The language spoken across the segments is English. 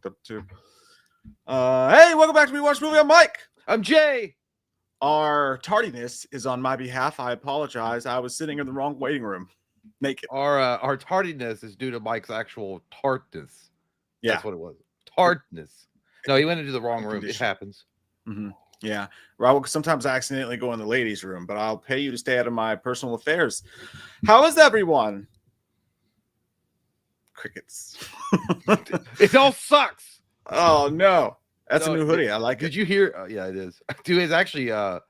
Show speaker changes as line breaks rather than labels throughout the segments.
fucked up too. Hey, welcome back to We Watch Movie. I'm Mike.
I'm Jay.
Our tardiness is on my behalf. I apologize. I was sitting in the wrong waiting room, naked.
Our tardiness is due to Mike's actual tartness.
Yeah,
that's what it was. Tartness. No, he went into the wrong room. It happens.
Mm-hmm. Yeah, well, sometimes I accidentally go in the ladies' room, but I'll pay you to stay out of my personal affairs. How is everyone? Crickets.
It all sucks.
Oh no, that's a new hoodie. I like it.
Did you hear? Yeah, it is. Dude, it's actually. I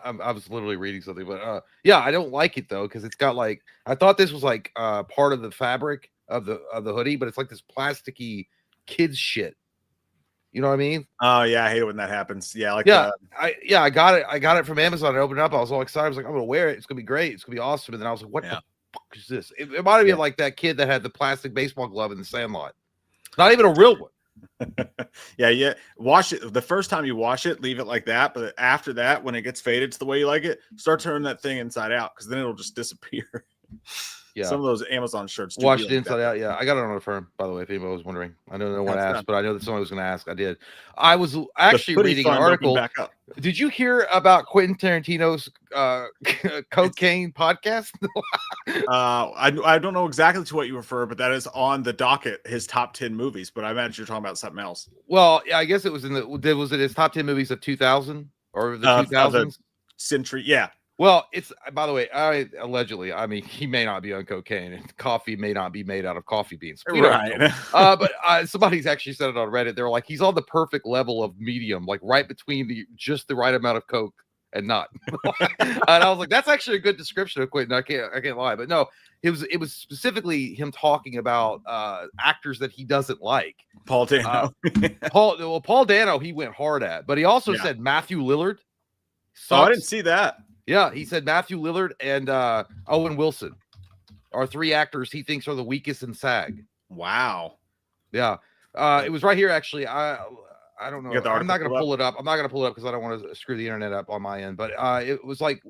was literally reading something, but yeah, I don't like it though because it's got like I thought this was like part of the fabric of the hoodie, but it's like this plasticky kids shit. You know what I mean?
Oh yeah, I hate it when that happens. Yeah, like
I got it. I got it from Amazon. I opened it up. I was all excited. I was like, I'm gonna wear it. It's gonna be great. It's gonna be awesome. And then I was like, what the fuck is this? It reminded me of like that kid that had the plastic baseball glove in the Sandlot. Not even a real one.
Yeah. Wash it the first time you wash it, leave it like that. But after that, when it gets faded to the way you like it, start turning that thing inside out because then it'll just disappear.
Yeah,
some of those Amazon shirts
washed inside out. Yeah, I got it on a firm, by the way, if anybody was wondering. I know no one asked, but I know that someone was going to ask. I did. I was actually reading an article. Did you hear about Quentin Tarantino's cocaine podcast?
I don't know exactly to what you refer, but that is on the docket, his top 10 movies. But I imagine you're talking about something else.
Well, I guess it was was it his top 10 movies of 2000 or the 2000s?
Century, yeah.
Well, it's by the way, allegedly, I mean, he may not be on cocaine, and coffee may not be made out of coffee beans,
right?
But somebody's actually said it on Reddit. They're like, he's on the perfect level of medium, like right between just the right amount of coke and not. And I was like, that's actually a good description of Quentin. I can't lie, but no, it was specifically him talking about actors that he doesn't like.
Paul Dano,
Paul Dano, he went hard at, but he also said Matthew Lillard.
Oh, I didn't see that.
Yeah, he said Matthew Lillard and Owen Wilson are three actors he thinks are the weakest in SAG.
Wow.
Yeah. It was right here, actually. I don't know. I'm not going to pull it up. I'm not going to pull it up because I don't want to screw the internet up on my end. But it was like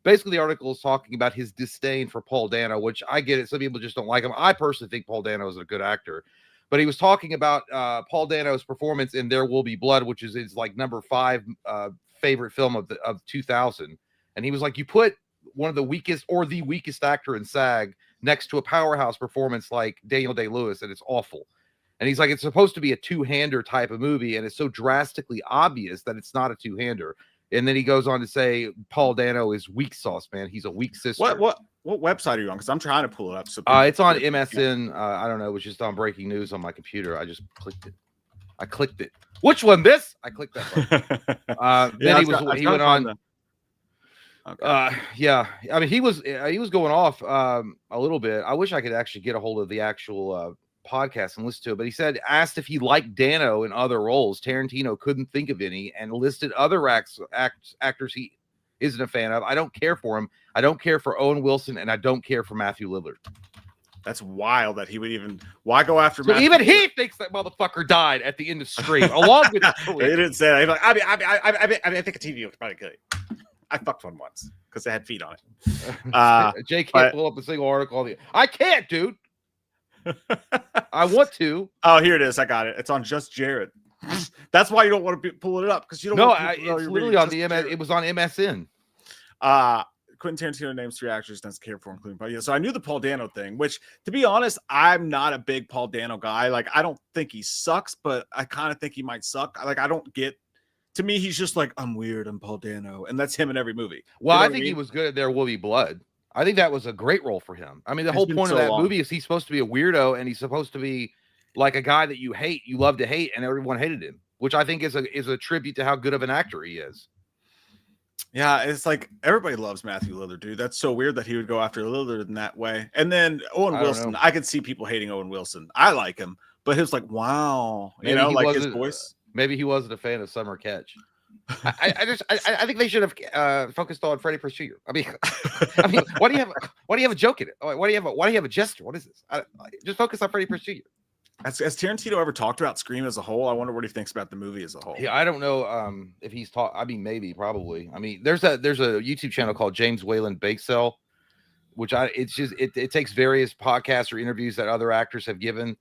basically the article is talking about his disdain for Paul Dano, which I get it. Some people just don't like him. I personally think Paul Dano is a good actor. But he was talking about Paul Dano's performance in There Will Be Blood, which is his like number 5 favorite film of 2000. And he was like, you put one of the weakest or the weakest actor in SAG next to a powerhouse performance like Daniel Day-Lewis, and it's awful. And he's like, it's supposed to be a two-hander type of movie, and it's so drastically obvious that it's not a two-hander. And then he goes on to say, Paul Dano is weak sauce, man. He's a weak sister.
What website are you on? Because I'm trying to pull it up. So
it's on MSN. I don't know. It was just on breaking news on my computer. I just clicked it. Which one? This? I clicked that one. Then he went on.
Okay.
Yeah, I mean, he was going off a little bit. I wish I could actually get a hold of the actual podcast and listen to it, but he said, asked if he liked Dano in other roles. Tarantino couldn't think of any and listed other actors he isn't a fan of. I don't care for him. I don't care for Owen Wilson, and I don't care for Matthew Lillard.
That's wild that he would even. Why go after?
So even he thinks that motherfucker died at the end of Scream, along with.
He didn't say that. He's like, I think a TV was probably good. I fucked one once because it had feet on it.
Jay can't pull up a single article. I can't, dude. I want to.
Oh, here it is. I got it. It's on Just Jared. That's why you don't want to pull it up because you don't.
No, it's literally on the MS. It was on MSN.
Quentin Tarantino names 3 actors doesn't care for, including Paul. Yeah, so I knew the Paul Dano thing, which, to be honest, I'm not a big Paul Dano guy. Like, I don't think he sucks, but I kind of think he might suck. Like, I don't get. To me, he's just like, I'm weird, I'm Paul Dano, and that's him in every movie.
Well, I think he was good at There Will Be Blood. I think that was a great role for him. I mean, the whole point of that movie is he's supposed to be a weirdo, and he's supposed to be like a guy that you hate, you love to hate, and everyone hated him, which I think is a tribute to how good of an actor he is.
Yeah, it's like everybody loves Matthew Lillard, dude. That's so weird that he would go after Lillard in that way. And then Owen Wilson, I could see people hating Owen Wilson. I like him, but he was like, wow,
maybe
like his voice.
Maybe he wasn't a fan of Summer Catch. I think they should have focused on Freddie Pursuit. I mean, why do you have a joke in it? Why do you have a gesture? What is this? Just focus on Freddie Pursuit.
Has Tarantino ever talked about Scream as a whole? I wonder what he thinks about the movie as a whole.
Yeah, I don't know if he's talked. I mean, maybe, probably. I mean, there's a YouTube channel called James Whalen Bake Sale, which it takes various podcasts or interviews that other actors have given,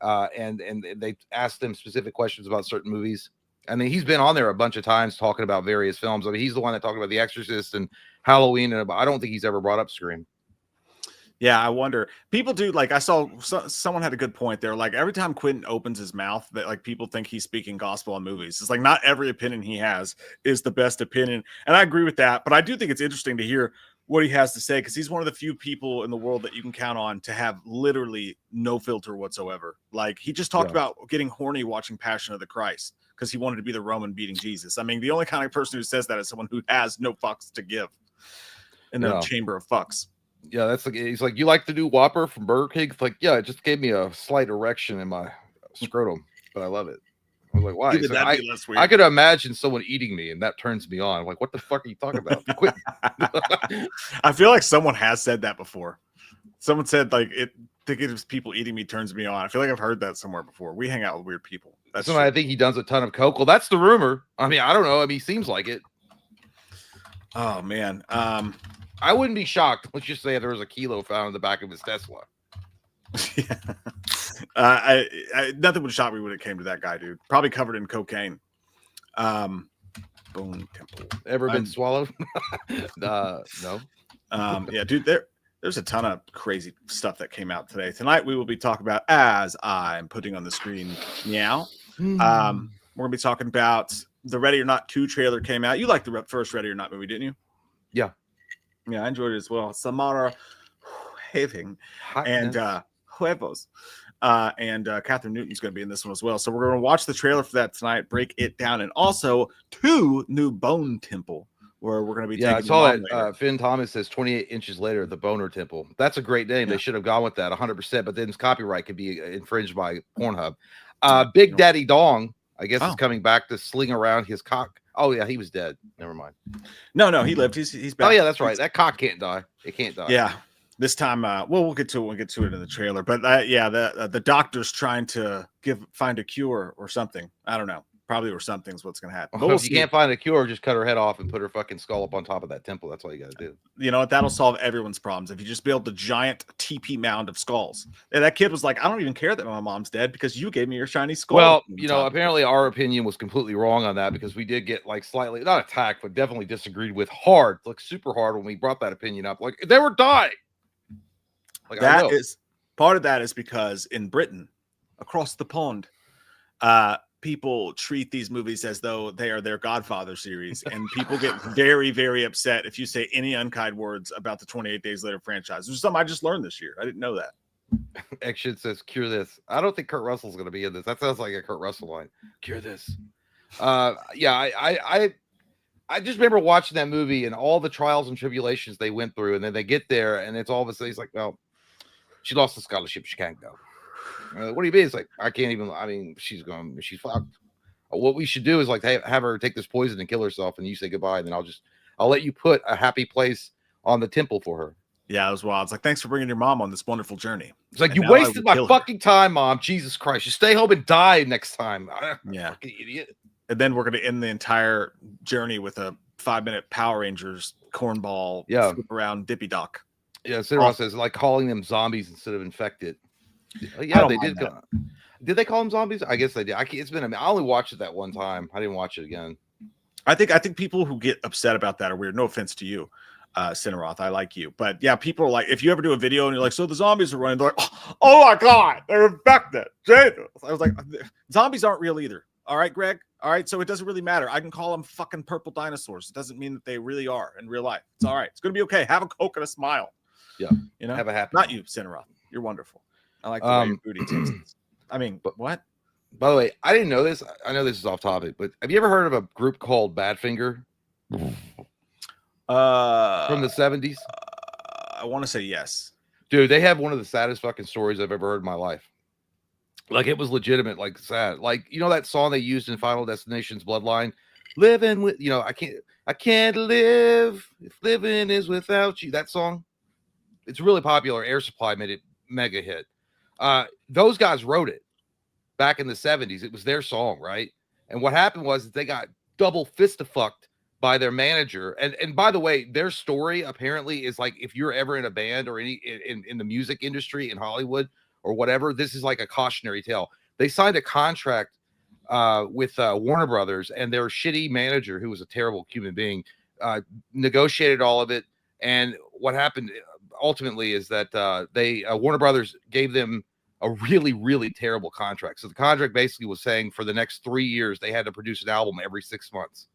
and they asked him specific questions about certain movies. I mean, he's been on there a bunch of times talking about various films. I mean, he's the one that talked about The Exorcist and Halloween, and I don't think he's ever brought up Scream.
Yeah, I wonder. People do, like, I saw someone had a good point there. Like, every time Quentin opens his mouth, that like people think he's speaking gospel on movies. It's like not every opinion he has is the best opinion, and I agree with that. But I do think it's interesting to hear what he has to say, because he's one of the few people in the world that you can count on to have literally no filter whatsoever. Like, he just talked about getting horny watching Passion of the Christ because he wanted to be the Roman beating Jesus. I mean, the only kind of person who says that is someone who has no fucks to give in the chamber of fucks.
Yeah, that's like, he's like, you like the new Whopper from Burger King? It's like, yeah, it just gave me a slight erection in my scrotum, but I love it. I was like, why? Like, I could imagine someone eating me, and that turns me on. I'm like, what the fuck are you talking about? Quit.
I feel like someone has said that before. Someone said, like, thinking of people eating me turns me on. I feel like I've heard that somewhere before. We hang out with weird people.
That's somebody. I think he does a ton of coke. Well, that's the rumor. I mean, I don't know. I mean, he seems like it.
Oh man.
I wouldn't be shocked. Let's just say there was a kilo found in the back of his Tesla.
Yeah. I nothing would shock me when it came to that guy, dude. Probably covered in cocaine. Bone Temple.
Ever been swallowed? No.
Yeah, dude. There's a ton of crazy stuff that came out today. Tonight we will be talking about, as I'm putting on the screen now. We're gonna be talking about the Ready or Not 2 trailer came out. You liked the first Ready or Not movie, didn't you?
Yeah.
Yeah, I enjoyed it as well. Samara Having and Huevos. And Catherine Newton's going to be in this one as well. So we're going to watch the trailer for that tonight, break it down, and also 2 new Bone Temple, where we're going to be
I saw that Finn Thomas says 28 inches later, the Boner Temple. That's a great name. They should have gone with that 100%, but then his copyright could be infringed by Pornhub. Big Daddy Dong, I guess, is coming back to sling around his cock. Oh yeah, he was dead. Never mind.
No, he lived. He's back.
Oh yeah, that's right. That cock can't die. It can't die.
Yeah. This time, we'll get to it. We'll get to it in the trailer. But the doctor's trying to find a cure or something. I don't know. Probably or something's what's going to happen.
Well, if you can't find a cure, just cut her head off and put her fucking skull up on top of that temple. That's all you got to do.
You know what? That'll solve everyone's problems. If you just build the giant TP mound of skulls. And that kid was like, I don't even care that my mom's dead because you gave me your shiny skull.
Well, apparently our opinion was completely wrong on that, because we did get like slightly, not attacked, but definitely disagreed with hard, like super hard when we brought that opinion up. Like, they were dying. Like,
that is part of that is because in Britain, across the pond, people treat these movies as though they are their Godfather series, and people get very, very upset if you say any unkind words about the 28 Days Later franchise. Which is something I just learned this year. I didn't know that.
Action says, cure this. I don't think Kurt Russell's going to be in this. That sounds like a Kurt Russell line. Cure this. I just remember watching that movie and all the trials and tribulations they went through, and then they get there, and it's all of a sudden he's like, well, she lost the scholarship. She can't go. What do you mean? It's like, I can't even, I mean, she's fucked. What we should do is like have her take this poison and kill herself, and you say goodbye, and then I'll let you put a happy place on the temple for her.
Yeah, it was wild. It's like, thanks for bringing your mom on this wonderful journey.
It's like, you wasted my fucking time, Mom. Jesus Christ. You stay home and die next time.
Yeah.
Fucking idiot.
And then we're going to end the entire journey with a 5-minute Power Rangers cornball around Dippy Doc.
Yeah, Cinderella says, like calling them zombies instead of infected. Yeah, they did. Did they call them zombies? I guess they did. I only watched it that one time. I didn't watch it again.
I think people who get upset about that are weird. No offense to you, Cineroth. I like you. But yeah, people are like, if you ever do a video and you're like, so the zombies are running, they're like, oh my God, they're infected. Jesus. I was like, zombies aren't real either. All right, Greg. All right. So it doesn't really matter. I can call them fucking purple dinosaurs. It doesn't mean that they really are in real life. It's all right. It's going to be okay. Have a Coke and a smile.
Yeah.
You know,
have a happy.
Not you, Cineroth. You're wonderful. I like the way your booty tastes. I mean, but what?
By the way, I didn't know this. I know this is off topic, but have you ever heard of a group called Badfinger? From the 70s?
I want to say yes.
Dude, they have one of the saddest fucking stories I've ever heard in my life. Like, it was legitimate, like sad. Like, you know that song they used in Final Destination's Bloodline? Living with, I can't live if living is without you. That song? It's really popular. Air Supply made it mega hit. Those guys wrote it back in the 70s. It was their song, right? And what happened was that they got double fist-fucked by their manager. And by the way, their story apparently is like, if you're ever in a band or in the music industry in Hollywood, or whatever. This is like a cautionary tale. They signed a contract with Warner Brothers, and their shitty manager, who was a terrible human being, negotiated all of it. And what happened ultimately is that Warner Brothers gave them a really, really terrible contract. So the contract basically was saying for the next 3 years, they had to produce an album every 6 months.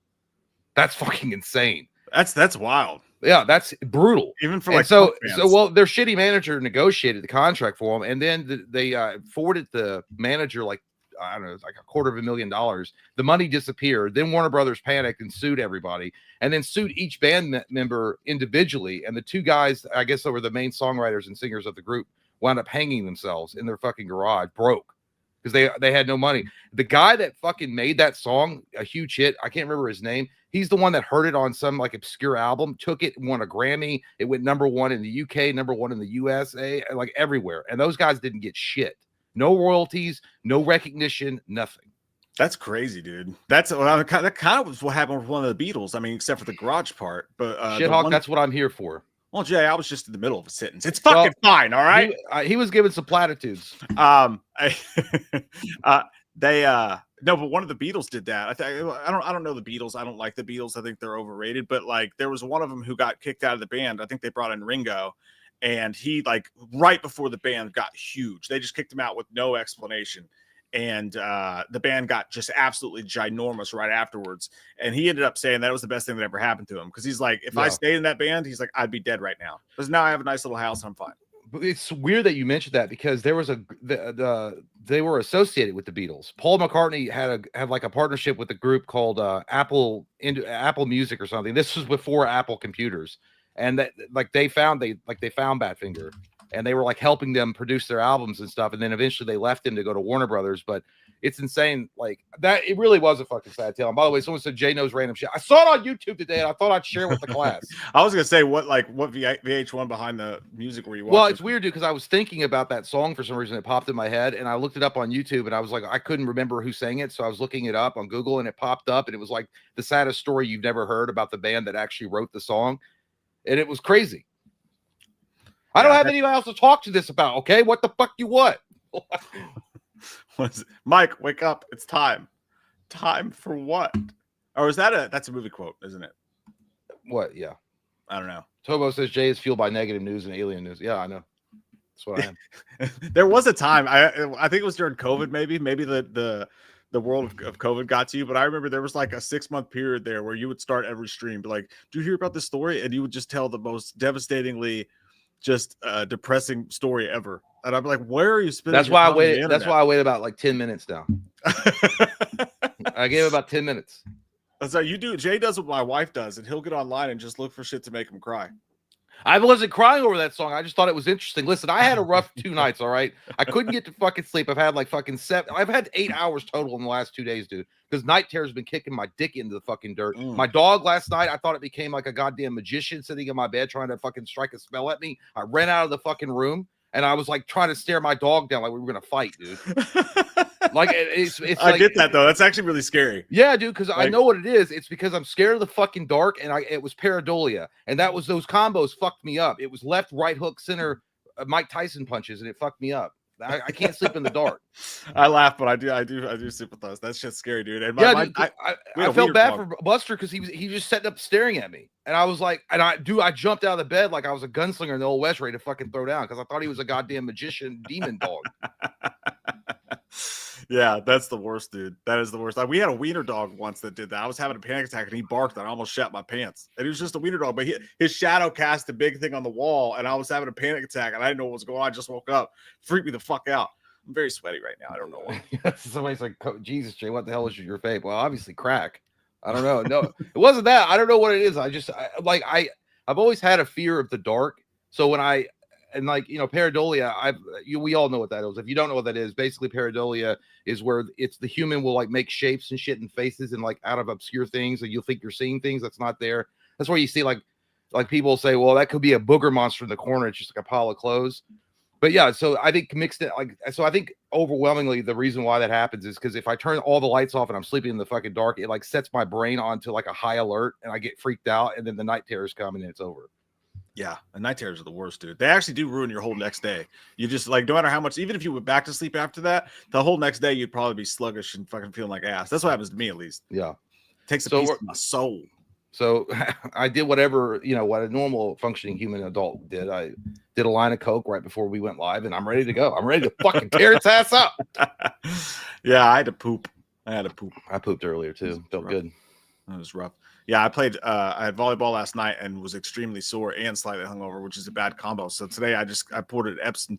That's fucking insane.
That's wild.
Yeah, that's brutal.
Even for like
well, their shitty manager negotiated the contract for them, and then they forwarded the manager like, I don't know, like $250,000. The money disappeared. Then Warner Brothers panicked and sued everybody, and then sued each band member individually. And the two guys, I guess, were the main songwriters and singers of the group, wound up hanging themselves in their fucking garage, broke, because they had no money. The guy that fucking made that song a huge hit, I can't remember his name. He's the one that heard it on some like obscure album, took it, won a Grammy. It went #1 in the UK, #1 in the USA, like everywhere. And those guys didn't get shit. No royalties, no recognition, nothing.
That's crazy, dude. That kind of was what happened with one of the Beatles. I mean, except for the garage part. But
Shithawk, that's what I'm here for.
Well, Jay, I was just in the middle of a sentence. It's fucking fine, all right?
He was giving some platitudes.
No, but one of the Beatles did that. I don't know the Beatles. I don't like the Beatles. I think they're overrated. But like, there was one of them who got kicked out of the band. I think they brought in Ringo, and he, like, right before the band got huge, they just kicked him out with no explanation. And the band got just absolutely ginormous right afterwards. And he ended up saying that was the best thing that ever happened to him, because he's like, if I stayed in that band, he's like, I'd be dead right now, because now I have a nice little house. I'm fine.
But it's weird that you mentioned that, because there was they were associated with the Beatles. Paul McCartney had like a partnership with a group called Apple Music or something. This was before Apple computers, and that like they found Badfinger, and they were like helping them produce their albums and stuff. And then eventually they left him to go to Warner Brothers. But it's insane, like that. It really was a fucking sad tale. And by the way, someone said Jay knows random shit. I saw it on YouTube today, and I thought I'd share it with the class.
I was gonna say what VH1 behind the music were you watching?
Well, it's weird, dude, because I was thinking about that song for some reason. It popped in my head, and I looked it up on YouTube, and I was like, I couldn't remember who sang it, so I was looking it up on Google, and it popped up, and it was like the saddest story you've never heard about the band that actually wrote the song, and it was crazy. I don't have anybody else to talk to this about. Okay, what the fuck you want?
Mike, wake up! It's time. Time for what? Or is that's a movie quote, isn't it?
What? Yeah,
I don't know.
Tobo says Jay is fueled by negative news and alien news. Yeah, I know. That's what I am.
There was a time, I think it was during COVID. Maybe the world of COVID got to you, but I remember there was like a 6-month period there where you would start every stream, be like, "Do you hear about this story?" And you would just tell the most devastatingly just depressing story ever. And I'm like, where are you spending?
That's why I waited. That's why I waited about like 10 minutes now. I gave about 10 minutes.
So you do. Jay does what my wife does, and he'll get online and just look for shit to make him cry.
I wasn't crying over that song. I just thought it was interesting. Listen, I had a rough 2 nights. All right, I couldn't get to fucking sleep. I've had like fucking 7. I've had 8 hours total in the last 2 days, dude. Because night terror's been kicking my dick into the fucking dirt. My dog last night, I thought it became like a goddamn magician sitting in my bed trying to fucking strike a spell at me. I ran out of the fucking room, and I was like trying to stare my dog down like we were gonna fight, dude. Like it's
I
like,
get that though. That's actually really scary.
Yeah, dude, because I know what it is. It's because I'm scared of the fucking dark, and it was pareidolia, and that was those combos fucked me up. It was left, right hook, center, Mike Tyson punches, and it fucked me up. I can't sleep in the dark.
I laugh, but I do sleep with those. That's just scary, dude. And
dude, I felt bad for Buster because he just sitting up staring at me, and I was like, I jumped out of the bed like I was a gunslinger in the Old West, ready to fucking throw down because I thought he was a goddamn magician demon dog.
Yeah, that's the worst, dude. That is the worst. Like, we had a wiener dog once that did that. I was having a panic attack and he barked and I almost shat my pants. And it was just a wiener dog, but his shadow cast a big thing on the wall and I was having a panic attack and I didn't know what was going on. I just woke up. Freaked me the fuck out. I'm very sweaty right now. I don't know why.
Somebody's like, Jesus, Jay, what the hell is your vape? Well, obviously crack. I don't know. No, it wasn't that. I don't know what it is. I've always had a fear of the dark. So when pareidolia, we all know what that is. If you don't know what that is, basically pareidolia is where it's the human will like make shapes and shit and faces and like out of obscure things, and you'll think you're seeing things that's not there. That's where you see like people say, well, that could be a booger monster in the corner. It's just like a pile of clothes. But yeah, so I think I think overwhelmingly the reason why that happens is because if I turn all the lights off and I'm sleeping in the fucking dark, it like sets my brain onto like a high alert and I get freaked out, and then the night terrors come and it's over.
Yeah, and night terrors are the worst, dude. They actually do ruin your whole next day. You just like, no matter how much, even if you went back to sleep after that, the whole next day you'd probably be sluggish and fucking feeling like ass. That's what happens to me, at least.
Yeah,
Takes a piece of my soul.
So I did whatever, what a normal functioning human adult did. I did a line of Coke right before we went live, and I'm ready to go. I'm ready to fucking tear its ass up.
Yeah, I had to poop. I
pooped earlier too. Felt good.
That was rough. Yeah, I had volleyball last night and was extremely sore and slightly hungover, which is a bad combo. So today I poured an Epsom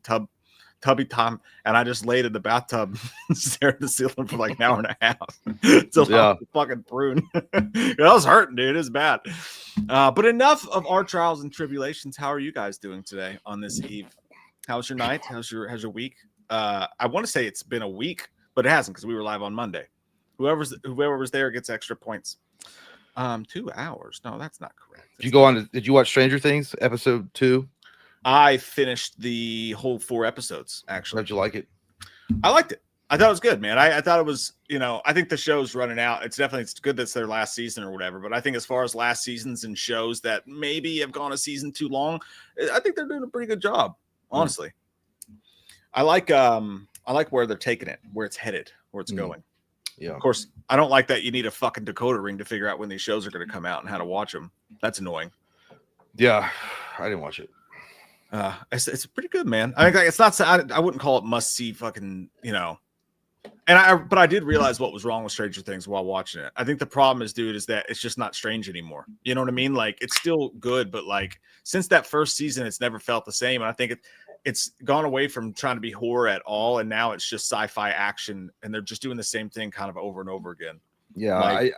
tubby time, and I just laid in the bathtub and stared at the ceiling for like an hour and a half until I was fucking prune. I was hurting, dude. It was bad. But enough of our trials and tribulations. How are you guys doing today on this eve? How's your night? How's your week? I want to say it's been a week, but it hasn't because we were live on Monday. Whoever was there gets extra points. 2 hours. No, that's not correct.
Did you watch Stranger Things episode 2?
I finished the whole 4 episodes, actually.
How'd you like it?
I liked it. I thought it was good, man. I thought it was, I think the show's running out. It's good that's their last season or whatever. But I think as far as last seasons and shows that maybe have gone a season too long, I think they're doing a pretty good job, honestly. I like where they're taking it, where it's headed, where it's going.
Yeah.
Of course, I don't like that you need a fucking decoder ring to figure out when these shows are going to come out and how to watch them. That's annoying.
Yeah, I didn't watch it.
It's pretty good, man. I mean, it's not. I wouldn't call it must see, fucking, but I did realize what was wrong with Stranger Things while watching it. I think the problem is, dude, is that it's just not strange anymore. You know what I mean? Like, it's still good, but like since that first season, it's never felt the same. And I think it's gone away from trying to be horror at all, and now it's just sci-fi action, and they're just doing the same thing kind of over and over again.
Yeah, I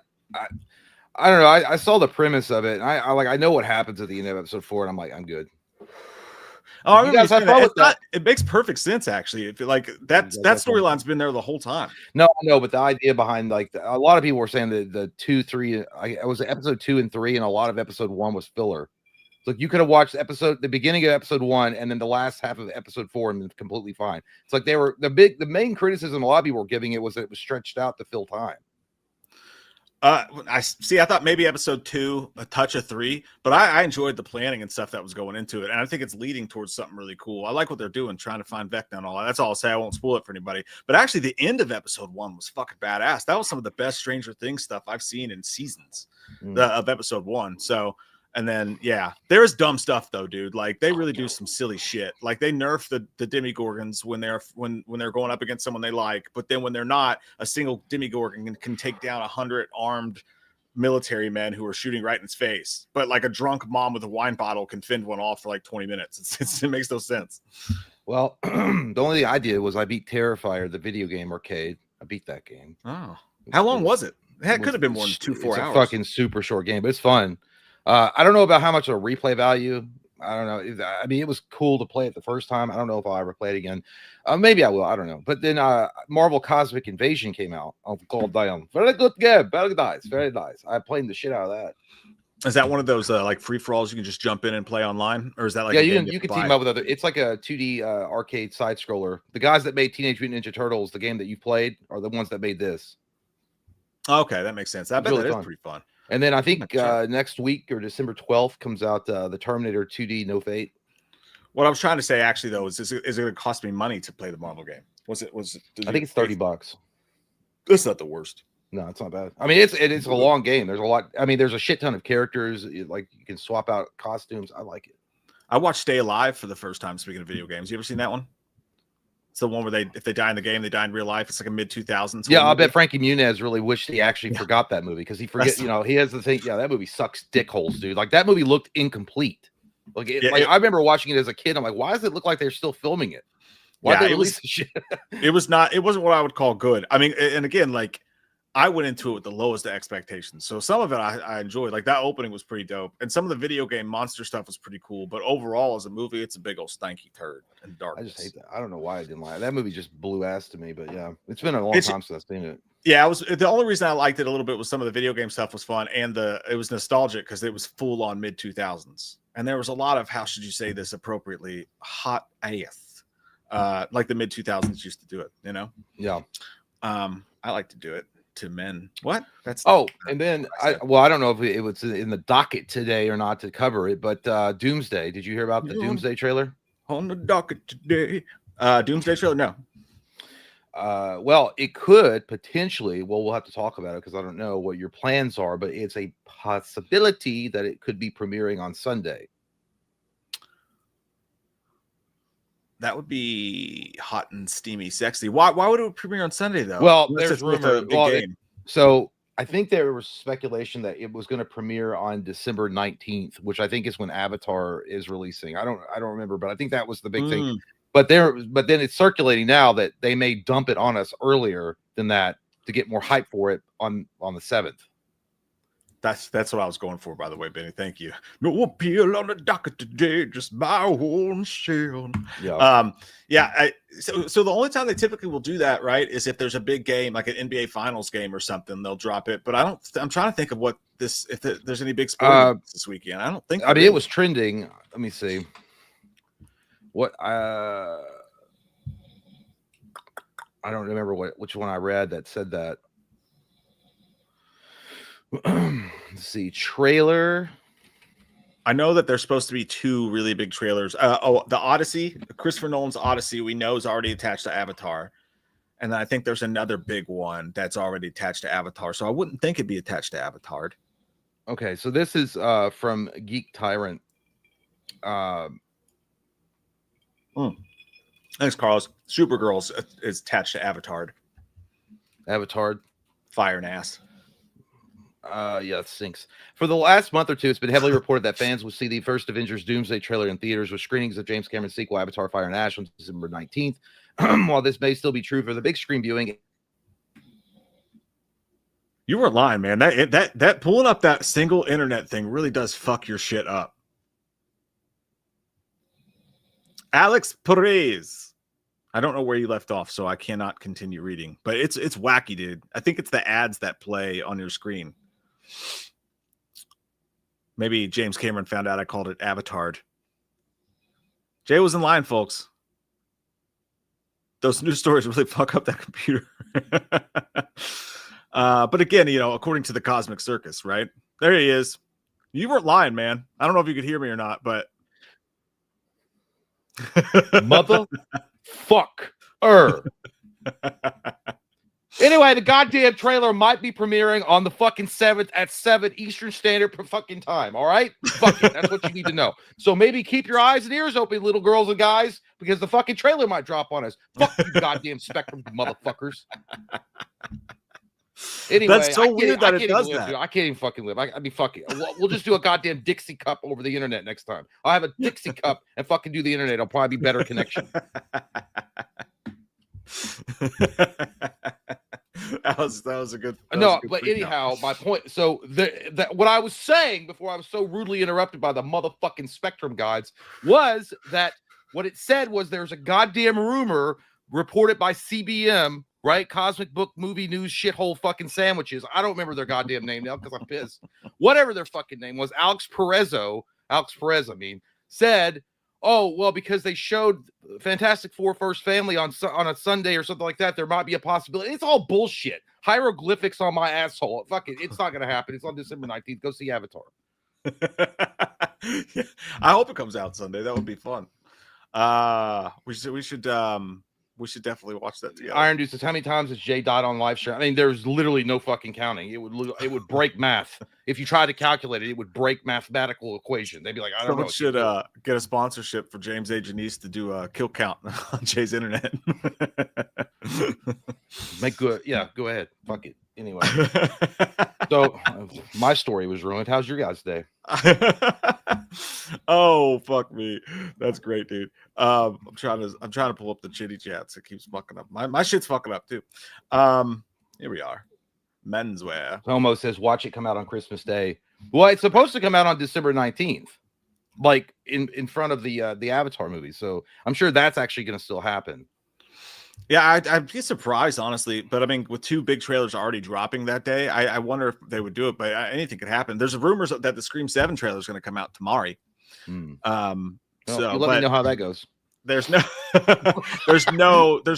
don't know. I saw the premise of it, and I know what happens at the end of episode 4, and I'm like, I'm good.
Oh, I remember it makes perfect sense, actually. If like that storyline's been there the whole time.
No, I know, but the idea behind a lot of people were saying that the 2, 3, it was episode 2 and 3, and a lot of episode 1 was filler. Look, you could have watched the beginning of episode 1 and then the last half of episode 4 and completely fine. It's like the main criticism a lot of people were giving it was that it was stretched out to fill time.
I thought maybe episode 2, a touch of 3, but I enjoyed the planning and stuff that was going into it, and I think it's leading towards something really cool. I like what they're doing, trying to find Vecna and all that. That's all I'll say. I won't spoil it for anybody. But actually, the end of episode 1 was fucking badass. That was some of the best Stranger Things stuff I've seen in seasons of episode 1. So. And then, yeah, there is dumb stuff though, dude. Like they really do some silly shit. Like they nerf the Demigorgons when they're going up against someone they like, but then when they're not, a single Demigorgon can take down 100 armed military men who are shooting right in its face. But like a drunk mom with a wine bottle can fend one off for like 20 minutes. It makes no sense.
Well, the only thing I did was I beat Terrifier, the video game arcade. I beat that game.
Oh, how long was it? It could have been more than 2-4 hours.
It's a fucking super short game, but it's fun. I don't know about how much of a replay value. I don't know. I mean, it was cool to play it the first time. I don't know if I'll ever play it again. Maybe I will. I don't know. But then Marvel Cosmic Invasion came out. I'll call down. Very good game. Very nice. Very nice. I played the shit out of that.
Is that one of those like free for alls you can just jump in and play online, or is that like
you can team up with other? It's like a 2D arcade side scroller. The guys that made Teenage Mutant Ninja Turtles, the game that you played, are the ones that made this.
Okay, that makes sense. I bet that is pretty fun.
And then I think next week or December 12th comes out the Terminator 2D No Fate.
What I was trying to say actually though is it going to cost me money to play the Marvel game? I think
it's $30.
That's not the worst.
No, it's not bad. I mean, it's a long game. There's a lot. I mean, there's a shit ton of characters. Like you can swap out costumes. I like it.
I watched Stay Alive for the first time. Speaking of video games, you ever seen that one? It's the one where if they die in the game, they die in real life. It's like a mid-2000s.
Yeah, I bet Frankie Muniz really wished he actually forgot that movie because he forgets. He has the thing. Yeah, that movie sucks dickholes, dude. Like that movie looked incomplete. I remember watching it as a kid. I'm like, why does it look like they're still filming it? Why did they release this shit?
It wasn't what I would call good. I mean, and again, like I went into it with the lowest of expectations. So some of it I enjoyed. Like that opening was pretty dope. And some of the video game monster stuff was pretty cool. But overall, as a movie, it's a big old stanky turd and dark.
I just hate that. I don't know why I didn't like it. That movie just blew ass to me. But yeah, it's been a long time since I've seen it.
Yeah, the only reason I liked it a little bit was some of the video game stuff was fun. And it was nostalgic because it was full on mid-2000s. And there was a lot of, how should you say this appropriately, hot ass. Like the mid-2000s used to do it,
Yeah.
I like to do it. to men. What? That's
and then I don't know if it was in the docket today or not to cover it, but Doomsday. Did you hear about the Doomsday trailer?
On the docket today. Doomsday trailer? No.
Well, it could potentially. Well, we'll have to talk about it because I don't know what your plans are, but it's a possibility that it could be premiering on Sunday.
That would be hot and steamy, sexy. Why would it premiere on Sunday though?
Well, there's rumor. So I think there was speculation that it was going to premiere on December 19th, which I think is when Avatar is releasing. I don't remember, but I think that was the big thing. But then it's circulating now that they may dump it on us earlier than that to get more hype for it on the 7th.
That's what I was going for, by the way, Benny. Thank you. No appeal on the docket today, just my own shell. Yeah. So the only time they typically will do that, right, is if there's a big game like an NBA Finals game or something, they'll drop it. But I'm trying to think of if there's any big sports this weekend. I don't think.
I mean, it was trending. Let me see. What I don't remember which one I read that said that. Let's see, trailer.
I know that there's supposed to be 2 really big trailers. The Odyssey, Christopher Nolan's Odyssey, we know is already attached to Avatar, and then I think there's another big one that's already attached to Avatar. So I wouldn't think it'd be attached to Avatar.
Okay, so this is from Geek Tyrant.
Thanks, Carlos. Supergirl is attached to Avatar. Fire and ass.
Yeah, it stinks. For the last month or two, it's been heavily reported that fans will see the first Avengers Doomsday trailer in theaters with screenings of James Cameron's sequel Avatar Fire and Ash on December 19th. While this may still be true for the big screen viewing.
You were lying, man. That pulling up that single internet thing really does fuck your shit up. Alex Perez. I don't know where you left off, so I cannot continue reading. But it's wacky, dude. I think it's the ads that play on your screen. Maybe James Cameron found out I called it Avatar. Jay was in line, folks. Those news stories really fuck up that computer. But again, according to the Cosmic Circus, right? There he is. You weren't lying, man. I don't know if you could hear me or not, but
motherfucker. Anyway, the goddamn trailer might be premiering on the fucking 7th at 7 Eastern Standard fucking time. All right? Fuck it. That's what you need to know. So maybe keep your eyes and ears open, little girls and guys, because the fucking trailer might drop on us. Fuck you, goddamn Spectrum motherfuckers. Anyway,
that's so weird that it does that.
I can't even fucking live. I mean, fuck it. We'll just do a goddamn Dixie cup over the internet next time. I'll have a Dixie cup and fucking do the internet. It'll probably be better connection.
That was a good.
But anyhow, my point. So that what I was saying before I was so rudely interrupted by the motherfucking Spectrum guys was that what it said was there's a goddamn rumor reported by CBM, right? Cosmic Book Movie News shithole fucking sandwiches. I don't remember their goddamn name now because I'm pissed. Whatever their fucking name was, Alex Perez, said, oh, well, because they showed Fantastic Four First Family on a Sunday or something like that, there might be a possibility. It's all bullshit. Hieroglyphics on my asshole. Fuck it. It's not going to happen. It's on December 19th. Go see Avatar.
Yeah, I hope it comes out Sunday. That would be fun. We should definitely watch that together.
Iron Dude says, how many times has Jay died on live stream? I mean, there's literally no fucking counting. It would break math. If you tried to calculate it, it would break mathematical equation. They'd be like, I don't know.
Someone should get a sponsorship for James A. Janice to do a kill count on Jay's internet.
Make good. Yeah, go ahead. Fuck it. Anyway. So my story was ruined. How's your guys' day?
Oh, fuck me. That's great, dude. I'm trying to pull up the chitty chats. It keeps fucking up. My shit's fucking up too. Here we are. Menswear.
Homo says, watch it come out on Christmas Day. Well, it's supposed to come out on December 19th, like in front of the Avatar movie. So I'm sure that's actually going to still happen.
Yeah, I'd be surprised, honestly. But I mean, with 2 big trailers already dropping that day, I wonder if they would do it. But anything could happen. There's rumors that the Scream 7 trailer is going to come out tomorrow.
Well, let me know how that goes.
There's no There's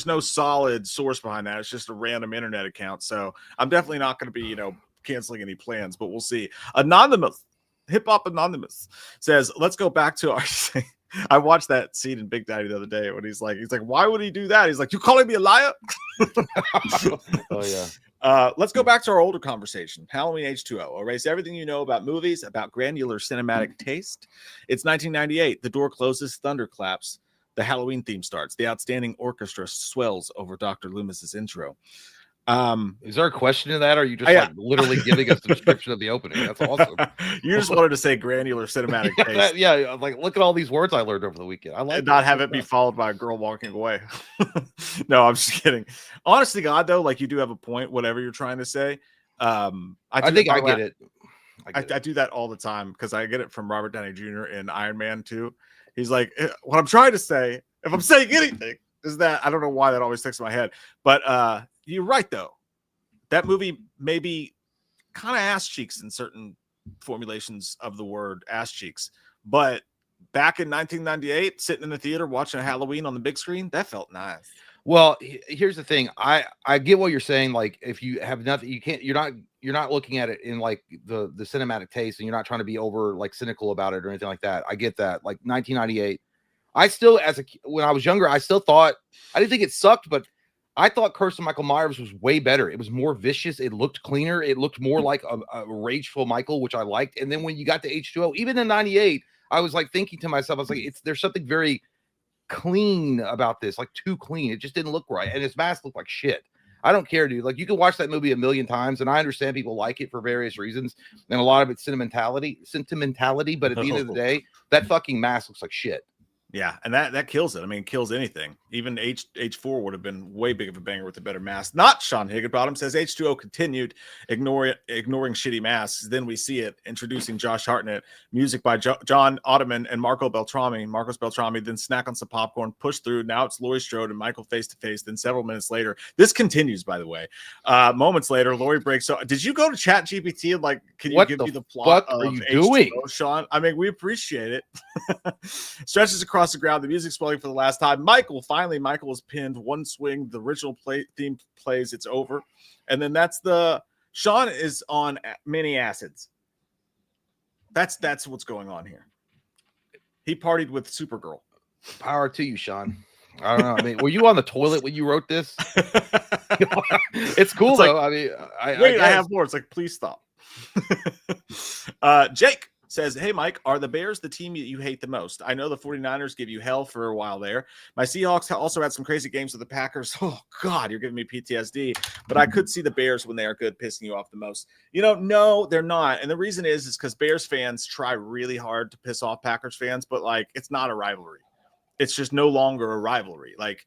no solid source behind that. It's just a random internet account. So I'm definitely not going to be, canceling any plans, but we'll see. Anonymous, Hip Hop Anonymous says, let's go back to our. I watched that scene in Big Daddy the other day when he's like, why would he do that? He's like, you calling me a liar?
Oh yeah.
Let's go back to our older conversation. Halloween H2O. Erase everything you know about movies, about granular cinematic taste. It's 1998. The door closes, thunder claps. The Halloween theme starts. The outstanding orchestra swells over Dr. Loomis's intro.
Is there a question to that, or are you just like literally giving us the description of the opening? That's awesome.
You just wanted to say granular cinematic taste.
Like look at all these words I learned over the weekend. I like
and not have it be followed by a girl walking away. No, I'm just kidding. Honest to God, though, like you do have a point, whatever you're trying to say. I think I get it. I do that all the time because I get it from Robert Downey Jr. in Iron Man 2. He's like, what I'm trying to say, if I'm saying anything, is that I don't know why that always sticks in my head, but you're right though. That movie maybe kind of ass cheeks in certain formulations of the word ass cheeks, but back in 1998, sitting in the theater watching a Halloween on the big screen, that felt nice.
Well, here's the thing. I get what you're saying. Like, if you have nothing, you're not looking at it in like the cinematic taste, and you're not trying to be over like cynical about it or anything like that. I get that. Like 1998, I still, when I was younger, I still thought, I didn't think it sucked, but I thought Curse of Michael Myers was way better. It was more vicious. It looked cleaner. It looked more like a rageful Michael, which I liked. And then when you got to H2O, even in 98, I was like thinking to myself, I was like, there's something very clean about this, like too clean. It just didn't look right. And his mask looked like shit. I don't care, dude. Like, you can watch that movie a million times, and I understand people like it for various reasons. And a lot of it's sentimentality. But at the end of the day, that fucking mask looks like shit.
Yeah, and that kills it. I mean, it kills anything. Even H4 would have been way big of a banger with a better mask. Not Sean Higginbottom says H2O continued ignoring shitty masks. Then we see it introducing Josh Hartnett, music by John Ottoman and Marcos Beltrami. Then snack on some popcorn, push through. Now it's Laurie Strode and Michael face to face. Then several minutes later, this continues. By the way, moments later, Laurie breaks. So, did you go to Chat GPT and like, can you give me the plot of H2O, doing? Sean? I mean, we appreciate it. Stretches across the ground, the music's playing for the last time. Michael is pinned. One swing, the original theme plays, it's over. And then Sean is on many acids. That's what's going on here. He partied with Supergirl.
Power to you, Sean. I don't know. I mean, were you on the toilet when you wrote this? It's cool, though. Like, I mean,
I have more. It's like, please stop. Jake says, hey, Mike, are the Bears the team you hate the most? I know the 49ers give you hell for a while there. My Seahawks also had some crazy games with the Packers. Oh, God, you're giving me PTSD. But I could see the Bears when they are good pissing you off the most. No, they're not. And the reason is because Bears fans try really hard to piss off Packers fans, but, like, it's not a rivalry. It's just no longer a rivalry. Like,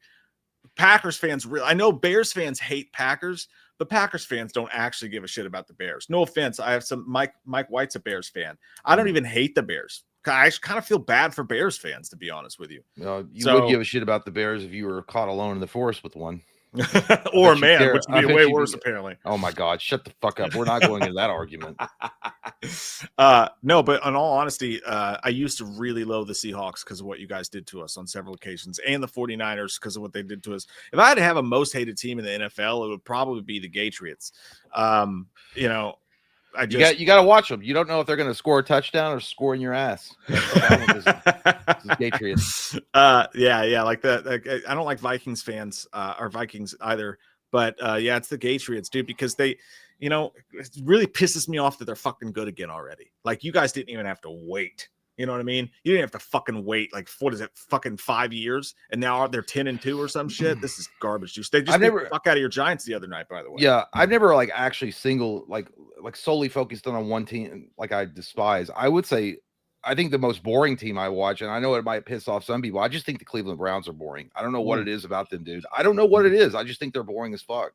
Packers fans, I know Bears fans hate Packers, but Packers fans don't actually give a shit about the Bears. No offense. I have some Mike White's a Bears fan. I don't even hate the Bears. I kind of feel bad for Bears fans, to be honest with you.
You would give a shit about the Bears if you were caught alone in the forest with one.
Or a man, which would be way worse, apparently.
Oh my God, shut the fuck up. We're not going into that argument.
No, but in all honesty, I used to really loathe the Seahawks because of what you guys did to us on several occasions, and the 49ers because of what they did to us. If I had to have a most hated team in the NFL, it would probably be the Gatriots.
You got to watch them. You don't know if they're going to score a touchdown or score in your ass. This is Patriots.
Yeah, like that. I don't like Vikings fans or Vikings either, but yeah, it's the Gatriots, dude, because they, it really pisses me off that they're fucking good again already. Like, you guys didn't even have to wait. You know what I mean? You didn't have to fucking wait like, what is it, fucking 5 years, and now they're 10-2 or some shit. This is garbage juice. They just beat the fuck out of your Giants the other night, by the way.
Yeah, I've never like actually like solely focused on one team like I despise. I would say I think the most boring team I watch, and I know it might piss off some people, I just think the Cleveland Browns are boring. I don't know what it is about them, dude. I don't know what it is. I just think they're boring as fuck.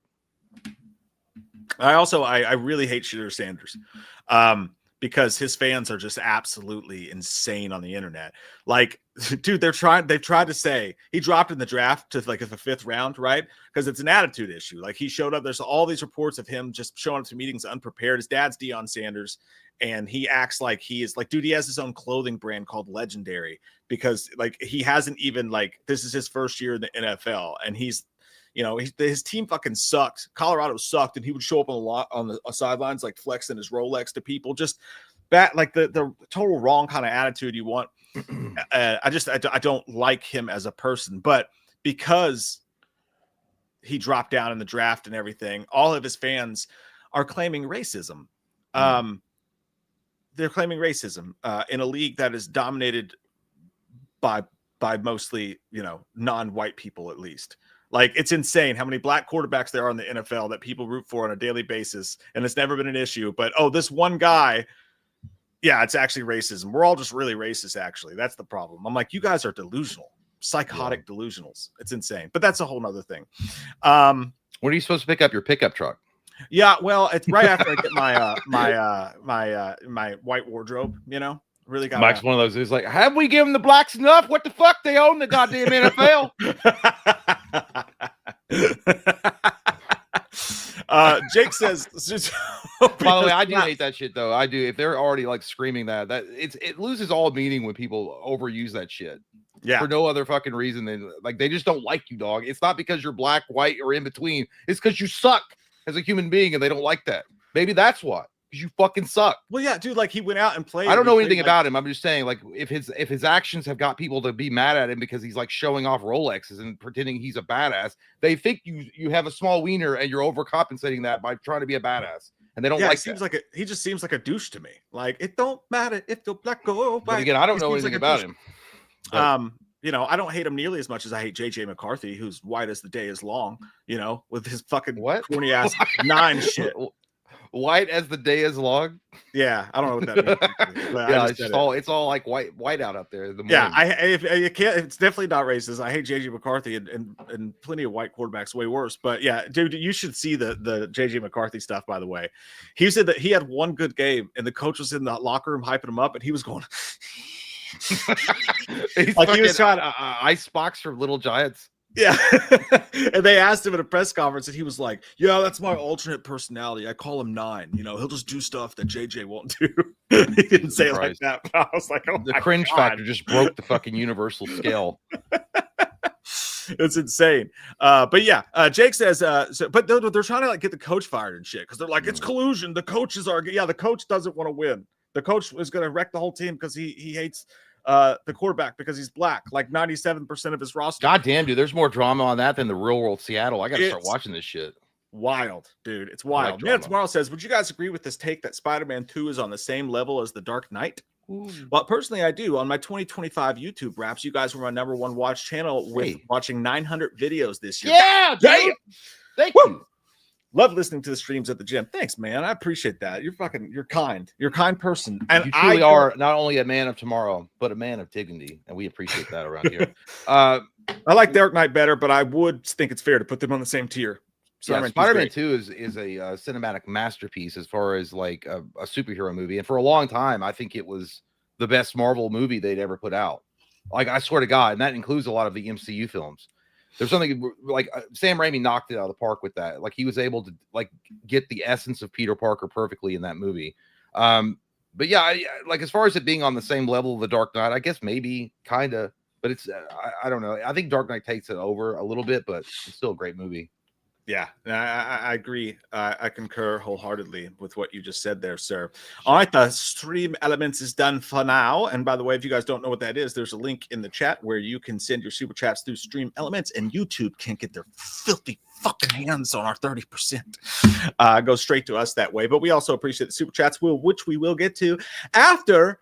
I really hate Shooter Sanders. Because his fans are just absolutely insane on the internet. Like, dude, they've tried to say he dropped in the draft to like the 5th round, right? Because it's an attitude issue. Like he showed up. There's all these reports of him just showing up to meetings unprepared. His dad's Deion Sanders, and he acts like he is like, dude, he has his own clothing brand called Legendary because like he hasn't even like this is his first year in the NFL, and he's his team fucking sucked. Colorado sucked, and he would show up on the sidelines like flexing his Rolex to people, just like the total wrong kind of attitude you want. I don't like him as a person, but because he dropped down in the draft and everything, all of his fans are claiming racism. They're claiming racism in a league that is dominated by mostly, non-white people, at least. Like, it's insane how many black quarterbacks there are in the NFL that people root for on a daily basis, and it's never been an issue. But, this one guy, yeah, it's actually racism. We're all just really racist, actually. That's the problem. I'm like, you guys are delusional, psychotic delusionals. It's insane. But that's a whole nother thing.
When are you supposed to pick up your pickup truck?
Yeah, well, it's right after I get my white wardrobe, Really got
Mike's one of those who's like, have we given the blacks enough? What the fuck? They own the goddamn NFL.
Jake says,
by the way, I do hate that shit though. I do. If they're already like screaming that it loses all meaning when people overuse that shit. Yeah. For no other fucking reason than like they just don't like you, dog. It's not because you're black, white, or in between. It's because you suck as a human being and they don't like that. Maybe that's why. Because you fucking suck.
Well, yeah, dude, like he went out and played.
I don't know anything about him. I'm just saying, like, if his actions have got people to be mad at him because he's like showing off Rolexes and pretending he's a badass, they think you have a small wiener and you're overcompensating that by trying to be a badass. And they don't like that.
He just seems like a douche to me. Like, it don't matter if you're black or white.
But again, I don't know anything about him.
But, I don't hate him nearly as much as I hate JJ McCarthy, who's white as the day is long, with his fucking corny ass 9 shit.
White as the day is long.
Yeah, I don't know what that means.
Yeah, it's all like white out there.
Yeah, you can't. It's definitely not racist. I hate JJ McCarthy and plenty of white quarterbacks way worse. But yeah, dude, you should see the JJ McCarthy stuff. By the way, he said that he had one good game, and the coach was in the locker room hyping him up, and he was going.
He's like he was trying to icebox for Little Giants.
Yeah. And they asked him at a press conference and he was like, yeah, that's my alternate personality. I call him 9. He'll just do stuff that JJ won't do. He didn't say it like that. But I was like, oh,
the cringe factor just broke the fucking universal scale.
It's insane. But yeah, Jake says, but they're trying to like get the coach fired and shit because they're like, it's collusion. The coaches are, the coach doesn't want to win. The coach is going to wreck the whole team because he hates the quarterback because he's black, like 97% of his roster.
God damn, dude, there's more drama on that than the real world Seattle. I gotta start watching this shit.
Wild, dude. It's wild. Man, tomorrow says, would you guys agree with this take that Spider-Man 2 is on the same level as The Dark Knight? Ooh. Well, personally, I do. On my 2025 YouTube wraps, you guys were my #1 watch channel with watching 900 videos this year.
Yeah, damn. Thank you.
Love listening to the streams at the gym. Thanks, man. I appreciate that. You're kind. You're a kind person. And
you truly are not only a man of tomorrow, but a man of dignity. And we appreciate that around here.
I like Dark Knight better, but I would think it's fair to put them on the same tier.
Spider-Man 2 is a cinematic masterpiece as far as like a superhero movie. And for a long time, I think it was the best Marvel movie they'd ever put out. Like, I swear to God. And that includes a lot of the MCU films. There's something like Sam Raimi knocked it out of the park with that. Like, he was able to like get the essence of Peter Parker perfectly in that movie. But yeah, like as far as it being on the same level of The Dark Knight, I guess maybe kind of, but it's I don't know. I think Dark Knight takes it over a little bit, but it's still a great movie.
Yeah, I agree. I concur wholeheartedly with what you just said there, sir. All right, the stream elements is done for now. And by the way, if you guys don't know what that is, there's a link in the chat where you can send your super chats through stream elements, and YouTube can't get their filthy fucking hands on our 30%. Go straight to us that way. But we also appreciate the super chats, which we will get to after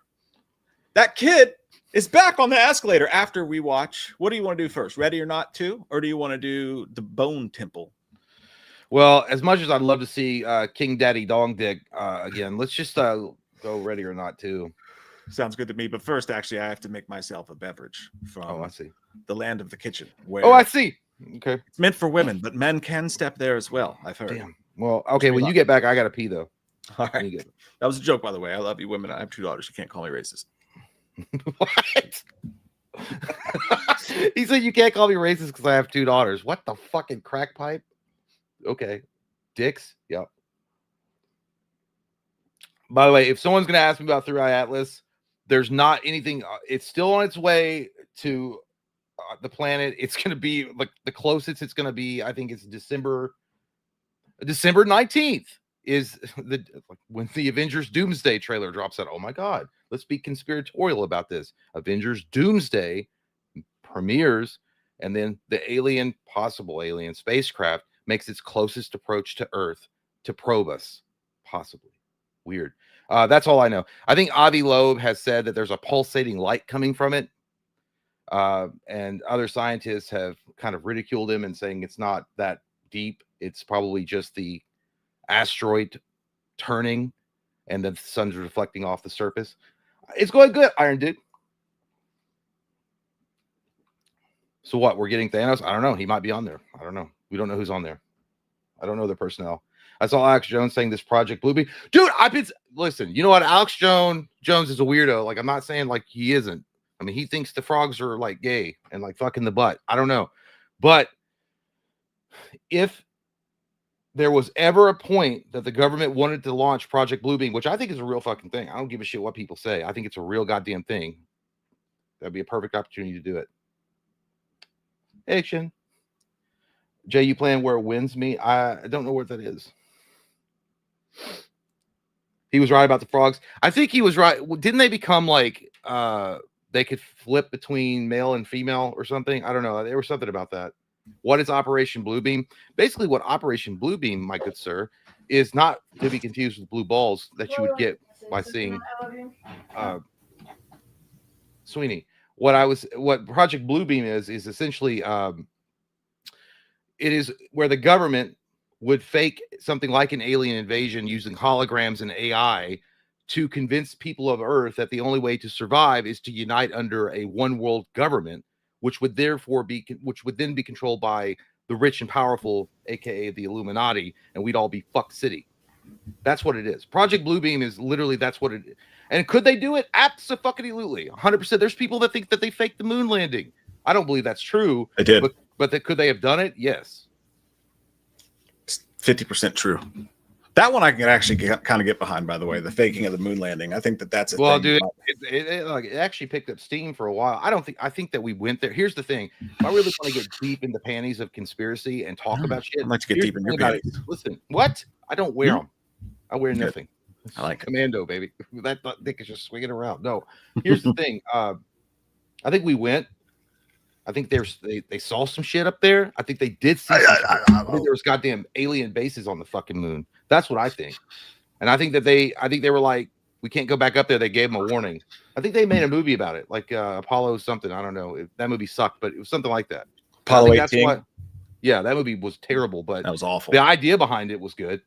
that kid is back on the escalator. After we watch, what do you want to do first? Ready or Not 2? Or do you want to do the Bone Temple?
Well, as much as I'd love to see King Daddy Dong Dick again, let's just go Ready or Not 2.
Sounds good to me. But first, actually, I have to make myself a beverage from
I see.
the land of the kitchen. Where
I see. Okay.
It's meant for women, but men can step there as well, I've heard.
Damn. Well, okay, when you get back, I got to pee, though.
All right. That was a joke, by the way. I love you women. I have 2 daughters. You can't call me racist.
What? He said, you can't call me racist because I have 2 daughters. What the fucking crack pipe? Okay. Dicks? Yep. By the way, if someone's going to ask me about Third Eye Atlas, there's not anything. It's still on its way to the planet. It's going to be like the closest it's going to be. I think it's December 19th is when the Avengers Doomsday trailer drops out. Oh my God, let's be conspiratorial about this. Avengers Doomsday premieres, and then the possible alien spacecraft makes its closest approach to Earth to probe us, possibly. Weird. That's all I know. I think Avi Loeb has said that there's a pulsating light coming from it. And other scientists have kind of ridiculed him and saying it's not that deep. It's probably just the asteroid turning and the sun's reflecting off the surface. It's going good, Iron Dude. So what? We're getting Thanos? I don't know. He might be on there. I don't know. We don't know who's on there. I don't know the personnel. I saw Alex Jones saying this Project Bluebeam. Dude, listen, you know what? Alex Jones is a weirdo. Like, I'm not saying like he isn't. I mean, he thinks the frogs are like gay and like fucking the butt. I don't know. But if there was ever a point that the government wanted to launch Project Bluebeam, which I think is a real fucking thing. I don't give a shit what people say. I think it's a real goddamn thing. That'd be a perfect opportunity to do it. Action. Jay, you playing Where Winds Meet? I don't know what that is. He was right about the frogs. I think he was right. Didn't they become like they could flip between male and female or something? I don't know. There was something about that. What is Operation Bluebeam? Basically, what Operation Bluebeam, my good sir, is not to be confused with blue balls that you would get by seeing Sweeney. What Project Bluebeam is essentially it is where the government would fake something like an alien invasion using holograms and AI to convince people of Earth that the only way to survive is to unite under a one world government, which would then be controlled by the rich and powerful, aka the Illuminati, and we'd all be fucked city. That's what it is. Project Bluebeam is literally that's what it is. And could they do it? Absolutely, 100%. There's people that think that they faked the moon landing. I don't believe that's true.
I did,
but could they have done it? Yes.
50% true. That one I can actually kind of get behind, by the way, the faking of the moon landing. I think that's a thing.
Dude, it actually picked up steam for a while. I think that we went there. Here's the thing. If I really want to get deep in the panties of conspiracy and talk about shit,
I'd like to get deep in your panties.
Listen, what? I don't wear them. I wear nothing.
I like
commando, baby. That thing is just swinging around. No, here's the thing. I think we went. I think they saw some shit up there. I think they did see. I think there was goddamn alien bases on the fucking moon. That's what I think. And I think they were like, we can't go back up there. They gave them a warning. I think they made a movie about it, like Apollo something. I don't know. That movie sucked, but it was something like that.
Apollo 18.
Yeah, that movie was terrible, but
that was awful.
The idea behind it was good.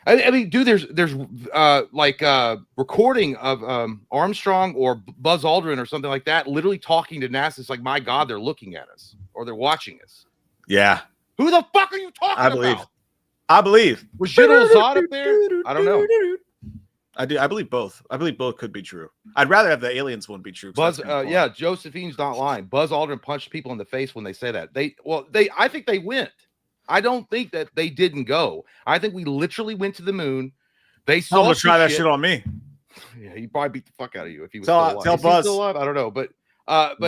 I mean, dude, there's recording of Armstrong or Buzz Aldrin or something like that, literally talking to NASA. It's like, my God, they're looking at us or they're watching us.
Yeah.
Who the fuck are you talking about?
I believe.
Was General Zod up there? I don't know.
I do. I believe both. I believe both could be true. I'd rather have the aliens one be true.
Buzz, yeah, Josephine's not lying. Buzz Aldrin punched people in the face when they say that. I think they went. I don't think that they didn't go. I think we literally went to the moon. They saw.
Let's try that shit on me.
Yeah, he probably beat the fuck out of you if he was
still alive. Tell Buzz.
Still alive? I don't know, but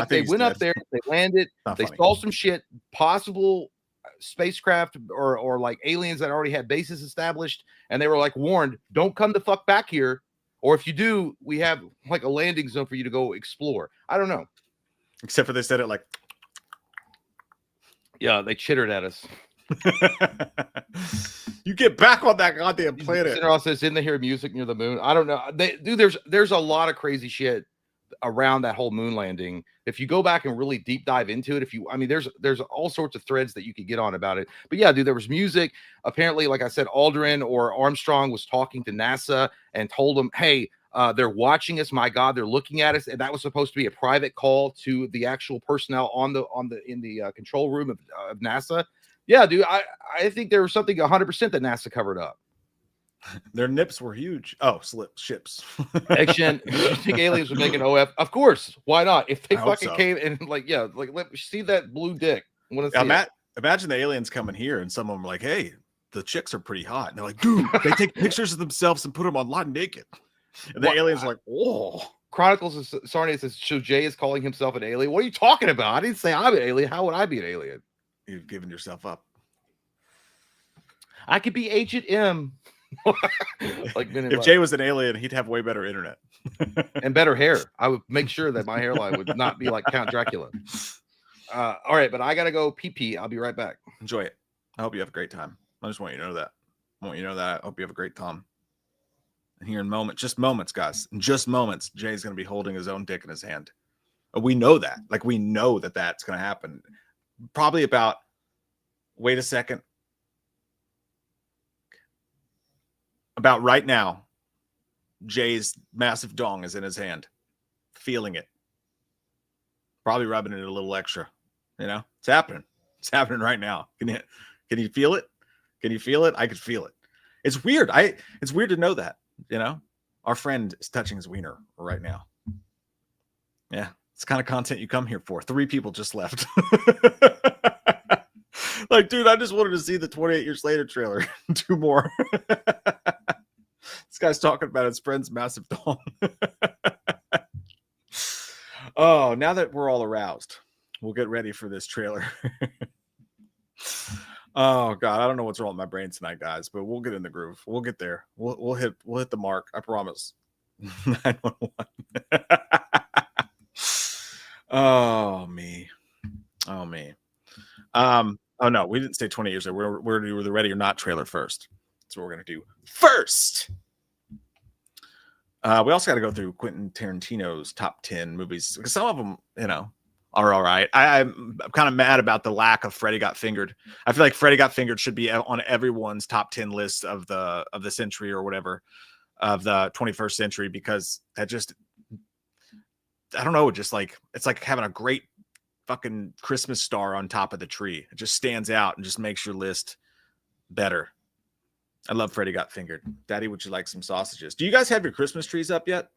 they went up there. They landed. They saw some shit. Possible spacecraft or like aliens that already had bases established, and they were like warned, "Don't come the fuck back here, or if you do, we have like a landing zone for you to go explore." I don't know.
Except for they said it like,
yeah, they chittered at us.
You get back on that goddamn planet.
It also says, "In the hear music near the moon." I don't know. There's a lot of crazy shit around that whole moon landing. If you go back and really deep dive into it, there's all sorts of threads that you could get on about it. But yeah, dude, there was music. Apparently, like I said, Aldrin or Armstrong was talking to NASA and told them, "Hey, they're watching us. My God, they're looking at us." And that was supposed to be a private call to the actual personnel in the control room of NASA. Yeah, dude, I think there was something 100% that NASA covered up.
Their nips were huge. Oh, ships.
Action. You think aliens would make an OF? Of course. Why not? If they fucking came and like, yeah, like let me see that blue dick. I want to see it.
Imagine the aliens coming here and some of them are like, hey, the chicks are pretty hot. And they're like, dude, they take pictures of themselves and put them online naked. And the aliens are like, oh.
Chronicles of Sarnia says, so Jay is calling himself an alien. What are you talking about? I didn't say I'm an alien. How would I be an alien?
You've given yourself up.
I could be Agent M. Like
if Jay was an alien, he'd have way better internet
and better hair. I would make sure that my hairline would not be like Count Dracula. All right, but I gotta go pee. I'll be right back.
Enjoy it. I hope you have a great time. I just want you to know that. I hope you have a great time. And here in just moments, guys, in just moments, Jay's gonna be holding his own dick in his hand. We know that. Like, we know that that's gonna happen. Probably about. Wait a second. About right now, Jay's massive dong is in his hand, feeling it, probably rubbing it a little extra. You know, it's happening. It's happening right now. Can you feel it? Can you feel it? I could feel it. It's weird. It's weird to know that. You know, our friend is touching his wiener right now. Yeah, it's the kind of content you come here for. 3 people just left. Like, dude, I just wanted to see the 28 Years Later trailer. 2 more. This guy's talking about his friend's massive dong. Oh, now that we're all aroused, we'll get ready for this trailer. Oh God, I don't know what's wrong with my brain tonight, guys, but we'll get in the groove. We'll get there. We'll hit the mark. I promise. 911. Oh me. Oh no, we didn't say 20 years ago. We're do the Ready or Not trailer first. That's what we're gonna do first. We also got to go through Quentin Tarantino's top 10 movies because some of them, you know, are all right. I'm kind of mad about the lack of Freddy Got Fingered. I feel like Freddy Got Fingered should be on everyone's top 10 list of the century or whatever, of the 21st century, because that just, I don't know, just like, it's like having a great fucking Christmas star on top of the tree. It just stands out and just makes your list better. I love Freddy Got Fingered. Daddy, would you like some sausages? Do you guys have your Christmas trees up yet?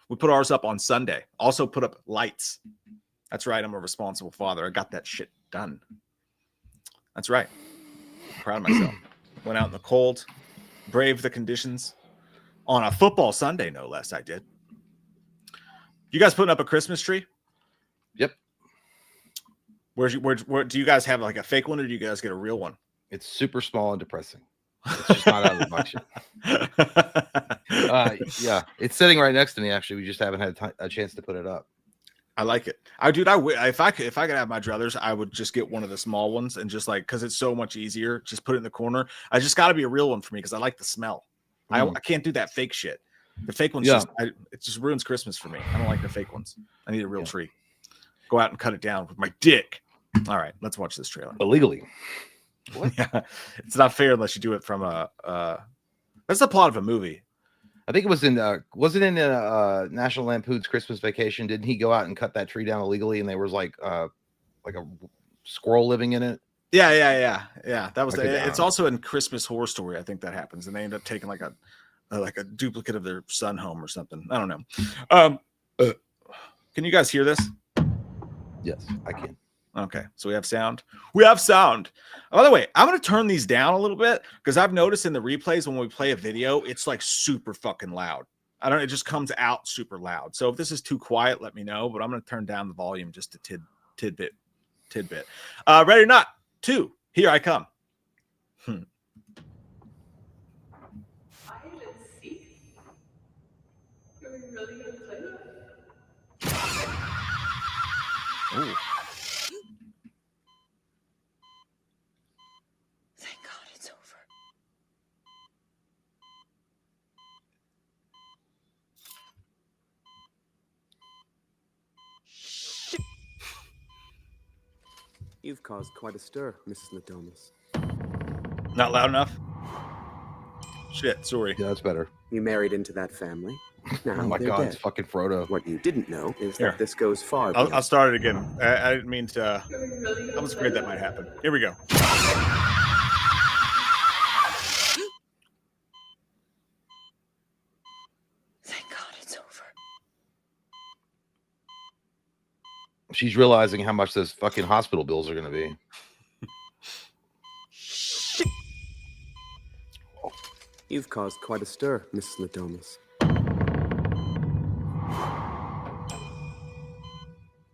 We put ours up on Sunday. Also put up lights. That's right. I'm a responsible father. I got that shit done. That's right. I'm proud of myself. Went out in the cold, braved the conditions on a football Sunday, no less. I did. You guys putting up a Christmas tree?
Yep.
Where do you guys have like a fake one, or do you guys get a real one?
It's super small and depressing. It's just not out of the box yet. Yeah, it's sitting right next to me. Actually, we just haven't had a chance to put it up.
I like it. If I could have my druthers, I would just get one of the small ones and just like, because it's so much easier. Just put it in the corner. I just got to be a real one for me because I like the smell. I can't do that fake shit. The fake ones, it just ruins Christmas for me. I don't like the fake ones. I need a real tree. Go out and cut it down with my dick. All right, let's watch this trailer.
Illegally.
What? Yeah, it's not fair unless you do it from that's the plot of a movie.
I think it was wasn't in National Lampoon's Christmas Vacation. Didn't he go out and cut that tree down illegally? And there was like a squirrel living in it.
Yeah. That was. It's also in Christmas Horror Story. I think that happens, and they end up taking like a duplicate of their son home or something. I don't know. Can you guys hear this?
Yes, I can.
Okay, so we have sound. We have sound. By the way, I'm going to turn these down a little bit because I've noticed in the replays when we play a video, it's like super fucking loud. It just comes out super loud. So if this is too quiet, let me know, but I'm going to turn down the volume just a tidbit. Ready or not? 2. Here I come.
I didn't see. Are we really going to play that?
Ooh.
Thank God it's over.
Shit. You've caused quite a stir, Mrs. Nadomas.
Not loud enough? Shit, sorry.
Yeah, that's better.
You married into that family. Now
Oh my God,
dead.
it's fucking Frodo.
What you didn't know is
Here.
that this goes far.
I'll start it again. I didn't mean to. I was afraid that might happen. Here we go.
She's realizing how much those fucking hospital bills are going to be.
Shit.
You've caused quite a stir, Mrs. Ladomas.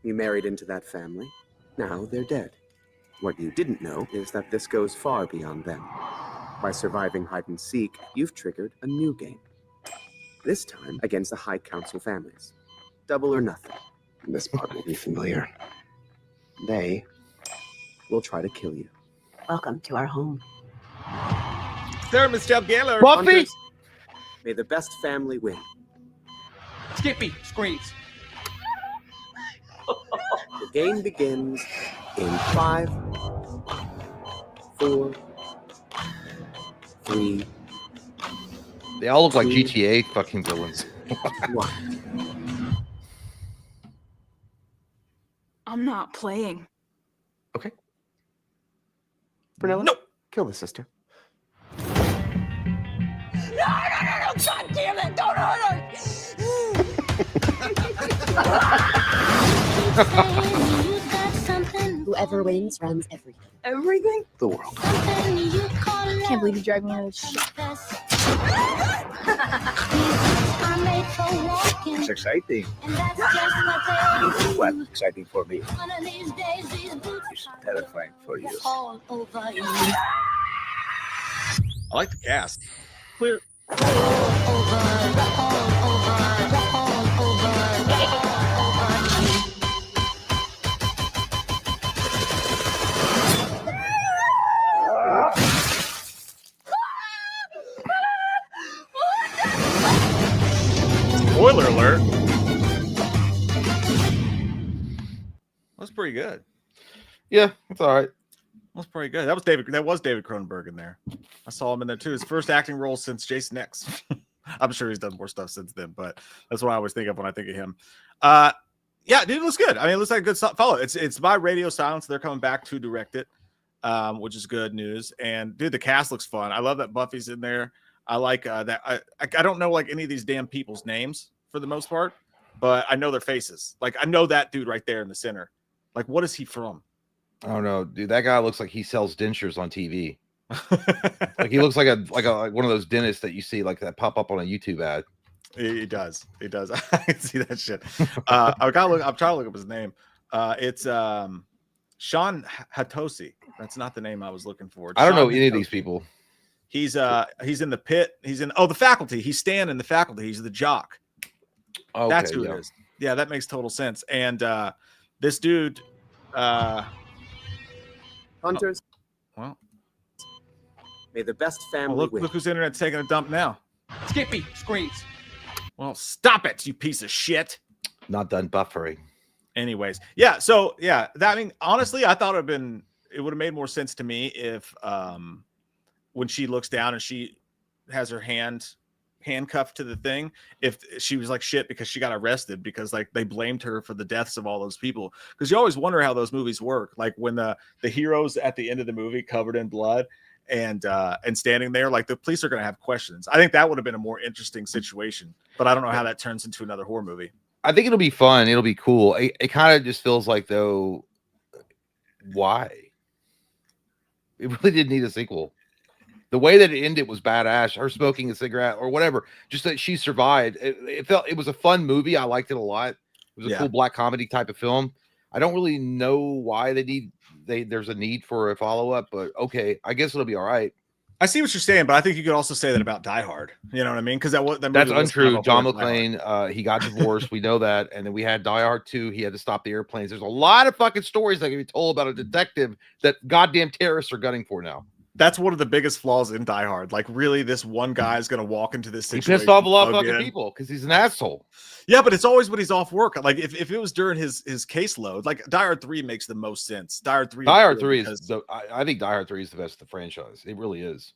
You married into that family. Now they're dead. What you didn't know is that this goes far beyond them. By surviving hide and seek, you've triggered a new game. This time against the High Council families. Double or nothing. This part will be familiar. They will try to kill you.
Welcome to our home.
Sarah Michelle Gellar.
Buffy!
Hunters, may the best family win.
Skippy screams.
The game begins in 5, 4, 3,
They all look like GTA fucking villains.
1.
I'm not playing.
Okay. Brunella,
No.
kill the sister.
No, God damn it, don't hurt her.
Whoever wins runs everything.
Everything?
The world.
Can't believe you dragged me out of this shit.
It's exciting. What's exciting for me is terrifying for you.
I like the cast. Clear. Spoiler alert. That's pretty good.
Yeah, it's all right.
That's pretty good. That was David Cronenberg in there. I saw him in there too. His first acting role since Jason X. I'm sure he's done more stuff since then, but that's what I always think of when I think of him. Yeah, dude, it looks good. I mean, it looks like a good follow. It's by Radio Silence. They're coming back to direct it, which is good news. And dude, the cast looks fun. I love that Buffy's in there. I like that. I don't know like any of these damn people's names for the most part, but I know their faces. Like I know that dude right there in the center. Like, what is he from?
I don't know, dude. That guy looks like he sells dentures on TV. Like he looks like one of those dentists that you see like that pop up on a YouTube ad.
He does. I can see that shit. I'm trying to look up his name. It's Sean Hatosi. That's not the name I was looking for.
I don't know
Sean
any of
Hatosi.
these people.
He's in the pit. He's in the faculty. He's Stan in the faculty. He's the jock.
Okay,
That's who it is. Yeah, that makes total sense. And this dude
Hunters,
well,
may the best family
look
win.
whose internet's taking a dump now.
Skippy screams.
Well, stop it, you piece of shit.
Not done buffering.
Anyways, yeah. So yeah, I mean, honestly, I thought it would have made more sense to me if when she looks down and she has her hand handcuffed to the thing, if she was like shit because she got arrested because like they blamed her for the deaths of all those people. Because you always wonder how those movies work. Like when the heroes at the end of the movie covered in blood and standing there, like the police are going to have questions. I think that would have been a more interesting situation, but I don't know how that turns into another horror movie.
I think it'll be fun. It'll be cool. It kind of just feels like though, why? It really didn't need a sequel. The way that it ended was badass. Her smoking a cigarette or whatever, just that she survived. It was a fun movie. I liked it a lot. It was a cool black comedy type of film. I don't really know why there's a need for a follow-up, but okay, I guess it'll be all right.
I see what you're saying, but I think you could also say that about Die Hard. You know what I mean? Because
that's untrue. John McClane, he got divorced. We know that. And then we had Die Hard 2. He had to stop the airplanes. There's a lot of fucking stories that can be told about a detective that goddamn terrorists are gunning for now.
That's one of the biggest flaws in Die Hard. Like, really, this one guy is going to walk into this situation.
He pissed off a lot of fucking people because he's an asshole.
Yeah, but it's always when he's off work. Like, if it was during his caseload, like Die Hard 3 makes the most sense. Die Hard 3 is
I think Die Hard 3 is the best of the franchise. It really is.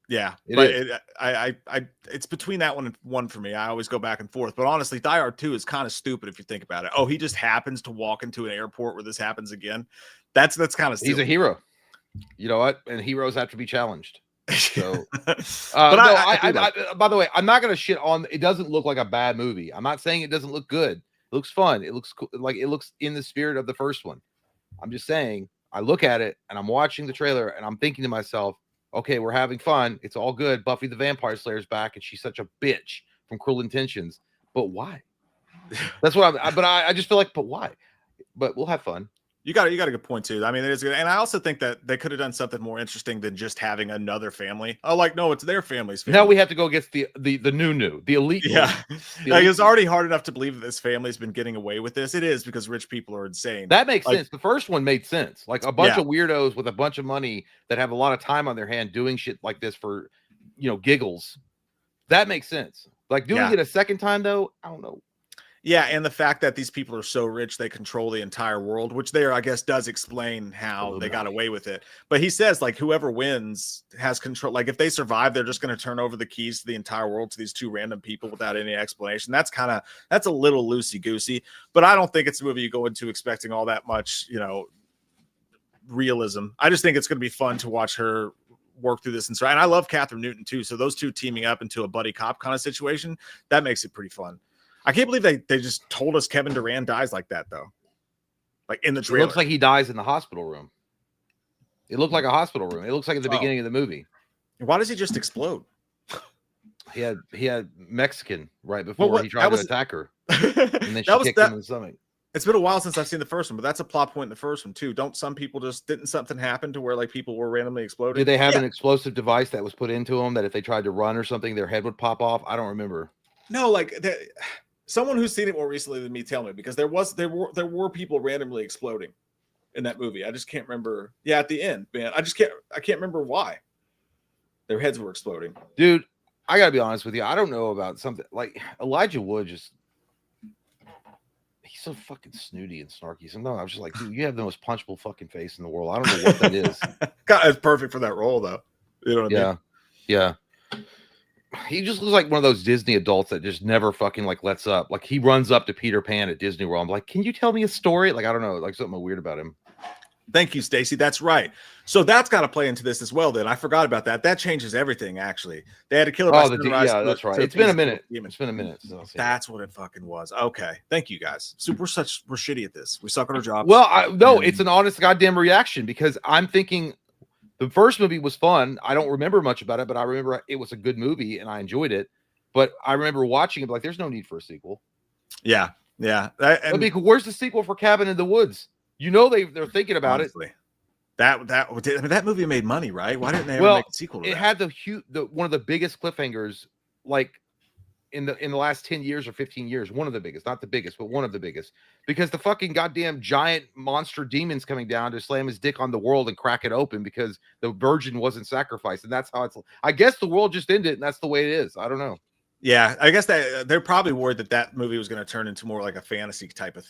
Yeah, it's between that one and one for me. I always go back and forth. But honestly, Die Hard 2 is kind of stupid if you think about it. Oh, he just happens to walk into an airport where this happens again. That's kind of stupid.
He's a hero. You know what? And heroes have to be challenged. So,
but
by the way, I'm not going to shit on. It doesn't look like a bad movie. I'm not saying it doesn't look good. It looks fun. It looks cool. Like it looks in the spirit of the first one. I'm just saying, I look at it and I'm watching the trailer and I'm thinking to myself, okay, we're having fun. It's all good. Buffy the Vampire Slayer's back and she's such a bitch from Cruel Intentions. But why? That's what I just feel like, but why? But we'll have fun.
You got a good point too. I mean, it is good, and I also think that they could have done something more interesting than just having another family. Oh, like no, it's their family's family.
Now we have to go against the elite.
Yeah, like, it's already hard enough to believe that this family's been getting away with this. It is because rich people are insane.
That makes sense. The first one made sense. Like a bunch of weirdos with a bunch of money that have a lot of time on their hand doing shit like this for, giggles. That makes sense. Like doing it a second time though, I don't know.
Yeah, and the fact that these people are so rich they control the entire world, which there, I guess, does explain how they got away with it. But he says, like, whoever wins has control. Like, if they survive, they're just going to turn over the keys to the entire world to these two random people without any explanation. That's a little loosey-goosey. But I don't think it's a movie you go into expecting all that much, realism. I just think it's going to be fun to watch her work through this. And I love Catherine Newton, too. So those two teaming up into a buddy cop kind of situation, that makes it pretty fun. I can't believe they just told us Kevin Durant dies like that, though. Like in the trailer.
It looks like he dies in the hospital room. It looked like a hospital room. It looks like at the beginning of the movie.
Why does he just explode?
He had Mexican right before he tried to attack her. And then she kicked him in the stomach.
It's been a while since I've seen the first one, but that's a plot point in the first one, too. Don't some people didn't something happen to where like people were randomly exploding?
Did they have an explosive device that was put into them that if they tried to run or something, their head would pop off? I don't remember.
No, like someone who's seen it more recently than me tell me, because there were people randomly exploding in that movie. I just can't remember. Yeah, at the end, man. I can't remember why their heads were exploding.
Dude, I gotta be honest with you. I don't know about something like Elijah Wood. He's so fucking snooty and snarky. Sometimes I'm just like, dude, you have the most punchable fucking face in the world. I don't know what that is.
God, it's perfect for that role, though. You know what I mean?
Yeah. He just looks like one of those Disney adults that just never fucking like lets up. Like he runs up to Peter Pan at Disney World. I'm like, can you tell me a story? Like, I don't know, like something weird about him.
Thank you, Stacy. That's right. So that's got to play into this as well. Then I forgot about that. That changes everything. Actually, they had to kill her.
That's right. It's been a minute. It's been a minute.
That's what it fucking was. Okay, thank you guys. We're shitty at this. We suck at our jobs.
Well, no, it's an honest goddamn reaction because I'm thinking. The first movie was fun. I don't remember much about it, but I remember it was a good movie and I enjoyed it. But I remember watching it like, there's no need for a sequel.
Yeah.
Where's the sequel for Cabin in the Woods? They're thinking about it.
That movie made money, right? Why didn't they ever make a sequel to
it? It had one of the biggest cliffhangers, like in the last 10 years or 15 years. One of the biggest, not the biggest, but one of the biggest. Because the fucking goddamn giant monster demon's coming down to slam his dick on the world and crack it open because the virgin wasn't sacrificed. And that's how it's. I guess the world just ended, and that's the way it is. I don't know.
Yeah, I guess they're probably worried that movie was going to turn into more like a fantasy type of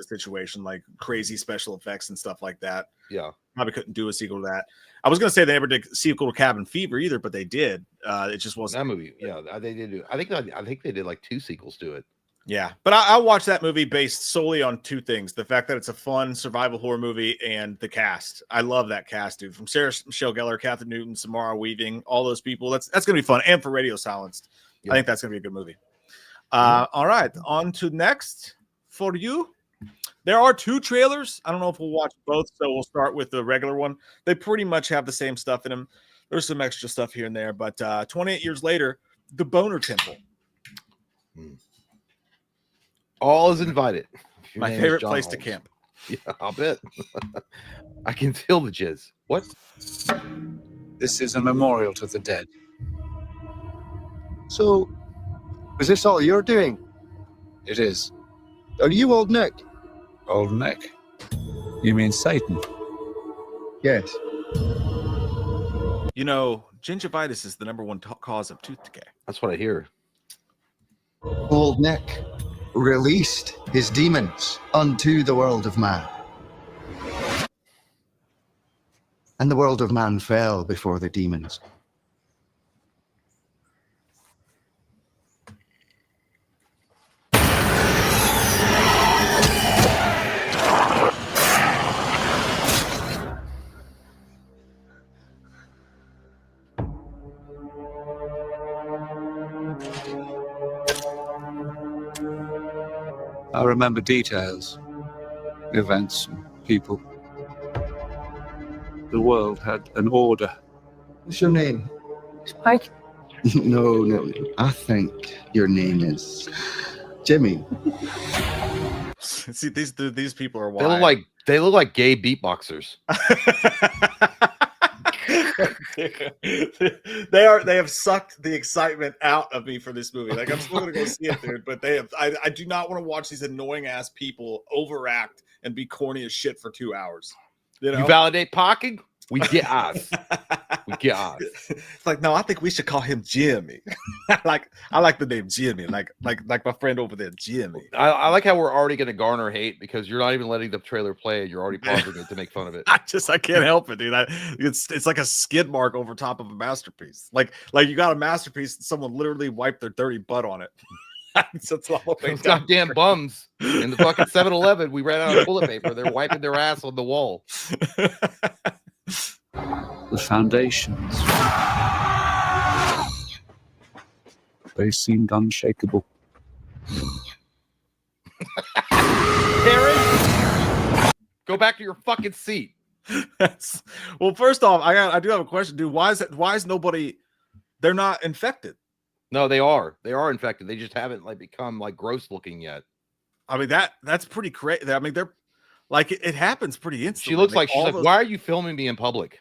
situation, like crazy special effects and stuff like that.
Yeah,
probably couldn't do a sequel to that. I was going to say they never did a sequel to Cabin Fever either, but they did. It just wasn't
that movie. Yeah, they did. I think they did like 2 sequels to it.
Yeah, but I watched that movie based solely on 2 things: the fact that it's a fun survival horror movie and the cast. I love that cast, dude. From Sarah Michelle Gellar, Catherine Newton, Samara Weaving, all those people. That's going to be fun, and for Radio Silenced. I think that's going to be a good movie. All right, on to next for you. There are 2 trailers. I don't know if we'll watch both, so we'll start with the regular one. They pretty much have the same stuff in them. There's some extra stuff here and there, but 28 years later, The Boner Temple.
All is invited.
My favorite place to camp.
Yeah, I'll bet. I can feel the jizz. What?
This is a memorial to the dead. So, is this all you're doing? It is. Are you Old Nick? Old Nick? You mean Satan? Yes.
Gingivitis is the number 1 cause of tooth decay.
That's what I hear.
Old Nick released his demons unto the world of man. And the world of man fell before the demons. I remember details, events, and people. The world had an order.
What's your name?
Mike.
No. I think your name is Jimmy.
See, these people are
wild. They look like gay beatboxers.
They have sucked the excitement out of me for this movie. Like, I'm still gonna go see it, dude, but I do not want to watch these annoying ass people overact and be corny as shit for 2 hours. You know?
You validate parking? We get us.
It's like, no, I think we should call him Jimmy. I like the name Jimmy, like my friend over there, Jimmy.
I like how we're already going to garner hate because you're not even letting the trailer play. You're already pausing it to make fun of it.
I can't help it, dude. It's like a skid mark over top of a masterpiece. Like you got a masterpiece, and someone literally wiped their dirty butt on it. That's all
Those goddamn bums in the fucking 7-Eleven. We ran out of toilet paper. They're wiping their ass on the wall.
The foundations. They seemed unshakable.
Karen, go back to your fucking seat.
Well, first off, I do have a question, dude. Why is nobody? They're not infected.
No, they are. They are infected. They just haven't become gross looking yet.
I mean, that's pretty crazy. I mean, they're like it happens pretty instantly.
She looks like she's like, why are you filming me in public?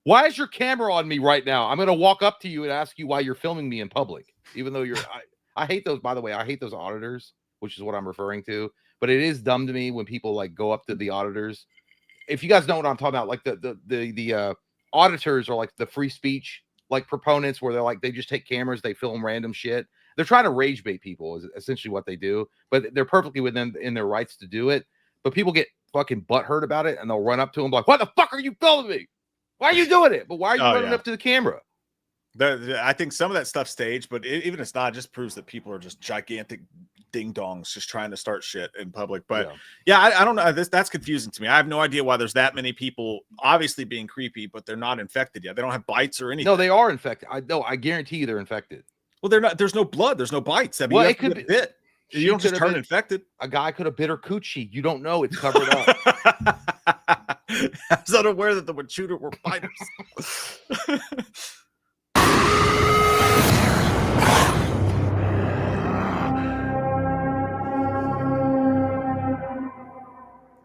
Why is your camera on me right now? I'm going to walk up to you and ask you why you're filming me in public, even though I hate those, by the way. I hate those auditors, which is what I'm referring to. But it is dumb to me when people go up to the auditors. If you guys know what I'm talking about, the auditors are like the free speech proponents where they just take cameras, they film random shit. They're trying to rage bait people is essentially what they do, but they're perfectly within their rights to do it. But people get fucking butthurt about it and they'll run up to them like, "Why the fuck are you filming me? Why are you doing it? But why are you running up to the camera?"
I think some of that stuff's staged, but even if it's not, it just proves that people are just gigantic ding dongs just trying to start shit in public. But I don't know. That's confusing to me. I have no idea why there's that many people obviously being creepy, but they're not infected yet. They don't have bites or anything.
No, they are infected. I guarantee you they're infected.
Well, they're not. There's no blood. There's no bites. I mean, it could be bit. You don't just turn infected.
A guy could have bit her coochie. You don't know. It's covered up.
I was unaware that the shooter were biters.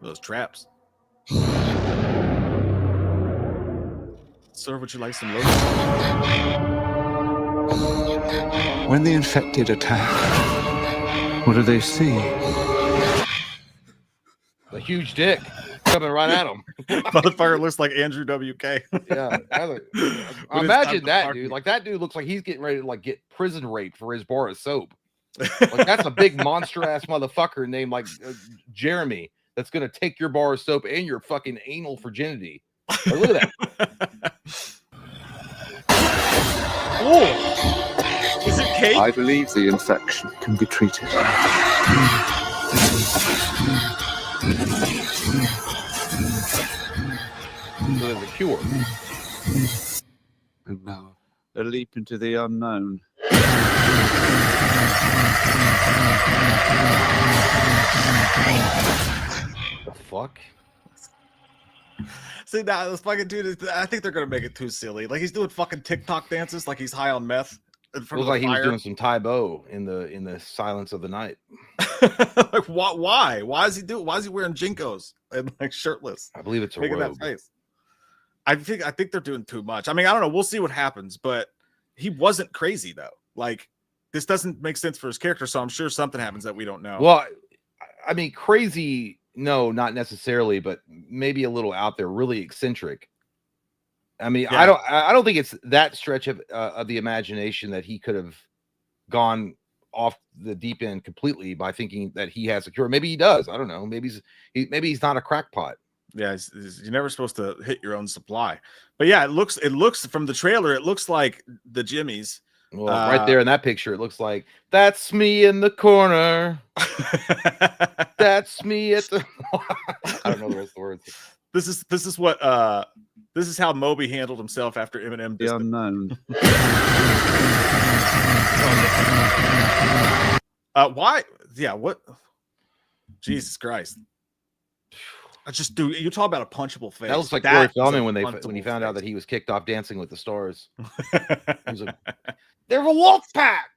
Those traps. Sir, would you like some lotion?
When the infected attack, what do they see?
A huge dick coming right at him.
Motherfucker looks like Andrew WK.
Yeah. Imagine that, dude. That dude looks like he's getting ready to get prison rape for his bar of soap. That's a big monster ass motherfucker named Jeremy that's gonna take your bar of soap and your fucking anal virginity. Look at that.
Oh, is it cake?
I believe the infection can be treated.
So there's a cure.
And now, a leap into the unknown.
The fuck?
See, now this fucking dude, I think they're gonna make it too silly. He's doing fucking TikTok dances like he's high on meth.
Looks like he was doing some Tai Bo in the silence of the night.
Why? Why is he wearing Jinkos and shirtless?
I believe it's a robe.
I think they're doing too much. I mean, I don't know. We'll see what happens, but he wasn't crazy though. This doesn't make sense for his character, so I'm sure something happens that we don't know.
Well, I mean, crazy, no, not necessarily, but maybe a little out there, really eccentric. I mean, yeah. I don't think it's that stretch of the imagination that he could have gone off the deep end completely by thinking that he has a cure. Maybe he does. I don't know. Maybe he's not a crackpot.
Yeah, you're never supposed to hit your own supply. But yeah, it looks from the trailer, it looks like the Jimmys.
Well, right there in that picture, it looks like that's me in the corner. That's me at the. I don't know the rest of the words.
This is how Moby handled himself after Eminem.
The unknown.
Why? Yeah. What? Jesus Christ. I just do. You talk about a punchable face.
That looks like Corey Feldman when he found out that he was kicked off Dancing with the Stars. He was like, "They're a wolf pack."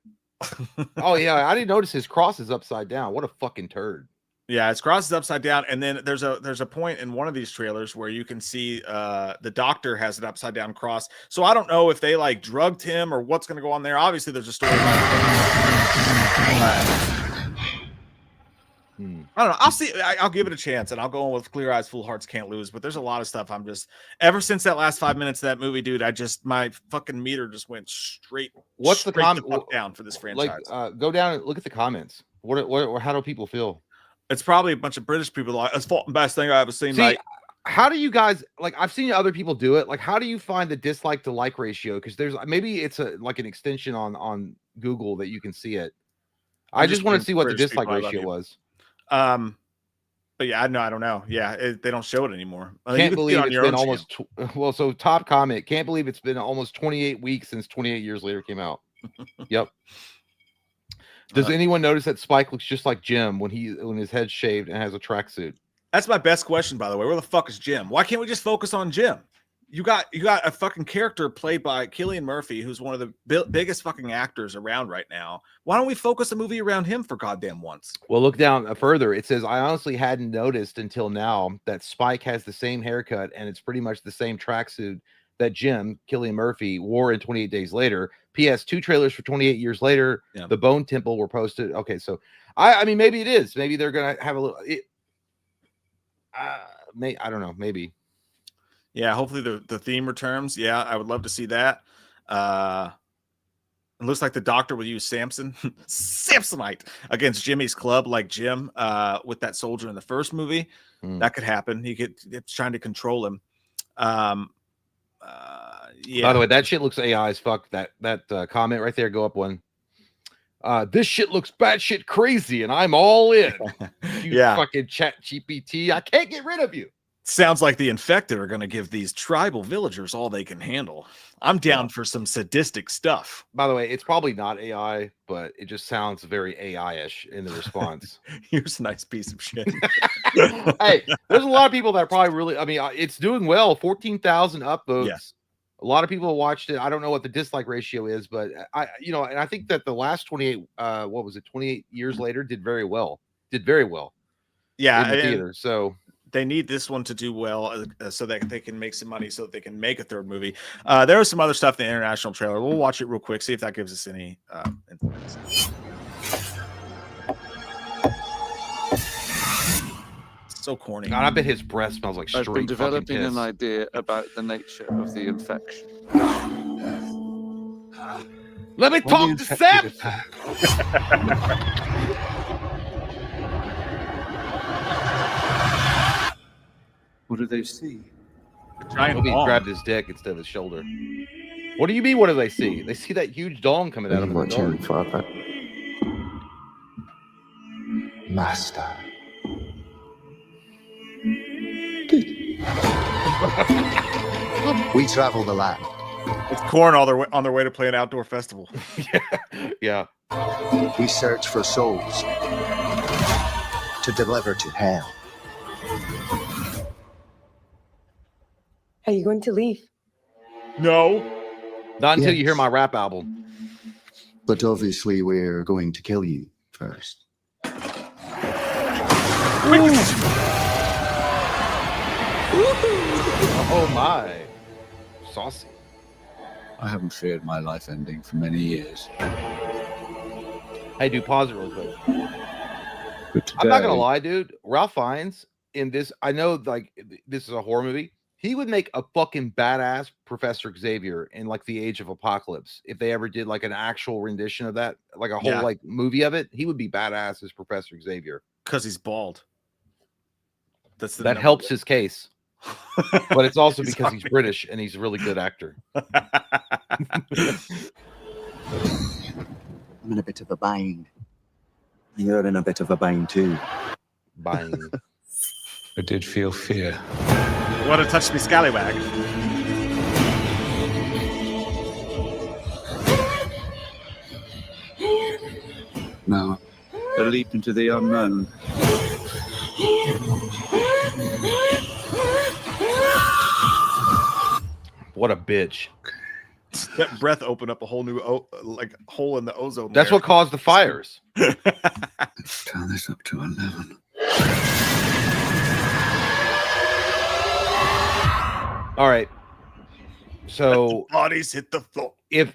Oh yeah, I didn't notice his cross is upside down. What a fucking turd.
Yeah, his cross is upside down, and then there's a point in one of these trailers where you can see the doctor has an upside down cross. So I don't know if they like drugged him or what's going to go on there. Obviously, there's a story. I don't know. I'll see. I'll give it a chance, and I'll go in with clear eyes, full hearts, can't lose. But there's a lot of stuff. I'm just ever since that last 5 minutes of that movie, dude. My fucking meter just went straight.
What's the comment
down for this franchise?
Like, go down and look at the comments. What? How do people feel?
It's probably a bunch of British people like it's the best thing I've ever seen.
See, how do you guys like? I've seen other people do it. Like, how do you find the dislike to like ratio? Because there's maybe it's like an extension on Google that you can see it. I just want to see what the dislike ratio was.
But yeah, I don't know. Yeah, they don't show it anymore.
Can't believe it's been almost well. So top comment. Can't believe it's been almost 28 weeks since 28 Years Later came out. Yep. Does anyone notice that Spike looks just like Jim when his head's shaved and has a tracksuit?
That's my best question, by the way. Where the fuck is Jim? Why can't we just focus on Jim? You got a fucking character played by Cillian Murphy, who's one of the biggest fucking actors around right now. Why don't we focus a movie around him for goddamn once?
Well, look down further. It says, I honestly hadn't noticed until now that Spike has the same haircut and it's pretty much the same tracksuit that Jim, Cillian Murphy, wore in 28 Days Later. P.S. 2 trailers for 28 Years Later. Yeah. The Bone Temple were posted. Okay, so I mean, maybe it is. Maybe they're gonna have a little. I don't know. Maybe.
Yeah, hopefully the theme returns. Yeah, I would love to see that. It looks like the doctor will use Samsonite against Jimmy's club, like Jim with that soldier in the first movie. That could happen. It's trying to control him. Yeah.
By the way, that shit looks AI as fuck. That comment right there, go up one. This shit looks batshit crazy, and I'm all in. You fucking Chat GPT. I can't get rid of you.
Sounds like the infected are going to give these tribal villagers all they can handle. I'm down for some sadistic stuff.
By the way, it's probably not AI, but it just sounds very AI-ish in the response.
Here's a nice piece of shit.
Hey, there's a lot of people that probably really, I mean, it's doing well. 14,000 upvotes.
Yes.
A lot of people watched it. I don't know what the dislike ratio is, but and I think that the last 28 years later did very well.
Yeah.
In the theater. So
they need this one to do well so that they can make some money so that they can make a third movie. There was some other stuff in the international trailer. We'll watch it real quick, see if that gives us any influence. So corny.
God, I bet his breath smells like straight.
I've been developing an idea about the nature of the infection.
Let me talk to Sam.
What do they see?
Giant
he grabbed his dick instead of his shoulder. What do you mean? What do they see? They see that huge dong coming out of him.
Father. Master. We travel the land.
It's Korn on their way to play an outdoor festival.
Yeah.
We search for souls to deliver to hell.
Are you going to leave?
No.
Not until you hear my rap album.
But obviously we're going to kill you first.
Oh my. Saucy.
I haven't feared my life ending for many years.
Hey, dude, pause it real quick.
But today,
I'm not gonna lie, dude. Ralph Fiennes in this, I know like this is a horror movie. He would make a fucking badass Professor Xavier in like the Age of Apocalypse. If they ever did like an actual rendition of that, like a whole like movie of it, he would be badass as Professor Xavier.
Because he's bald.
That helps his case. But it's also because he's British and he's a really good actor.
I'm in a bit of a bind. You're in a bit of a bind too.
Bind.
I did feel fear.
What a touch me scallywag.
Now, a leap into the unknown.
What a bitch.
That breath opened up a whole new hole in the ozone
That's
layer.
what caused the fires.
Let's turn this up to 11.
All right. So
bodies hit the floor.
If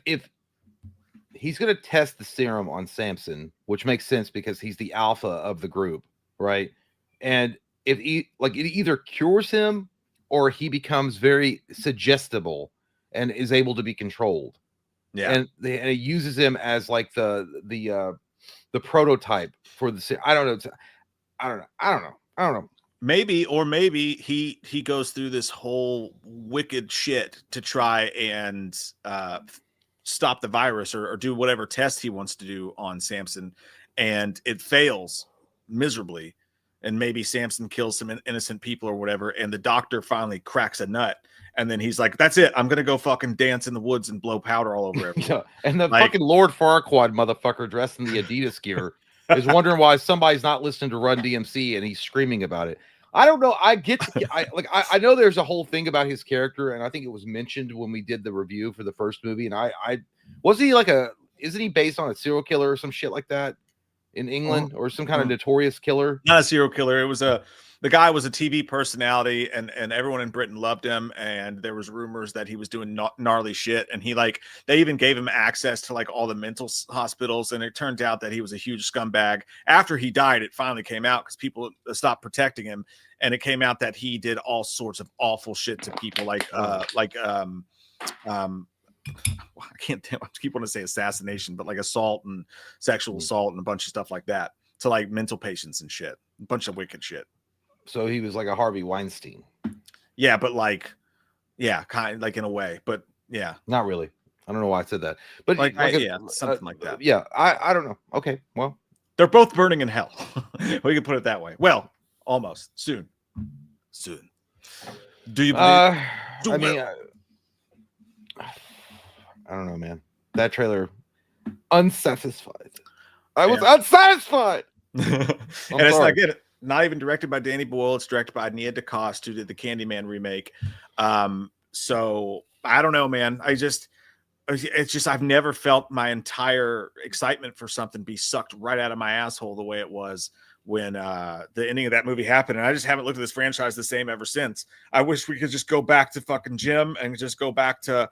he's going to test the serum on Samson, which makes sense because he's the alpha of the group, right? And if he it either cures him or he becomes very suggestible and is able to be controlled.
Yeah.
And he uses him as like the prototype for the. I don't know.
Maybe he goes through this whole wicked shit to try and stop the virus or do whatever test he wants to do on Samson, and it fails miserably. And maybe Samson kills some innocent people or whatever, and the doctor finally cracks a nut. And then he's like, that's it. I'm going to go fucking dance in the woods and blow powder all over everyone.
Yeah. And the fucking Lord Farquaad motherfucker dressed in the Adidas gear is wondering why somebody's not listening to Run DMC and he's screaming about it. I don't know. I know there's a whole thing about his character, and I think it was mentioned when we did the review for the first movie. And isn't he based on a serial killer or some shit like that in England or some kind of notorious killer?
Not a serial killer. It was the guy was a TV personality, and everyone in Britain loved him. And there was rumors that he was doing gnarly shit. And they even gave him access to like all the mental hospitals. And it turned out that he was a huge scumbag. After he died, it finally came out because people stopped protecting him. And it came out that he did all sorts of awful shit to people, I keep wanting to say assassination, but like assault and sexual assault and a bunch of stuff like that to like mental patients and shit, a bunch of wicked shit.
So he was like a Harvey Weinstein.
Yeah, but kind of like in a way, but yeah,
not really. I don't know why I said that, but
something like that.
Yeah, I don't know. Okay, well,
they're both burning in hell. We can put it that way. Well, almost soon. Do you believe?
I don't know, man. That trailer, unsatisfied. I was unsatisfied.
And it's not even directed by Danny Boyle. It's directed by Nia DaCoste, who did the Candyman remake. So I don't know, man. I've never felt my entire excitement for something be sucked right out of my asshole the way it was when the ending of that movie happened. And I just haven't looked at this franchise the same ever since. I wish we could just go back to fucking Jim and just go back to,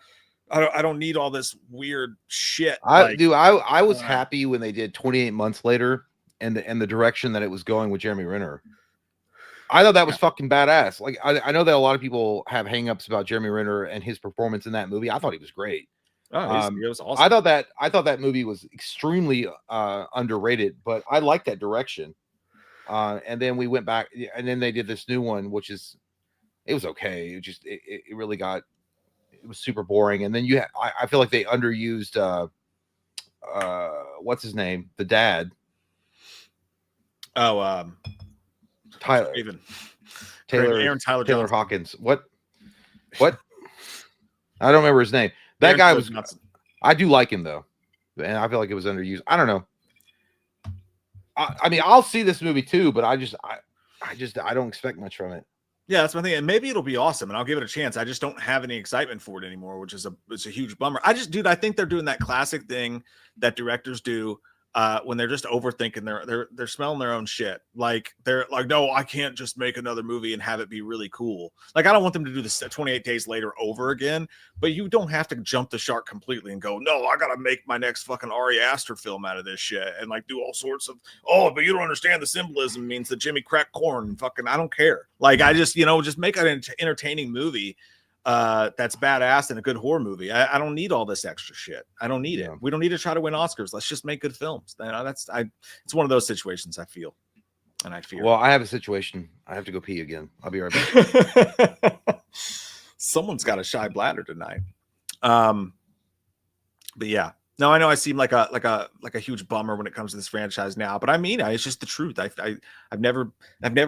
I don't need all this weird shit.
I was happy when they did 28 Months Later and the direction that it was going with Jeremy Renner. I thought that was fucking badass. Like I know that a lot of people have hangups about Jeremy Renner and his performance in that movie. I thought he was great.
Oh, it was awesome.
I thought that movie was extremely underrated, but I liked that direction. And then we went back, and then they did this new one, it was okay. It really it was super boring. And then I feel like they underused what's his name, the dad.
Oh,
Taylor
Johnson.
Hawkins. What? I don't remember his name. That guy was. I do like him though, and I feel like it was underused. I don't know. I mean, I'll see this movie too, but I don't expect much from it.
Yeah, that's my thing. And maybe it'll be awesome, and I'll give it a chance. I just don't have any excitement for it anymore, which is a huge bummer. I think they're doing that classic thing that directors do when they're just overthinking. They're smelling their own shit. Like they're like, no, I can't just make another movie and have it be really cool. Like I don't want them to do this 28 Days Later over again, but you don't have to jump the shark completely and go, no, I gotta make my next fucking Ari Aster film out of this shit and like do all sorts of, but you don't understand the symbolism means that Jimmy cracked corn. Fucking, I don't care. Like I just make an entertaining movie that's badass and a good horror movie. I don't need all this extra shit. I don't need it. We don't need to try to win Oscars. Let's just make good films. It's one of those situations I feel, and I fear.
Well, I have a situation. I have to go pee again. I'll be right back.
Someone's got a shy bladder tonight. But yeah, No, I know I seem like a huge bummer when it comes to this franchise now, but I mean, it's just the truth. I've never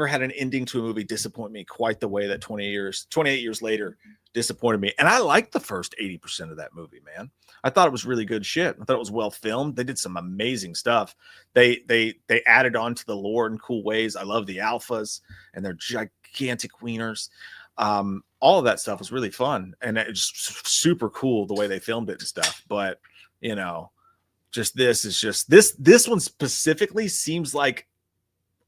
had an ending to a movie disappoint me quite the way that 28 years later disappointed me. And I liked the first 80% of that movie, man. I thought it was really good shit. I thought it was well filmed. They did some amazing stuff. They added on to the lore in cool ways. I love the alphas and their gigantic wieners. All of that stuff was really fun, and it's super cool the way they filmed it and stuff. But you know, this one specifically seems like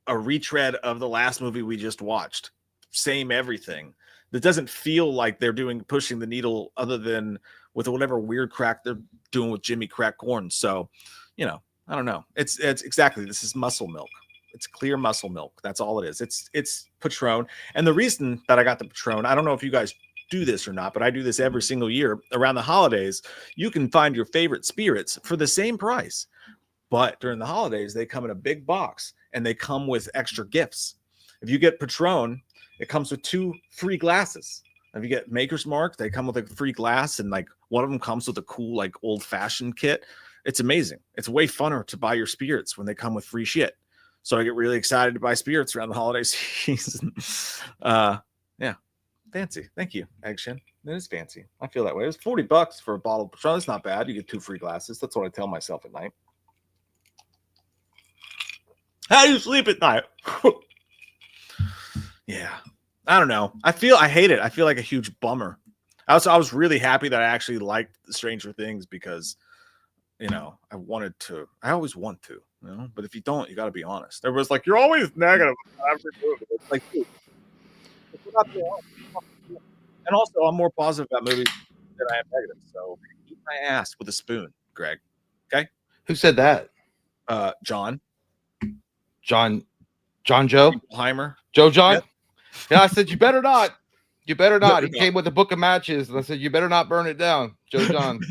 a retread of the last movie we just watched. Same everything. That doesn't feel like they're pushing the needle other than with whatever weird crack they're doing with Jimmy Crack Corn. So, you know, I don't know. It's exactly, this is muscle milk. It's clear muscle milk. That's all it is. It's Patron. And the reason that I got the Patron, I don't know if you guys do this or not, but I do this every single year around the holidays. You can find your favorite spirits for the same price. But during the holidays, they come in a big box and they come with extra gifts. If you get Patron, it comes with 2 free glasses. If you get Maker's Mark, they come with a free glass, and like one of them comes with a cool, like old-fashioned kit. It's amazing. It's way funner to buy your spirits when they come with free shit. So I get really excited to buy spirits around the holiday season. Yeah, fancy. Thank you, Eggshin. It is fancy. I feel that way. It's $40 for a bottle of Patron. That's not bad. You get 2 free glasses. That's what I tell myself at night. How do you sleep at night? Yeah, I don't know. I hate it. I feel like a huge bummer. I was really happy that I actually liked Stranger Things because, you know, I always want to, you know, but if you don't, you got to be honest. Everyone's like, you're always negative. It's like, dude, if we're not being honest. And also, I'm more positive about movies than I am negative. So eat my ass with a spoon, Greg. Okay.
Who said that?
John
Joe
Heimer.
Joe John.
Yep.
Yeah, I said you better not. You better not. He came with a book of matches, and I said you better not burn it down, Joe John.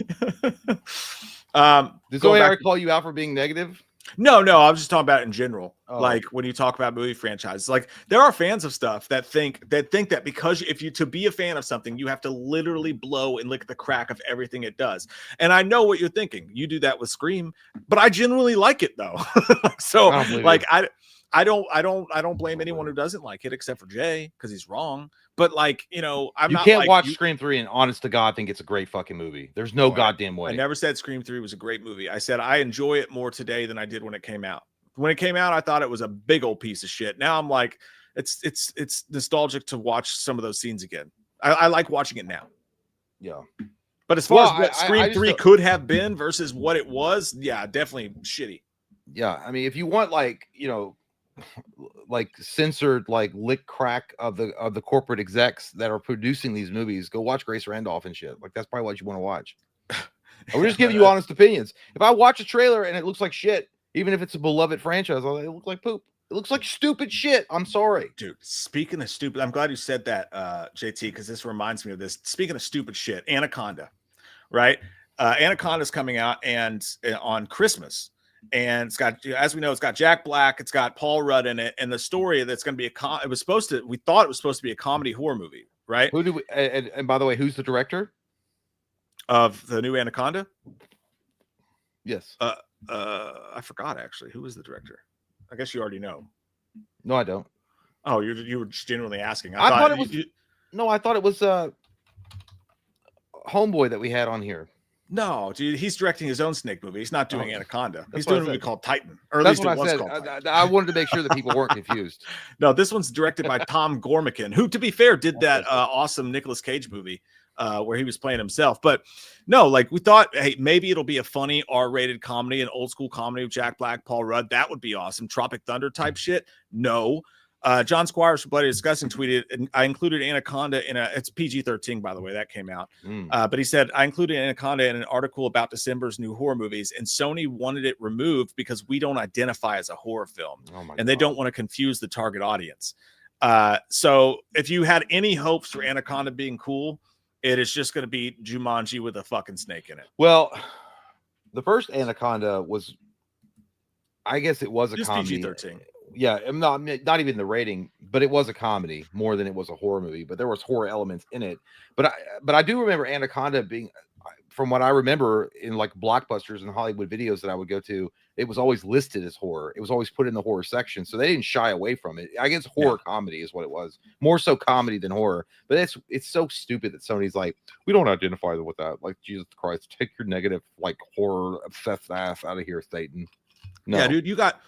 Does the way I call you out for being negative?
No, I was just talking about it in general.
Oh.
Like when you talk about movie franchises, like there are fans of stuff that think that because to be a fan of something, you have to literally blow and lick at the crack of everything it does. And I know what you're thinking. You do that with Scream, but I genuinely like it though. So like I don't blame anyone who doesn't like it except for Jay because he's wrong. But like, you know,
you can't watch Scream 3 and honest to God think it's a great fucking movie. There's no goddamn way.
I never said Scream 3 was a great movie. I said I enjoy it more today than I did when it came out. When it came out, I thought it was a big old piece of shit. Now I'm like, it's nostalgic to watch some of those scenes again. I like watching it now.
Yeah.
But as far as what Scream 3 could have been versus what it was, yeah, definitely shitty.
Yeah, I mean, if you want like, you know, like censored like lick crack of the corporate execs that are producing these movies, go watch Grace Randolph and shit. Like that's probably what you want to watch. We're just giving you honest opinions. If I watch a trailer and it looks like shit, even if it's a beloved franchise, it looks like poop. It looks like stupid shit. I'm sorry,
dude. Speaking of stupid, I'm glad you said that, JT, because this reminds me of this. Speaking of stupid shit, Anaconda, right? Anaconda's coming out and on Christmas. And it's got, as we know, it's got Jack Black, it's got Paul Rudd in it, and the story that's going to be we thought it was supposed to be a comedy horror movie, right?
Who do we? And by the way, who's the director
of the new Anaconda?
Yes.
I forgot actually. Who was the director? I guess you already know.
No, I don't.
Oh, you were just genuinely asking.
I thought it was. No, I thought it was Homeboy that we had on here.
No, dude, he's directing his own Snake movie. He's not doing Anaconda. He's
what
doing a movie called Titan. Or at
That's
least
what
it was
I said.
called Titan.
I wanted to make sure that people weren't confused.
No, this one's directed by Tom Gormican, who, to be fair, did that awesome Nicolas Cage movie where he was playing himself. But no, like we thought, hey, maybe it'll be a funny R-rated comedy, an old school comedy with Jack Black, Paul Rudd. That would be awesome. Tropic Thunder type shit. No. John Squires from Bloody Disgusting tweeted, and I included Anaconda it's PG-13, by the way, that came out. But he said, I included Anaconda in an article about December's new horror movies, and Sony wanted it removed because we don't identify as a horror film, and they don't want to confuse the target audience. So if you had any hopes for Anaconda being cool, it is just going to be Jumanji with a fucking snake in it.
Well, the first Anaconda was, I guess it was a comedy.
PG-13.
Yeah, I'm not even the rating, but it was a comedy more than it was a horror movie. But there was horror elements in it. But I do remember Anaconda being, from what I remember in like blockbusters and Hollywood videos that I would go to, it was always listed as horror. It was always put in the horror section, so they didn't shy away from it. I guess horror comedy is what it was, more so comedy than horror. But it's so stupid that Sony's like, we don't identify with that. Like, Jesus Christ, take your negative like horror obsessed ass out of here, Satan. No.
Yeah, dude, you got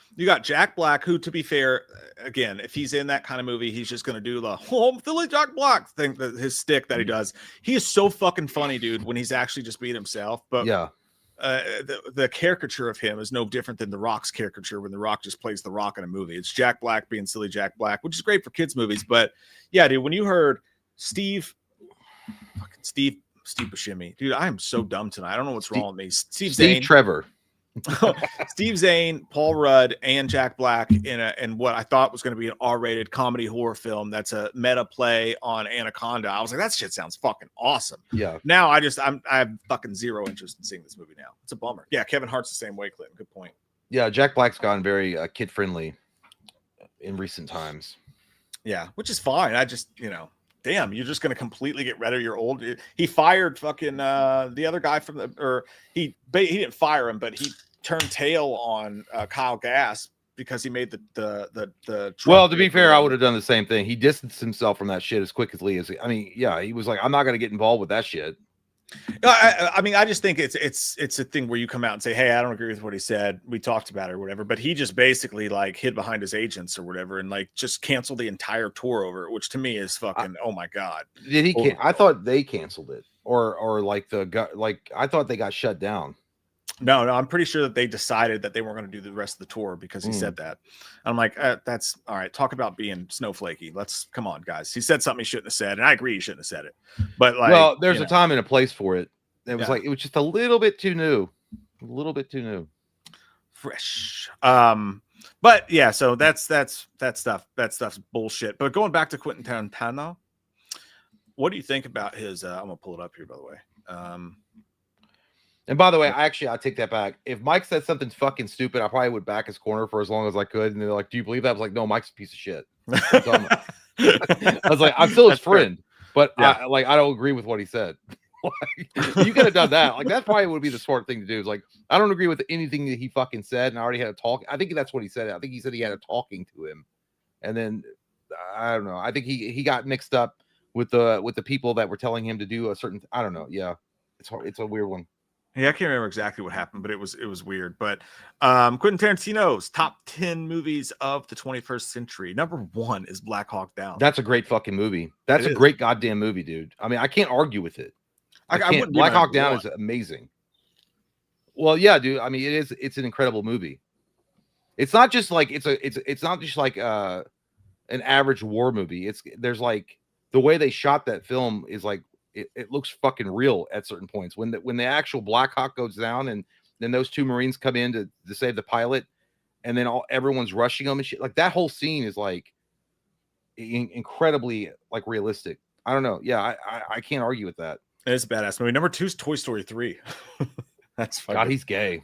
Jack Black, who, to be fair, again, if he's in that kind of movie, he's just gonna do the home Philly Jack Black thing, his stick that he does. He is so fucking funny, dude, when he's actually just being himself. But
yeah,
the caricature of him is no different than The Rock's caricature when The Rock just plays The Rock in a movie. It's Jack Black being silly Jack Black, which is great for kids movies. But yeah, dude, when you heard Steve Buscemi, dude, I am so dumb tonight. I don't know what's wrong with me. Steve Zane,
Trevor.
Steve Zane, Paul Rudd, and Jack Black in what I thought was going to be an R-rated comedy horror film that's a meta play on Anaconda. I was like, that shit sounds fucking awesome.
Yeah.
Now I have fucking zero interest in seeing this movie now. It's a bummer. Yeah, Kevin Hart's the same way, Clinton. Good point.
Yeah, Jack Black's gotten very kid friendly in recent times.
Yeah, which is fine. I just, damn, you're just going to completely get rid of your old. He fired fucking the other guy he didn't fire him, but he turned tail on Kyle Gass because he made the
well, to be fair, I would have done the same thing. He distanced himself from that shit as quickly as he was like, I'm not going to get involved with that shit.
I mean, I just think it's a thing where you come out and say, hey, I don't agree with what he said. We talked about it or whatever. But he just basically like hid behind his agents or whatever and like just canceled the entire tour over it, which to me is fucking, oh my God.
Did he? I thought they canceled it or like I thought they got shut down.
No, I'm pretty sure that they decided that they weren't going to do the rest of the tour because he said that. And I'm like, that's all right. Talk about being snowflakey. Come on, guys. He said something he shouldn't have said, and I agree he shouldn't have said it. But like,
well, there's a time and a place for it. It was it was just a little bit too new,
fresh. But yeah, so that stuff's bullshit. But going back to Quentin Tarantino, what do you think about his? I'm gonna pull it up here, by the way.
And by the way, I take that back. If Mike said something fucking stupid, I probably would back his corner for as long as I could. And they're like, "Do you believe that?" I was like, "No, Mike's a piece of shit." I was like, "I'm still his friend, but I don't agree with what he said." You could have done that. Like, that probably would be the smart thing to do. Is like, I don't agree with anything that he fucking said, and I already had a talk. I think that's what he said. I think he said he had a talking to him, and then I don't know. I think he got mixed up with the people that were telling him to do a certain. I don't know. Yeah, it's hard. It's a weird one.
Yeah, I can't remember exactly what happened, but it was weird. But Quentin Tarantino's top 10 movies of the 21st century. Number 1 is Black Hawk Down.
That's a great fucking movie. That's a great goddamn movie, dude. I mean, I can't argue with it. Black Hawk Down is amazing. Well, yeah, dude. I mean, it's an incredible movie. It's not just like it's not just like an average war movie. There's like the way they shot that film is like it looks fucking real at certain points. When the actual Black Hawk goes down and then those two Marines come in to save the pilot, and then everyone's rushing them and shit. Like, that whole scene is like incredibly like realistic. I don't know. Yeah, I can't argue with that.
It's a badass movie. Number 2 is Toy Story 3. That's funny.
God, he's gay.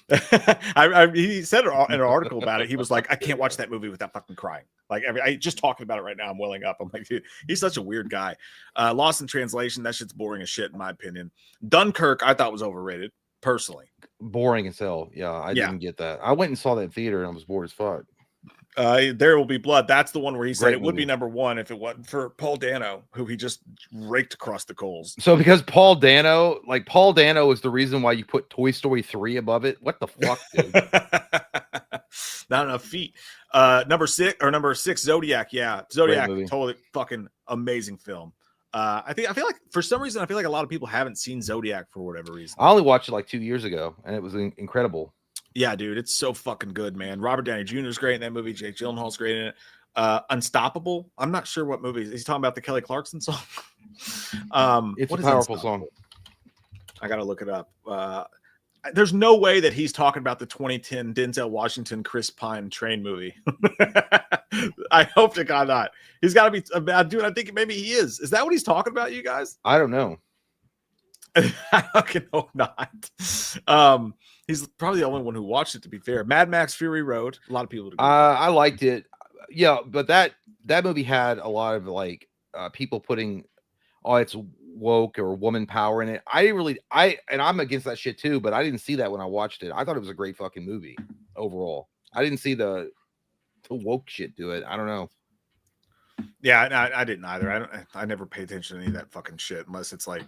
He said in an article about it. He was like, I can't watch that movie without fucking crying. Like, I just talking about it right now, I'm welling up. I'm like, dude, he's such a weird guy. Lost in Translation, that shit's boring as shit in my opinion. Dunkirk, I thought was overrated personally.
Boring as hell. Yeah, I didn't get that. I went and saw that in theater and I was bored as fuck.
There Will Be Blood. That's the one where he said it would be number 1 if it wasn't for Paul Dano, who he just raked across the coals.
So because Paul Dano is the reason why you put Toy Story 3 above it. What the fuck, dude?
Not enough feet. Number 6, Zodiac. Yeah, Zodiac, totally fucking amazing film. I feel like for some reason a lot of people haven't seen Zodiac for whatever reason.
I only watched it like 2 years ago, and it was incredible.
Yeah, dude, it's so fucking good, man. Robert Downey Jr. is great in that movie. Jake Gyllenhaal's great in it. Unstoppable. I'm not sure what movie. Is he talking about the Kelly Clarkson song?
It's a powerful song.
I gotta look it up. There's no way that he's talking about the 2010 Denzel Washington Chris Pine train movie. I hope to God not. He's got to be a bad dude. I think maybe he is. Is that what he's talking about, you guys?
I don't know.
I fucking hope not. He's probably the only one who watched it, to be fair. Mad Max Fury Road. A lot of people.
I liked it. Yeah, but that movie had a lot of like people putting, oh, it's woke or woman power in it. I'm against that shit too, but I didn't see that when I watched it. I thought it was a great fucking movie overall. I didn't see the woke shit to it. I don't know.
Yeah, I didn't either. I never pay attention to any of that fucking shit unless it's like,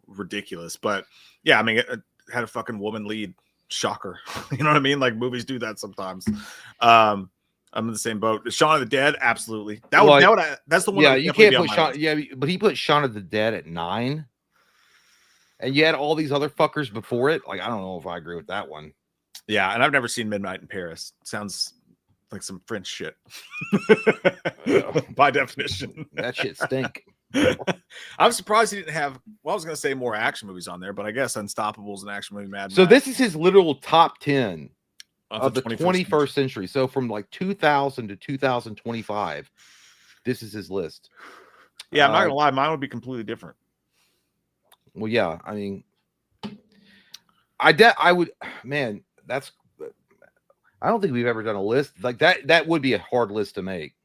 ridiculous. But yeah, I mean, it had a fucking woman lead. Shocker. You know what I mean? Like movies do that sometimes. I'm in the same boat. Shaun of the Dead, absolutely. That's the one.
Yeah, you can't put Shaun. Yeah, but he put Shaun of the Dead at 9, and you had all these other fuckers before it. Like, I don't know if I agree with that one.
Yeah, and I've never seen Midnight in Paris. Sounds like some French shit. By definition,
that shit stink.
I'm surprised he didn't have. Well, I was going to say more action movies on there, but I guess Unstoppable's an action movie. Mad
So
Max.
this is his literal top 10 of the 21st century. So from like 2000 to 2025, this is his list.
Yeah, I'm not gonna lie, mine would be completely different.
Well, yeah, I mean, I would, man. That's. I don't think we've ever done a list like that. That would be a hard list to make.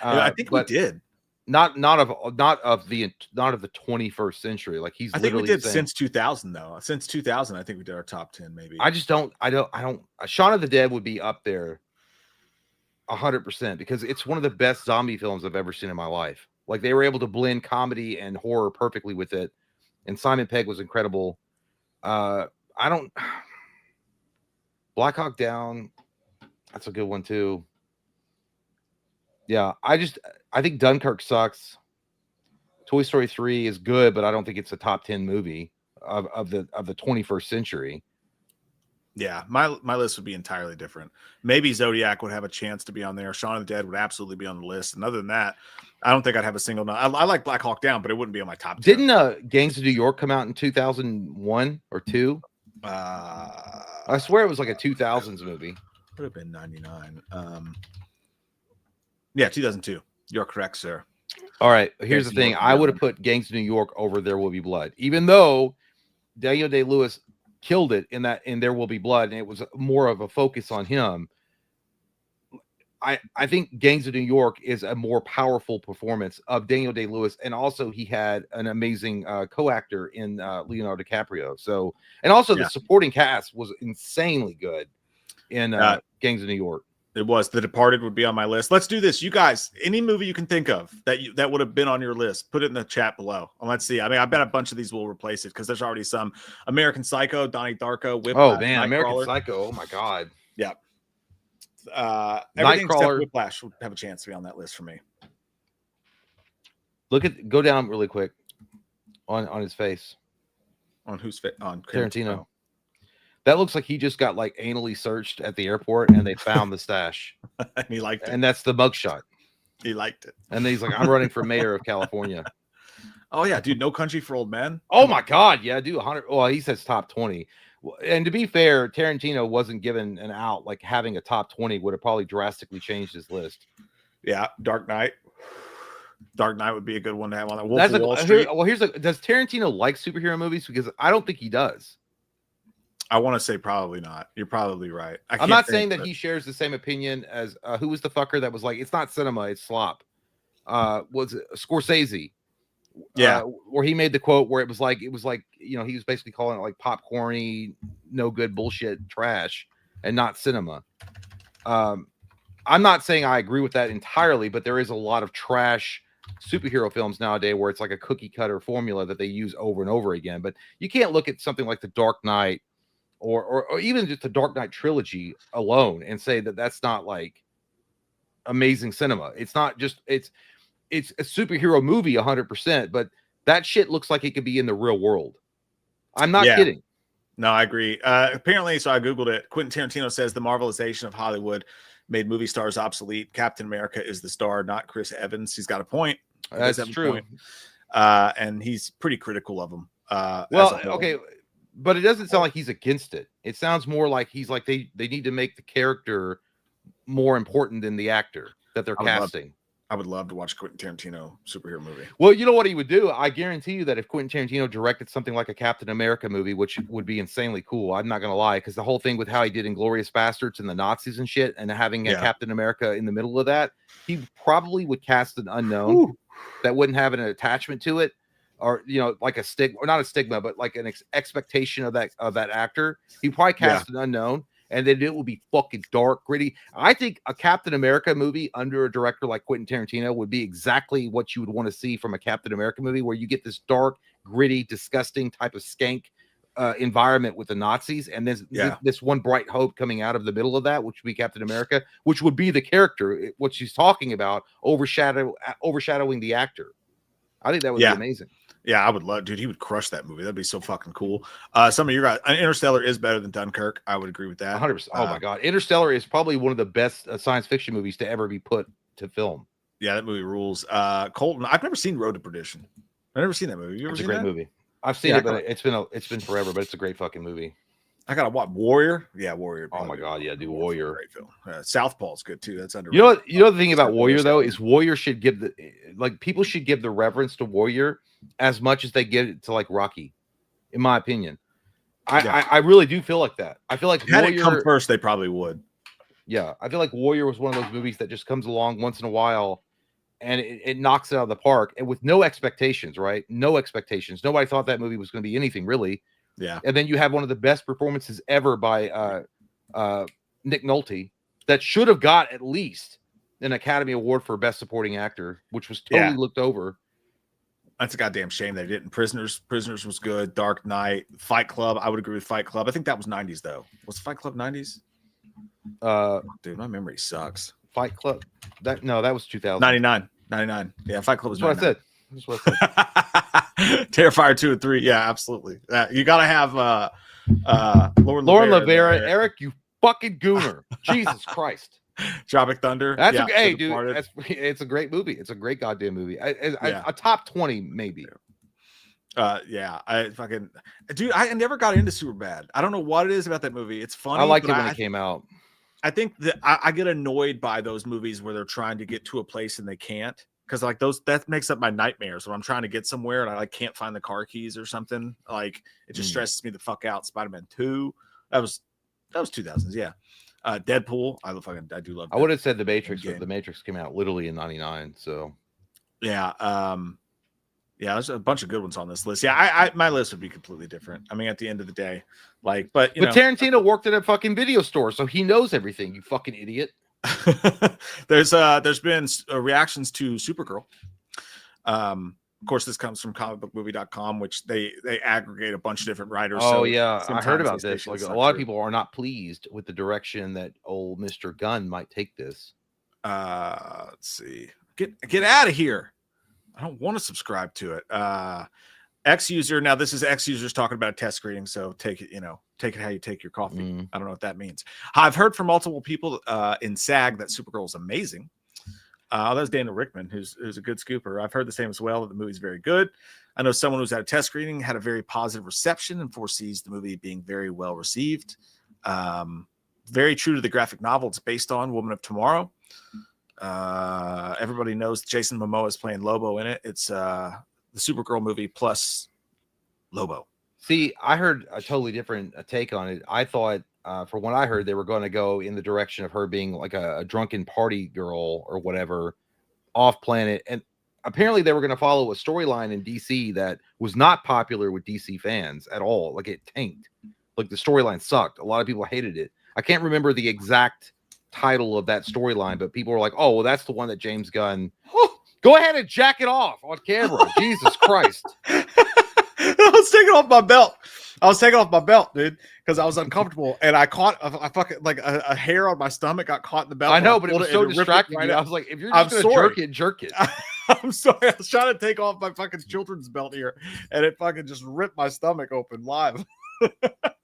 I think we did.
Not of the 21st century. Like
I think we did since 2000 though. Since 2000, I think we did our top 10 maybe.
I don't. Shaun of the Dead would be up there 100% because it's one of the best zombie films I've ever seen in my life. Like they were able to blend comedy and horror perfectly with it, and Simon Pegg was incredible. Black Hawk Down, that's a good one too. Yeah, I think Dunkirk sucks. Toy Story 3 is good, but I don't think it's a top 10 movie of the 21st century.
Yeah, my list would be entirely different. Maybe Zodiac would have a chance to be on there. Shaun of the Dead would absolutely be on the list. And other than that, I don't think I'd have a single. I like Black Hawk Down, but it wouldn't be on my top 10.
Didn't Gangs of New York come out in 2001 or 2? I swear it was like a 2000s movie.
Would have been 99. Yeah, 2002. You're correct, sir.
All right. Here's the thing. I would have put Gangs of New York over There Will Be Blood, even though Daniel Day-Lewis killed it in There Will Be Blood, and it was more of a focus on him. I think Gangs of New York is a more powerful performance of Daniel Day-Lewis, and also he had an amazing co-actor in Leonardo DiCaprio. So, and also the supporting cast was insanely good in Gangs of New York.
It was. The Departed would be on my list. Let's do this, you guys. Any movie you can think of that would have been on your list, put it in the chat below. And let's see. I mean, I bet a bunch of these will replace it because there's already some. American Psycho, Donnie Darko, Whiplash.
Oh man, American Psycho. Oh my god.
Yeah. Everything except Whiplash would have a chance to be on that list for me.
Go down really quick on his face.
On whose face? On
Tarantino. That looks like he just got like anally searched at the airport and they found the stash.
And he liked it.
And that's the mugshot.
He liked it.
And then he's like, I'm running for mayor of California.
Oh yeah, dude, No Country for Old Men.
Oh my god, yeah, dude, 100. Well, he says top 20. And to be fair, Tarantino wasn't given an out. Like having a top 20 would have probably drastically changed his list.
Yeah, Dark Knight. Dark Knight would be a good one to have on that. Wolf of Wall Street.
Does Tarantino like superhero movies? Because I don't think he does.
I want to say probably not. You're probably right.
I'm not saying that he shares the same opinion as who was the fucker that was like, it's not cinema, it's slop. Was it Scorsese?
Yeah,
where he made the quote where it was like, he was basically calling it like popcorny, no good bullshit trash and not cinema. I'm not saying I agree with that entirely, but there is a lot of trash superhero films nowadays where it's like a cookie cutter formula that they use over and over again. But you can't look at something like The Dark Knight or even just the Dark Knight trilogy alone and say that that's not like amazing cinema. It's not just it's a superhero movie 100%, but that shit looks like it could be in the real world. I'm not kidding.
No, I agree. Apparently, so I Googled it. Quentin Tarantino says the marvelization of Hollywood made movie stars obsolete. Captain America is the star, not Chris Evans. He's got a point.
That's true.
And he's pretty critical of him.
Well, okay. But it doesn't sound like he's against it. It sounds more like he's like they need to make the character more important than the actor that they're casting.
I would love to watch a Quentin Tarantino superhero movie.
Well, you know what he would do? I guarantee you that if Quentin Tarantino directed something like a Captain America movie, which would be insanely cool, I'm not going to lie, because the whole thing with how he did Inglourious Bastards and the Nazis and shit, and having a Captain America in the middle of that, he probably would cast an unknown that wouldn't have an attachment to it. or like a stigma, or not a stigma, but like an expectation of that actor. He probably cast an unknown, and then it will be fucking dark, gritty. I think a Captain America movie under a director like Quentin Tarantino would be exactly what you would want to see from a Captain America movie, where you get this dark, gritty, disgusting type of skank environment with the Nazis, and this one bright hope coming out of the middle of that, which would be Captain America, which would be the character, what she's talking about, overshadowing the actor. I think that would be amazing.
Yeah, I would love, dude. He would crush that movie. That'd be so fucking cool. Some of your guys, Interstellar is better than Dunkirk. I would agree with that.
100%. Oh my god, Interstellar is probably one of the best science fiction movies to ever be put to film.
Yeah, that movie rules. Colton, I've never seen Road to Perdition. I've never seen that movie. You ever seen
a great movie. I've seen it, but it's been forever. But it's a great fucking movie.
I gotta watch Warrior. Yeah, Warrior.
Oh my god, yeah, dude, Warrior.
Great film. Southpaw's good too. That's under.
You know the thing about Warrior though is Warrior should give people should give the reverence to Warrior as much as they give it to like Rocky, in my opinion. I really do feel like that. I feel like
had it come first, they probably would.
Yeah, I feel like Warrior was one of those movies that just comes along once in a while, and it knocks it out of the park, and with no expectations, right? No expectations. Nobody thought that movie was going to be anything really.
Yeah.
And then you have one of the best performances ever by Nick Nolte that should have got at least an Academy Award for Best Supporting Actor, which was totally looked over.
That's a goddamn shame they didn't. Prisoners was good. Dark Knight, Fight Club. I would agree with Fight Club. I think that was 90s though. Was Fight Club 90s? Dude, my memory sucks.
Fight Club. That was 2000.
99. Yeah, Fight Club was 99.
That's what I said.
Terrifier 2 and 3. Yeah, absolutely. You gotta have Lauren
Lavera. Eric, you fucking gooner. Jesus Christ.
Tropic Thunder.
That's hey, dude. It's a great movie. It's a great goddamn movie. A top 20 maybe.
I fucking dude. I never got into Superbad. I don't know what it is about that movie. It's funny.
I liked it when it came out.
I think that I get annoyed by those movies where they're trying to get to a place and they can't. Because like that makes up my nightmares when I'm trying to get somewhere and I like can't find the car keys or something. Like it just stresses me the fuck out. Spider-Man 2, that was 2000s. Yeah, Deadpool. I do love. Deadpool.
I would have said The Matrix, but The Matrix came out literally in '99. So
yeah, there's a bunch of good ones on this list. Yeah, my list would be completely different. I mean, at the end of the day, like, but
Tarantino worked at a fucking video store, so he knows everything. You fucking idiot.
There's been reactions to Supergirl. Of course, this comes from comicbookmovie.com, which they aggregate a bunch of different writers.
Oh, yeah, I heard about this. Like a lot of people are not pleased with the direction that old Mr. Gunn might take this.
Let's see. Get out of here. I don't want to subscribe to it. X user. Now this is X users talking about a test screening. So take it how you take your coffee. I don't know what that means. I've heard from multiple people in SAG that Supergirl is amazing. That's Daniel Rickman, who's a good scooper. I've heard the same as well, that the movie's very good. I know someone who's at a test screening had a very positive reception and foresees the movie being very well received. Very true to the graphic novel it's based on, Woman of Tomorrow. Everybody knows Jason Momoa is playing Lobo in it. It's the Supergirl movie plus Lobo.
See, I heard a totally different take on it. I thought, from what I heard, they were going to go in the direction of her being like a drunken party girl or whatever, off planet. And apparently they were going to follow a storyline in DC that was not popular with DC fans at all. Like it tanked. Like the storyline sucked. A lot of people hated it. I can't remember the exact title of that storyline, but people were like, oh, well, that's the one that James Gunn. Go ahead and jack it off on camera. Jesus Christ.
I was taking off my belt, dude, because I was uncomfortable, and I caught a fucking like a hair on my stomach got caught in the belt.
I know, but it was so distracting. Right, I was like, if you're just gonna jerk it.
I'm sorry. I was trying to take off my fucking children's belt here, and it fucking just ripped my stomach open live.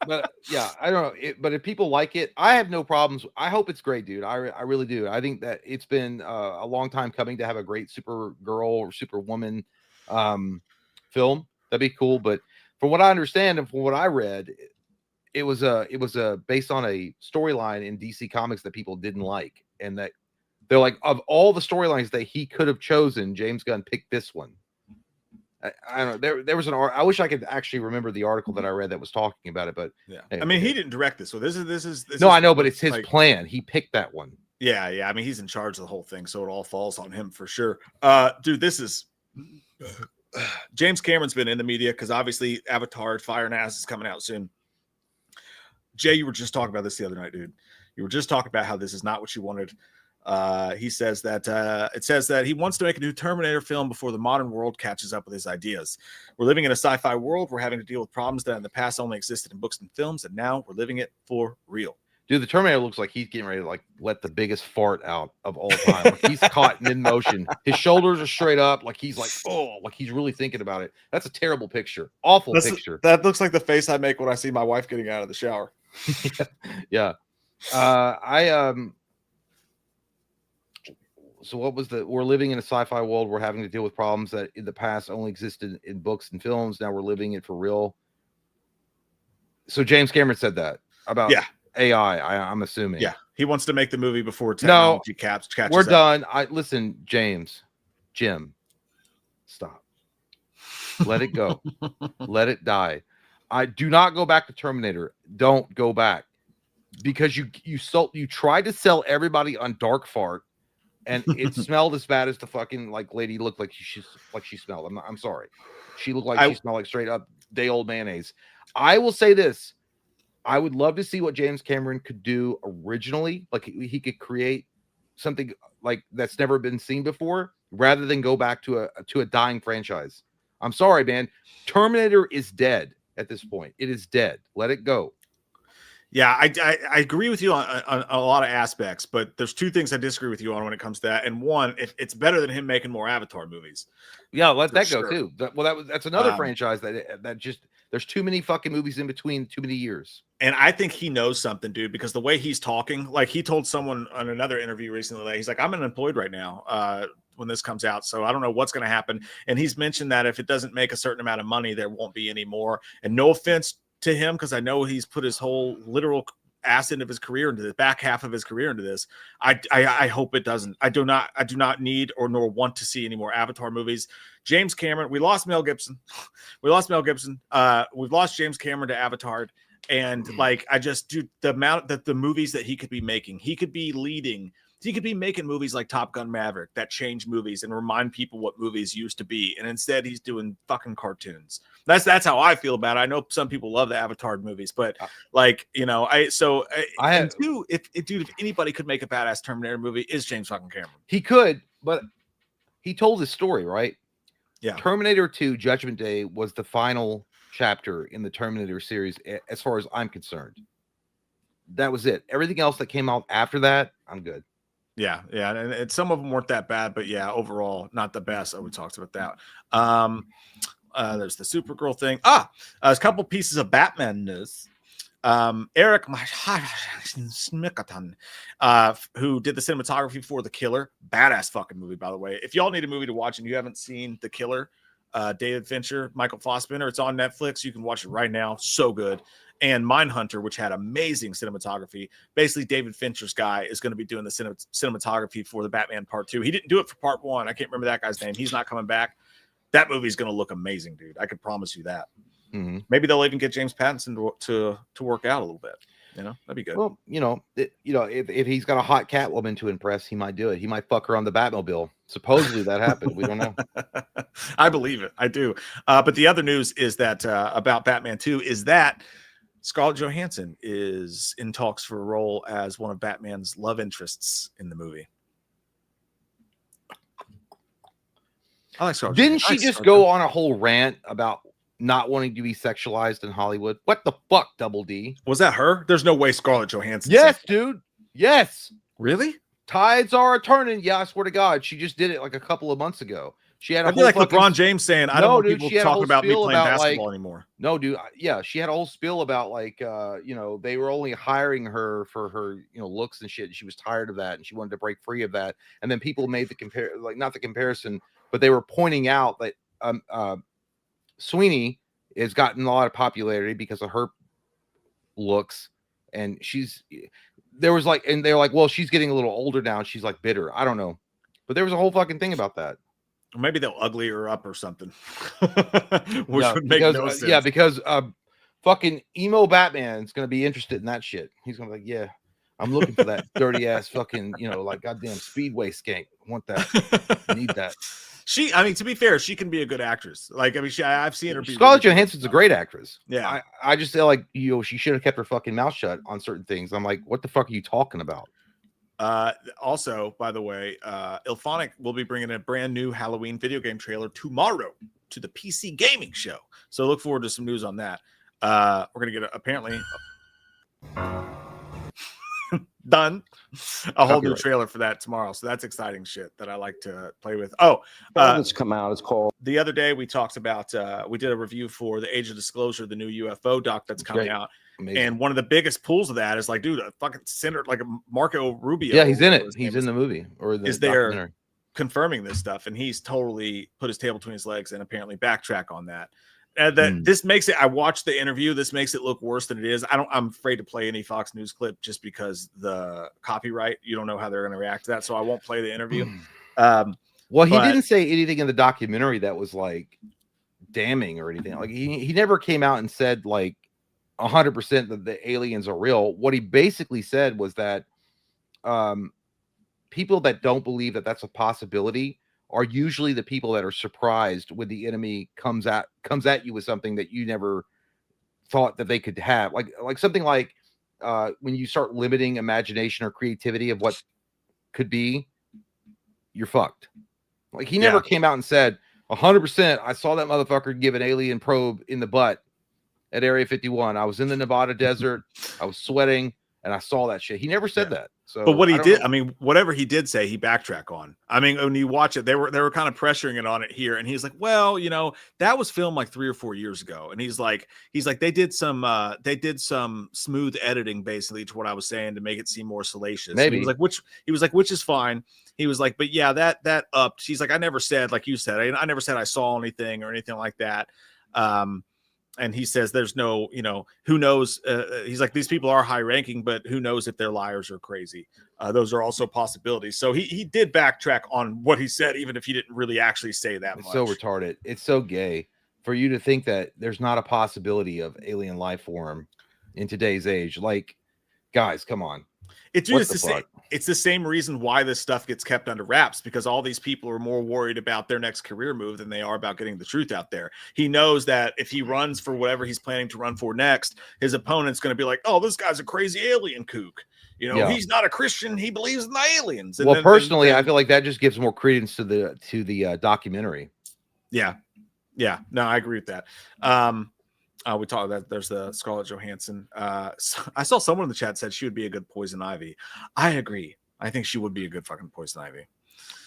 But yeah, I don't know. But if people like it, I have no problems. I hope it's great, dude. I really do. I think that it's been a long time coming to have a great Supergirl or Superwoman film. That'd be cool. But from what I understand and from what I read, it was based on a storyline in DC Comics that people didn't like, and that they're like, of all the storylines that he could have chosen, James Gunn picked this one. I don't know. There was an I wish I could actually remember the article that I read that was talking about it, but
yeah. I mean, he didn't direct this, so this is
no, I know, but it's his plan. He picked that one.
Yeah. I mean, he's in charge of the whole thing, so it all falls on him for sure. Dude, this is James Cameron's been in the media because obviously Avatar Fire and Ass is coming out soon. Jay, you were just talking about this the other night, dude. You were just talking about how this is not what you wanted. He says that it says that he wants to make a new Terminator film before the modern world catches up with his ideas. We're living in a sci-fi world. We're having to deal with problems that in the past only existed in books and films, and now we're living it for real.
Dude, the Terminator looks like he's getting ready to like let the biggest fart out of all time. Like he's caught mid-motion. His shoulders are straight up, like he's like, oh, like he's really thinking about it. That's a terrible picture. Awful picture.
That looks like the face I make when I see my wife getting out of the shower.
Yeah. So what was we're living in a sci-fi world. We're having to deal with problems that in the past only existed in books and films. Now we're living it for real. So James Cameron said that about AI. I'm assuming.
Yeah, he wants to make the movie before technology catches
we're
up.
done. Listen, Jim, stop. Let it go. Let it die. I do not go back to Terminator. Don't go back because you tried to sell everybody on Dark Fart, and it smelled as bad as the fucking like lady looked like she smelled. I'm sorry, she looked like she smelled like straight up day old mayonnaise. I will say this: I would love to see what James Cameron could do originally. Like he could create something like that's never been seen before, rather than go back to a dying franchise. I'm sorry, man. Terminator is dead at this point. It is dead. Let it go.
Yeah, I agree with you on a lot of aspects, but there's two things I disagree with you on when it comes to that. And one, it's better than him making more Avatar movies.
Yeah, let that go too. That's another franchise that just there's too many fucking movies in between, too many years.
And I think he knows something, dude, because the way he's talking, like he told someone on another interview recently, he's like, I'm unemployed right now when this comes out, so I don't know what's going to happen. And he's mentioned that if it doesn't make a certain amount of money, there won't be any more. And no offense to him, because I know he's put his whole literal ass into his career, into the back half of his career into this. I hope it doesn't. I do not need or nor want to see any more Avatar movies. James Cameron, we lost Mel Gibson. We've lost James Cameron to Avatar. And like, I just do the amount that the movies that he could be making, he could be making movies like Top Gun Maverick that change movies and remind people what movies used to be. And instead he's doing fucking cartoons. That's how I feel about it. I know some people love the Avatar movies, but like, you know, if anybody could make a badass Terminator movie, is James fucking Cameron.
He could, but he told his story, right?
Yeah.
Terminator 2 Judgment Day was the final chapter in the Terminator series, as far as I'm concerned. That was it. Everything else that came out after that, I'm good.
Yeah, and some of them weren't that bad, but yeah, overall not the best. We talked about that. There's the Supergirl thing. There's a couple pieces of Batman news. Eric Smickerton, who did the cinematography for The Killer, badass fucking movie, by the way. If y'all need a movie to watch and you haven't seen The Killer, David Fincher, Michael Fassbender, it's on Netflix. You can watch it right now. So good. And Mindhunter, which had amazing cinematography. Basically, David Fincher's guy is going to be doing the cinematography for the Batman Part 2. He didn't do it for Part 1. I can't remember that guy's name. He's not coming back. That movie's going to look amazing, dude. I can promise you that.
Mm-hmm.
Maybe they'll even get James Pattinson to work out a little bit. You know, that'd be good.
Well, if he's got a hot Catwoman to impress, he might do it. He might fuck her on the Batmobile. Supposedly that happened. We don't know.
I believe it. I do. But the other news is that about Batman 2 is that Scarlett Johansson is in talks for a role as one of Batman's love interests in the movie. I like Scarlett.
Didn't she just go on a whole rant about not wanting to be sexualized in Hollywood? What the fuck, Double D?
Was that her? There's no way Scarlett Johansson.
Yes, dude. Yes.
Really?
Tides are turning. Yeah, I swear to God. She just did it like a couple of months ago. She had
I feel like LeBron James saying, I don't want people talking about me playing basketball anymore.
No, dude. Yeah, she had a whole spiel about like, they were only hiring her for her, looks and shit. And she was tired of that and she wanted to break free of that. And then people made not the comparison, but they were pointing out that Sweeney has gotten a lot of popularity because of her looks. And they're like, well, she's getting a little older now. And she's like bitter. I don't know. But there was a whole fucking thing about that.
Maybe they'll ugly her up or something. Which would make no sense.
Yeah, because fucking emo Batman's gonna be interested in that shit. He's gonna be like, yeah, I'm looking for that dirty ass fucking, like goddamn speedway skank. I want that. I need that.
I mean, to be fair, she can be a good actress. Like, I mean, I've seen her be.
Scarlett Johansson's a great actress.
Yeah.
I just feel like, she should have kept her fucking mouth shut on certain things. I'm like, what the fuck are you talking about?
Also, by the way, Ilphonic will be bringing a brand new Halloween video game trailer tomorrow to the PC gaming show. So look forward to some news on that. We're going to get apparently done a whole new trailer for that tomorrow. So that's exciting shit that I like to play with.
That's come out. It's called.
The other day we talked about, we did a review for the Age of Disclosure, the new UFO doc that's coming out. Amazing. And one of the biggest pulls of that is like, dude, a fucking senator like a Marco Rubio.
Yeah, he's in it. He's in the movie or the
is there confirming this stuff, and he's totally put his tail between his legs and apparently backtrack on that. This makes it. I watched the interview. This makes it look worse than it is. I'm afraid to play any Fox News clip just because the copyright. You don't know how they're going to react to that, so I won't play the interview.
Well, he didn't say anything in the documentary that was like damning or anything. Like he never came out and said like 100% that the aliens are real. What he basically said was that people that don't believe that that's a possibility are usually the people that are surprised when the enemy comes at you with something that you never thought that they could have. Like something like when you start limiting imagination or creativity of what could be, you're fucked. Like he never came out and said 100%. I saw that motherfucker give an alien probe in the butt at Area 51. I was in the Nevada desert. I was sweating and I saw that shit. He never said that. So,
but what he did, I mean, whatever he did say, he backtracked on. I mean, when you watch it, they were kind of pressuring it on it here, and he's like, "Well, that was filmed like 3 or 4 years ago." And he's like, they did some smooth editing basically to what I was saying to make it seem more salacious.
Maybe
he was like, which is fine. He was like, but yeah, that upped. He's like, I never said, like you said, I never said I saw anything or anything like that. And he says there's no, who knows? He's like, these people are high ranking, but who knows if they're liars or crazy? Those are also possibilities. So he did backtrack on what he said, even if he didn't really actually say that much.
It's so retarded. It's so gay for you to think that there's not a possibility of alien life form in today's age. Like, guys, come on.
It's the same reason why this stuff gets kept under wraps, because all these people are more worried about their next career move than they are about getting the truth out there. He knows that if he runs for whatever he's planning to run for next, his opponent's going to be like, oh, this guy's a crazy alien kook. He's not a Christian. He believes in the aliens. And
personally, I feel like that just gives more credence to the documentary.
Yeah. Yeah. No, I agree with that. We talked about there's the Scarlett Johansson. I saw someone in the chat said she would be a good Poison Ivy. I agree. I think she would be a good fucking Poison Ivy.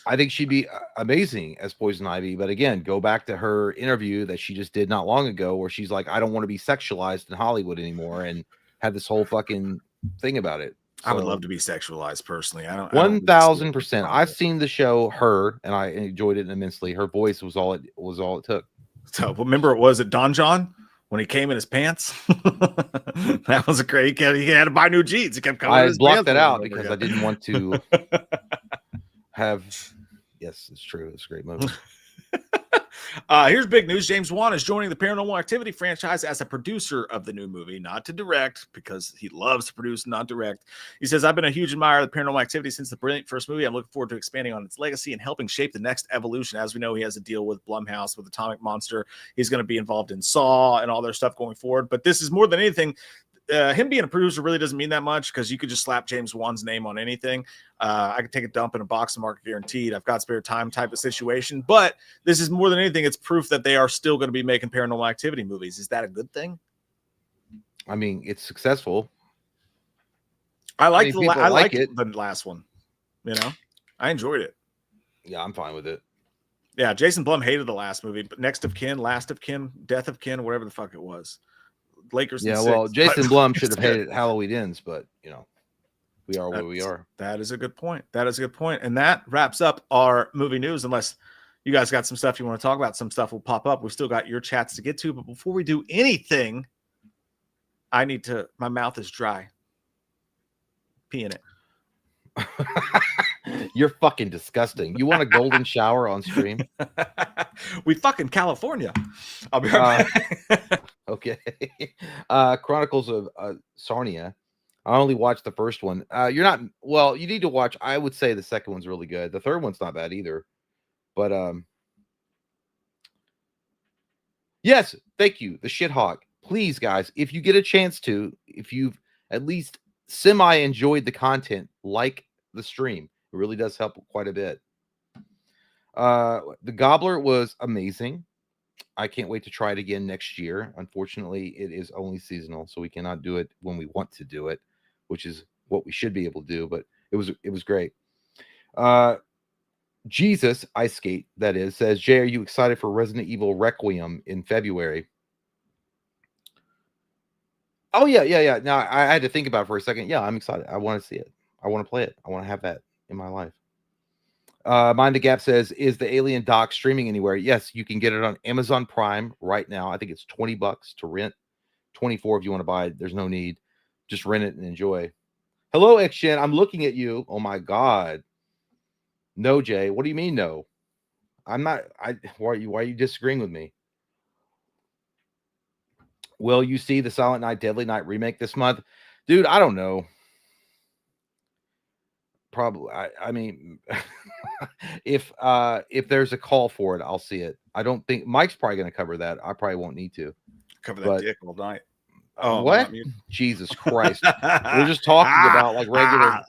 I think she'd be amazing as Poison Ivy. But again, go back to her interview that she just did not long ago, where she's like, I don't want to be sexualized in Hollywood anymore, and had this whole fucking thing about it. So,
I would love to be sexualized personally. I don't.
1000%. I've seen the show Her, and I enjoyed it immensely. Her voice was all it took.
So remember, was it Don John? When he came in his pants, that was a great. He had to buy new jeans. He kept coming.
I blocked that out because I didn't want to have. Yes, it's true. It's a great movie.
Here's big news. James Wan is joining the Paranormal Activity franchise as a producer of the new movie, not to direct, because he loves to produce, not direct. He says, I've been a huge admirer of the Paranormal Activity since the brilliant first movie. I'm looking forward to expanding on its legacy and helping shape the next evolution. As we know, he has a deal with Blumhouse with Atomic Monster. He's going to be involved in Saw and all their stuff going forward. But this is more than anything. Him being a producer really doesn't mean that much, because you could just slap James Wan's name on anything. I could take a dump in a box of market guaranteed. I've got spare time type of situation. But this is more than anything. It's proof that they are still going to be making Paranormal Activity movies. Is that a good thing?
I mean, it's successful.
I like the last one. I enjoyed it.
Yeah, I'm fine with it.
Yeah, Jason Blum hated the last movie, but Next of Kin, Last of Kin, Death of Kin, whatever the fuck it was. Lakers.
Yeah, well, Jason Blum should have hated Halloween Ends, but we are where we are.
That is a good point. And that wraps up our movie news. Unless you guys got some stuff you want to talk about, some stuff will pop up. We've still got your chats to get to, but before we do anything, my mouth is dry. Pee in it.
You're fucking disgusting. You want a golden shower on stream?
We fucking California. I'll be right back.
Okay. Chronicles of Sarnia. I only watched the first one. You need to watch. I would say the second one's really good. The third one's not bad either. But Yes, thank you. The shit hog. Please, guys, if you get a chance to, if you've at least semi enjoyed the content, like the stream. It really does help quite a bit. The Gobbler was amazing. I can't wait to try it again next year. Unfortunately, it is only seasonal, so we cannot do it when we want to do it, which is what we should be able to do. But it was great. Jesus Ice Skate, that is, says, Jay, are you excited for Resident Evil Requiem in February? Oh yeah. Now I had to think about it for a second. Yeah, I'm excited. I want to see it. I want to play it. I want to have that in my life. Mind the Gap says, is the Alien doc streaming anywhere? Yes, you can get it on Amazon Prime right now. I think it's $20 to rent, 24 if you want to buy it. There's no need. Just rent it and enjoy. Hello, Xshin. I'm looking at you. Oh my God. No, Jay. What do you mean no? I'm not. Why are you disagreeing with me? Will you see the Silent Night, Deadly Night remake this month? Dude, I don't know. Probably. I mean, if there's a call for it, I'll see it. I don't think Mike's probably going to cover that. I probably won't need to.
Cover that dick all night.
Oh, what? Jesus Christ. We're just talking about like regular,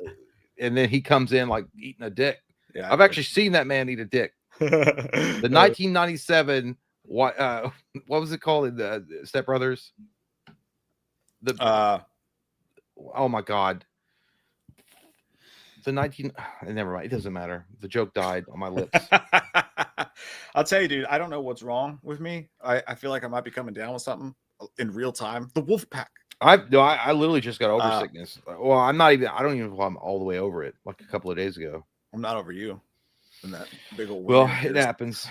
and then he comes in like eating a dick. Yeah, I've actually seen that man eat a dick. The 1997, what was it called? The Step Brothers? Oh my God. The 19, never mind. It doesn't matter. The joke died on my lips.
I'll tell you, dude, I don't know what's wrong with me. I feel like I might be coming down with something in real time. The wolf pack.
I literally just got over sickness. Well, I don't even know if I'm all the way over it, like a couple of days ago. I'm
not over you. In that big old
well, it happens.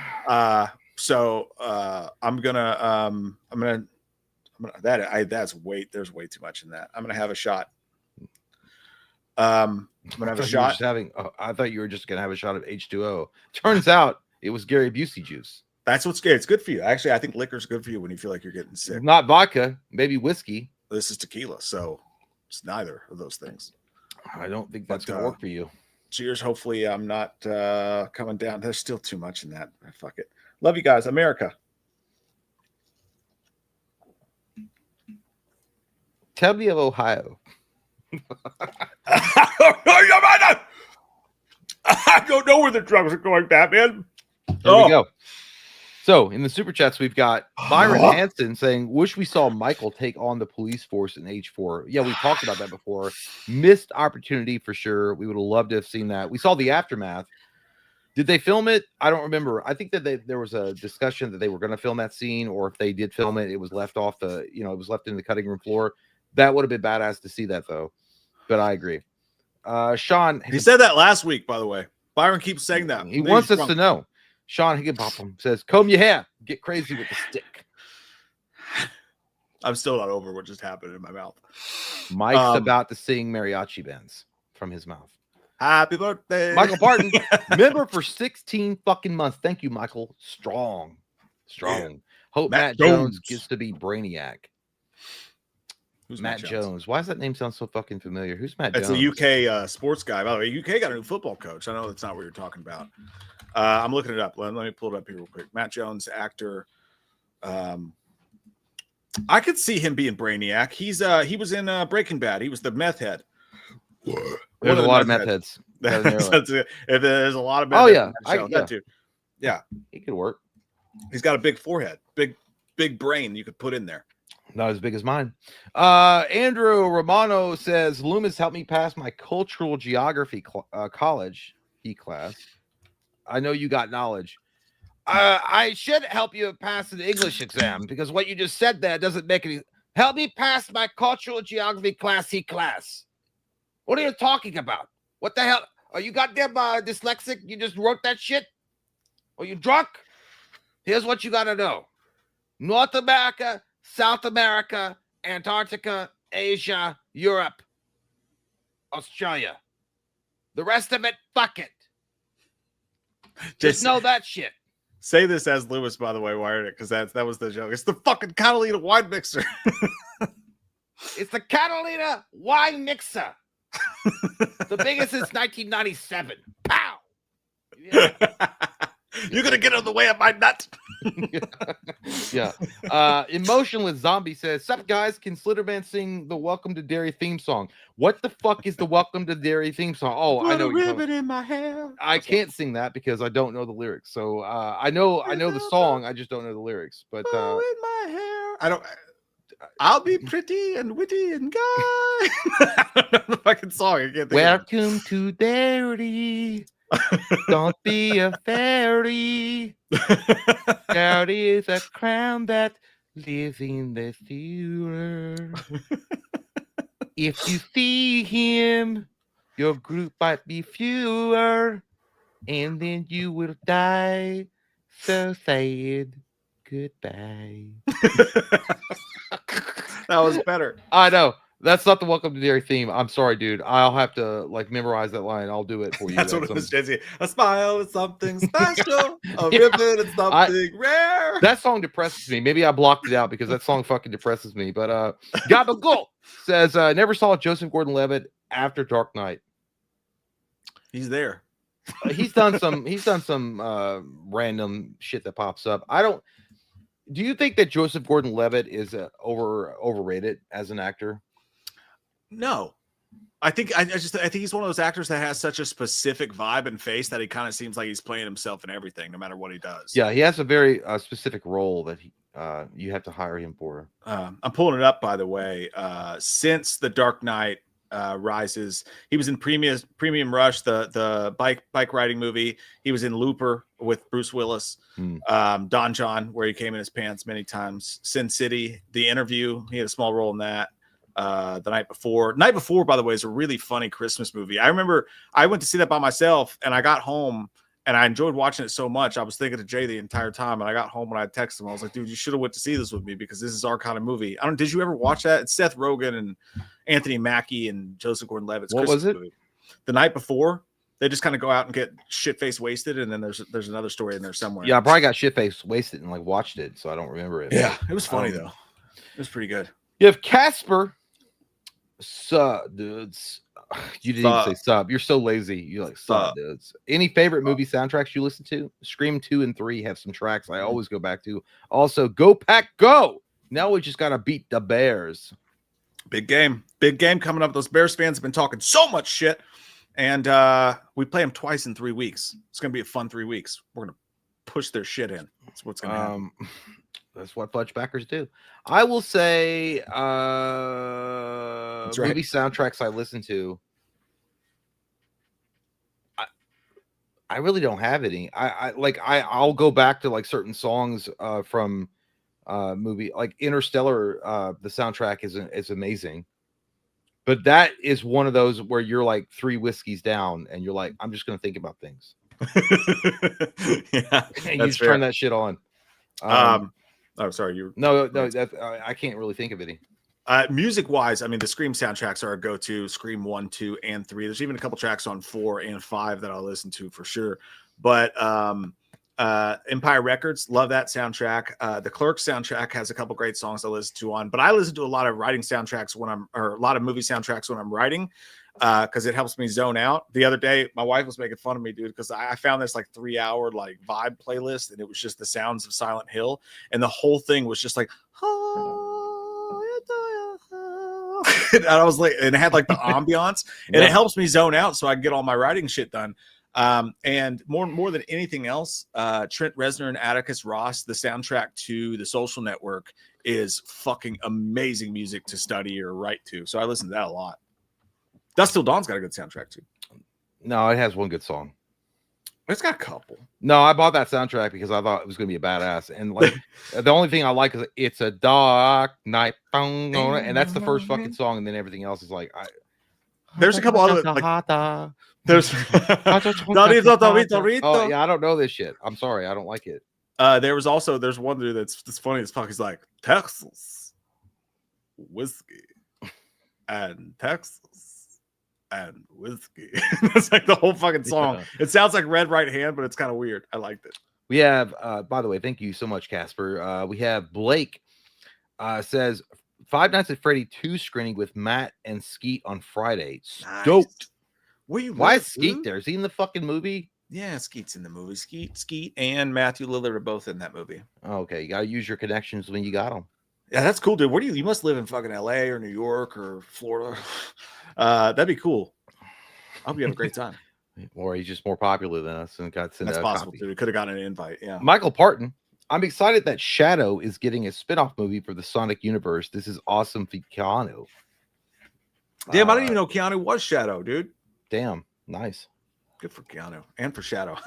So I'm gonna there's way too much in that. I'm gonna have a shot. I'm gonna have a shot.
I thought you were just gonna have a shot of H2O. Turns out it was Gary Busey juice.
That's what's good. It's good for you. Actually, I think liquor's good for you when you feel like you're getting sick.
Not vodka, maybe whiskey.
This is tequila, so it's neither of those things.
I don't think that's gonna work for you.
Cheers. Hopefully, I'm not coming down. There's still too much in that. Fuck it. Love you guys, America.
Tell me of Ohio.
I don't know where the drugs are going, Batman.
There we go. So in the super chats, we've got Byron Hansen saying, wish we saw Michael take on the police force in H4. Yeah, we talked about that before. Missed opportunity for sure. We would have loved to have seen that. We saw the aftermath. Did they film it? I don't remember. I think that there was a discussion that they were going to film that scene, or if they did film it, it was left off it was left in the cutting room floor. That would have been badass to see that, though. But I agree. Sean.
He said that last week, by the way. Byron keeps saying that.
He wants us to know. Sean Higginbotham says, comb your hair. Get crazy with the stick.
I'm still not over what just happened in my mouth.
Mike's about to sing mariachi bands from his mouth.
Happy birthday.
Michael Barton, member for 16 fucking months. Thank you, Michael. Strong. Yeah. Hope Matt Jones gets to be Brainiac.
Who's
Matt Jones? Why does that name sound so fucking familiar? Who's Matt Jones?
It's a UK sports guy. By the way, UK got a new football coach. I know that's not what you're talking about. I'm looking it up. Let me pull it up here real quick. Matt Jones, actor. I could see him being Brainiac. He was in Breaking Bad. He was the meth head.
There's a lot of meth heads.
If there's a lot of meth heads. Too. Yeah,
he could work.
He's got a big forehead, big brain you could put in there.
Not as big as mine. Andrew Romano says, Loomis helped me pass my cultural geography college class. I know you got knowledge. I should help you pass an English exam because what you just said there doesn't make any. Help me pass my cultural geography class. What are you talking about? What the hell? Are you goddamn dyslexic? You just wrote that shit? Are you drunk? Here's what you got to know. North America, South America, Antarctica, Asia, Europe, Australia. The rest of it, fuck it. Just know that shit.
Say this as Lewis, by the way, wired it, because that was the joke. It's the fucking Catalina wine mixer.
It's the Catalina wine mixer. The biggest since 1997. Pow! Yeah.
You're gonna get in the way of my nut.
Yeah. Emotionless Zombie says, "Sup guys, can Slytherman sing the Welcome to Derry theme song?" What the fuck is the Welcome to Derry theme song? Oh,
Put
I know
a ribbon in my hair.
I can't sing that because I don't know the lyrics. So I know the song, I just don't know the lyrics. But
in my hair. I'll be pretty and witty and guy. I don't know the fucking song. I can't think
Welcome to Derry. Don't be a fairy. There is a crown that lives in the sewer. If you see him, your group might be fewer, and then you will die. So sad. Goodbye.
That was better.
I know. That's not the Welcome to Derry theme. I'm sorry, dude. I'll have to like memorize that line. I'll do it for you.
That's what it was, Jesse. A smile is something special. A ribbon is something rare.
That song depresses me. Maybe I blocked it out because that song fucking depresses me. But Gabagool says, never saw Joseph Gordon-Levitt after Dark Knight.
He's there.
He's done some random shit that pops up. Do you think that Joseph Gordon-Levitt is overrated as an actor?
No, I think he's one of those actors that has such a specific vibe and face that he kind of seems like he's playing himself in everything, no matter what he does.
Yeah, he has a very specific role that you have to hire him for.
I'm pulling it up, by the way. Since The Dark Knight Rises, he was in Premium Rush, the bike riding movie. He was in Looper with Bruce Willis. Don John, where he came in his pants many times. Sin City, The Interview, he had a small role in that. The Night Before, by the way, is a really funny Christmas movie. I remember I went to see that by myself, and I got home and I enjoyed watching it so much. I was thinking of Jay the entire time, and I got home when I texted him. I was like, dude, you should have went to see this with me because this is our kind of movie. Did you ever watch that? It's Seth Rogen and Anthony Mackie and Joseph Gordon-Levitt's
What
Christmas
was it?
movie. The Night Before. They just kind of go out and get shit-faced wasted, and then there's another story in there somewhere.
Yeah, I probably got shit-faced wasted and like watched it, so I don't remember it.
Yeah, it was funny though. It was pretty good.
You have Casper. Sup, dudes. You didn't even say sub. You're so lazy. You're like, sup, dudes. Any favorite movie soundtracks you listen to? Scream 2 and 3 have some tracks I always go back to. Also, Go Pack Go. Now we just got to beat the Bears.
Big game coming up. Those Bears fans have been talking so much shit. And we play them twice in 3 weeks. It's going to be a fun 3 weeks. We're going to push their shit in. That's what's going to happen.
That's what Fudgebackers do. I will say movie soundtracks I listen to. I really don't have any. I'll go back to like certain songs from movie like Interstellar. The soundtrack is amazing. But that is one of those where you're like 3 whiskeys down and you're like, I'm just going to think about things.
Yeah.
And you just turn that shit on.
Oh, sorry.
No. I can't really think of any.
Music wise, I mean, the Scream soundtracks are a go-to. Scream 1, 2, and 3. There's even a couple tracks on 4 and 5 that I'll listen to for sure. But Empire Records, love that soundtrack. The Clerks soundtrack has a couple great songs I listen to on. But I listen to a lot of writing soundtracks a lot of movie soundtracks when I'm writing. Because it helps me zone out. The other day, my wife was making fun of me, dude, because I found this like 3-hour like vibe playlist, and it was just the sounds of Silent Hill, and the whole thing was just like, and I was like, and it had like the ambiance, and it helps me zone out so I can get all my writing shit done. And more than anything else, Trent Reznor and Atticus Ross, the soundtrack to The Social Network, is fucking amazing music to study or write to. So I listen to that a lot. Dusk Till Dawn's got a good soundtrack too.
No, it has one good song.
It's got a couple.
No, I bought that soundtrack because I thought it was going to be a badass. And like, the only thing I like is It's a Dark Night, and that's the first fucking song. And then everything else is like,
there's a couple other like, there's
oh yeah, I don't know this shit. I'm sorry, I don't like it.
There's one dude that's funny as fuck. He's like, Texas whiskey and Texas and whiskey. It's like the whole fucking song. Yeah. It sounds like Red Right Hand, but it's kind of weird. I liked it.
We have, by the way, thank you so much, Casper. We have Blake says Five Nights at Freddy 2 screening with Matt and Skeet on Friday. Stoked.
Nice.
Why is Skeet there? Is he in the fucking movie?
Yeah, Skeet's in the movie. Skeet, and Matthew Lillard are both in that movie.
Okay, you gotta use your connections when you got them.
Yeah, that's cool, dude. Where do you must live in fucking LA or New York or Florida? That'd be cool. I hope you have a great time.
Or he's just more popular than us and got sent.
That's possible, dude. We could have gotten an invite. Yeah.
Michael Parton. I'm excited that Shadow is getting a spin-off movie for the Sonic universe. This is awesome for Keanu.
Damn, I didn't even know Keanu was Shadow, dude.
Damn, nice.
Good for Keanu and for Shadow.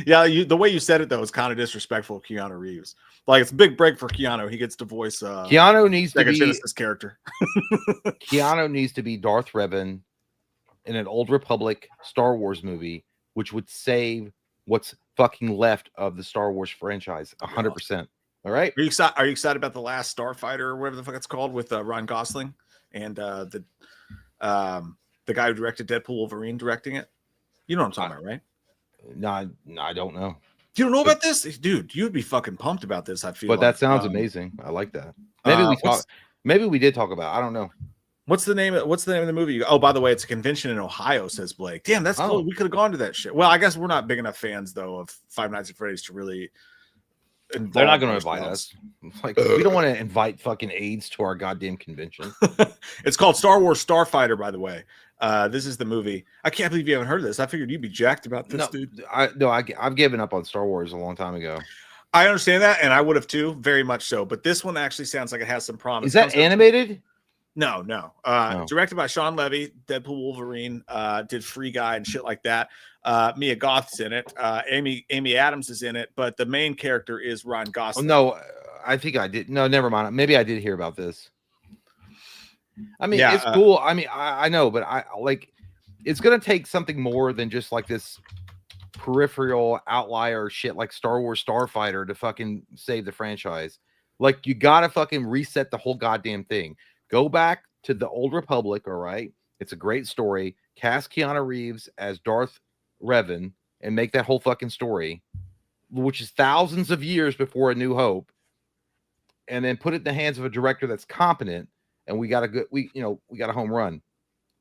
Yeah, the way you said it though is kind of disrespectful. Keanu Reeves, like it's a big break for Keanu. He gets to voice.
Keanu needs to be
Genesis character.
Keanu needs to be Darth Revan in an Old Republic Star Wars movie, which would save what's fucking left of the Star Wars franchise. 100%. All right.
Are you excited about the last Starfighter or whatever the fuck it's called with Ryan Gosling and the guy who directed Deadpool Wolverine directing it? You know what I'm talking about, right?
No, I don't know.
You don't know about this, dude? You'd be fucking pumped about this. I feel.
But that sounds amazing. I like that. Maybe we did talk about. I don't know.
What's the name of the movie? Oh, by the way, it's a convention in Ohio, says Blake. Damn, that's cool. We could have gone to that shit. Well, I guess we're not big enough fans though of Five Nights at Freddy's to really.
They're not going to invite us. Like we don't want to invite fucking AIDS to our goddamn convention.
It's called Star Wars Starfighter, by the way. This is the movie. I can't believe you haven't heard of this. I figured you'd be jacked about this, dude.
I've given up on Star Wars a long time ago.
I understand that, and I would have too, very much so. But this one actually sounds like it has some promise.
Is that animated?
No. Directed by Sean Levy, Deadpool Wolverine, did Free Guy and shit like that. Mia Goth's in it. Amy Adams is in it, but the main character is Ryan Gosling.
Oh, no, I think I did. No, never mind. Maybe I did hear about this. I mean, it's cool. I mean, I know, but I like it's gonna take something more than just like this peripheral outlier shit like Star Wars Starfighter to fucking save the franchise. Like, you gotta fucking reset the whole goddamn thing. Go back to the Old Republic, all right? It's a great story. Cast Keanu Reeves as Darth Revan and make that whole fucking story, which is thousands of years before A New Hope, and then put it in the hands of a director that's competent. And we got a home run.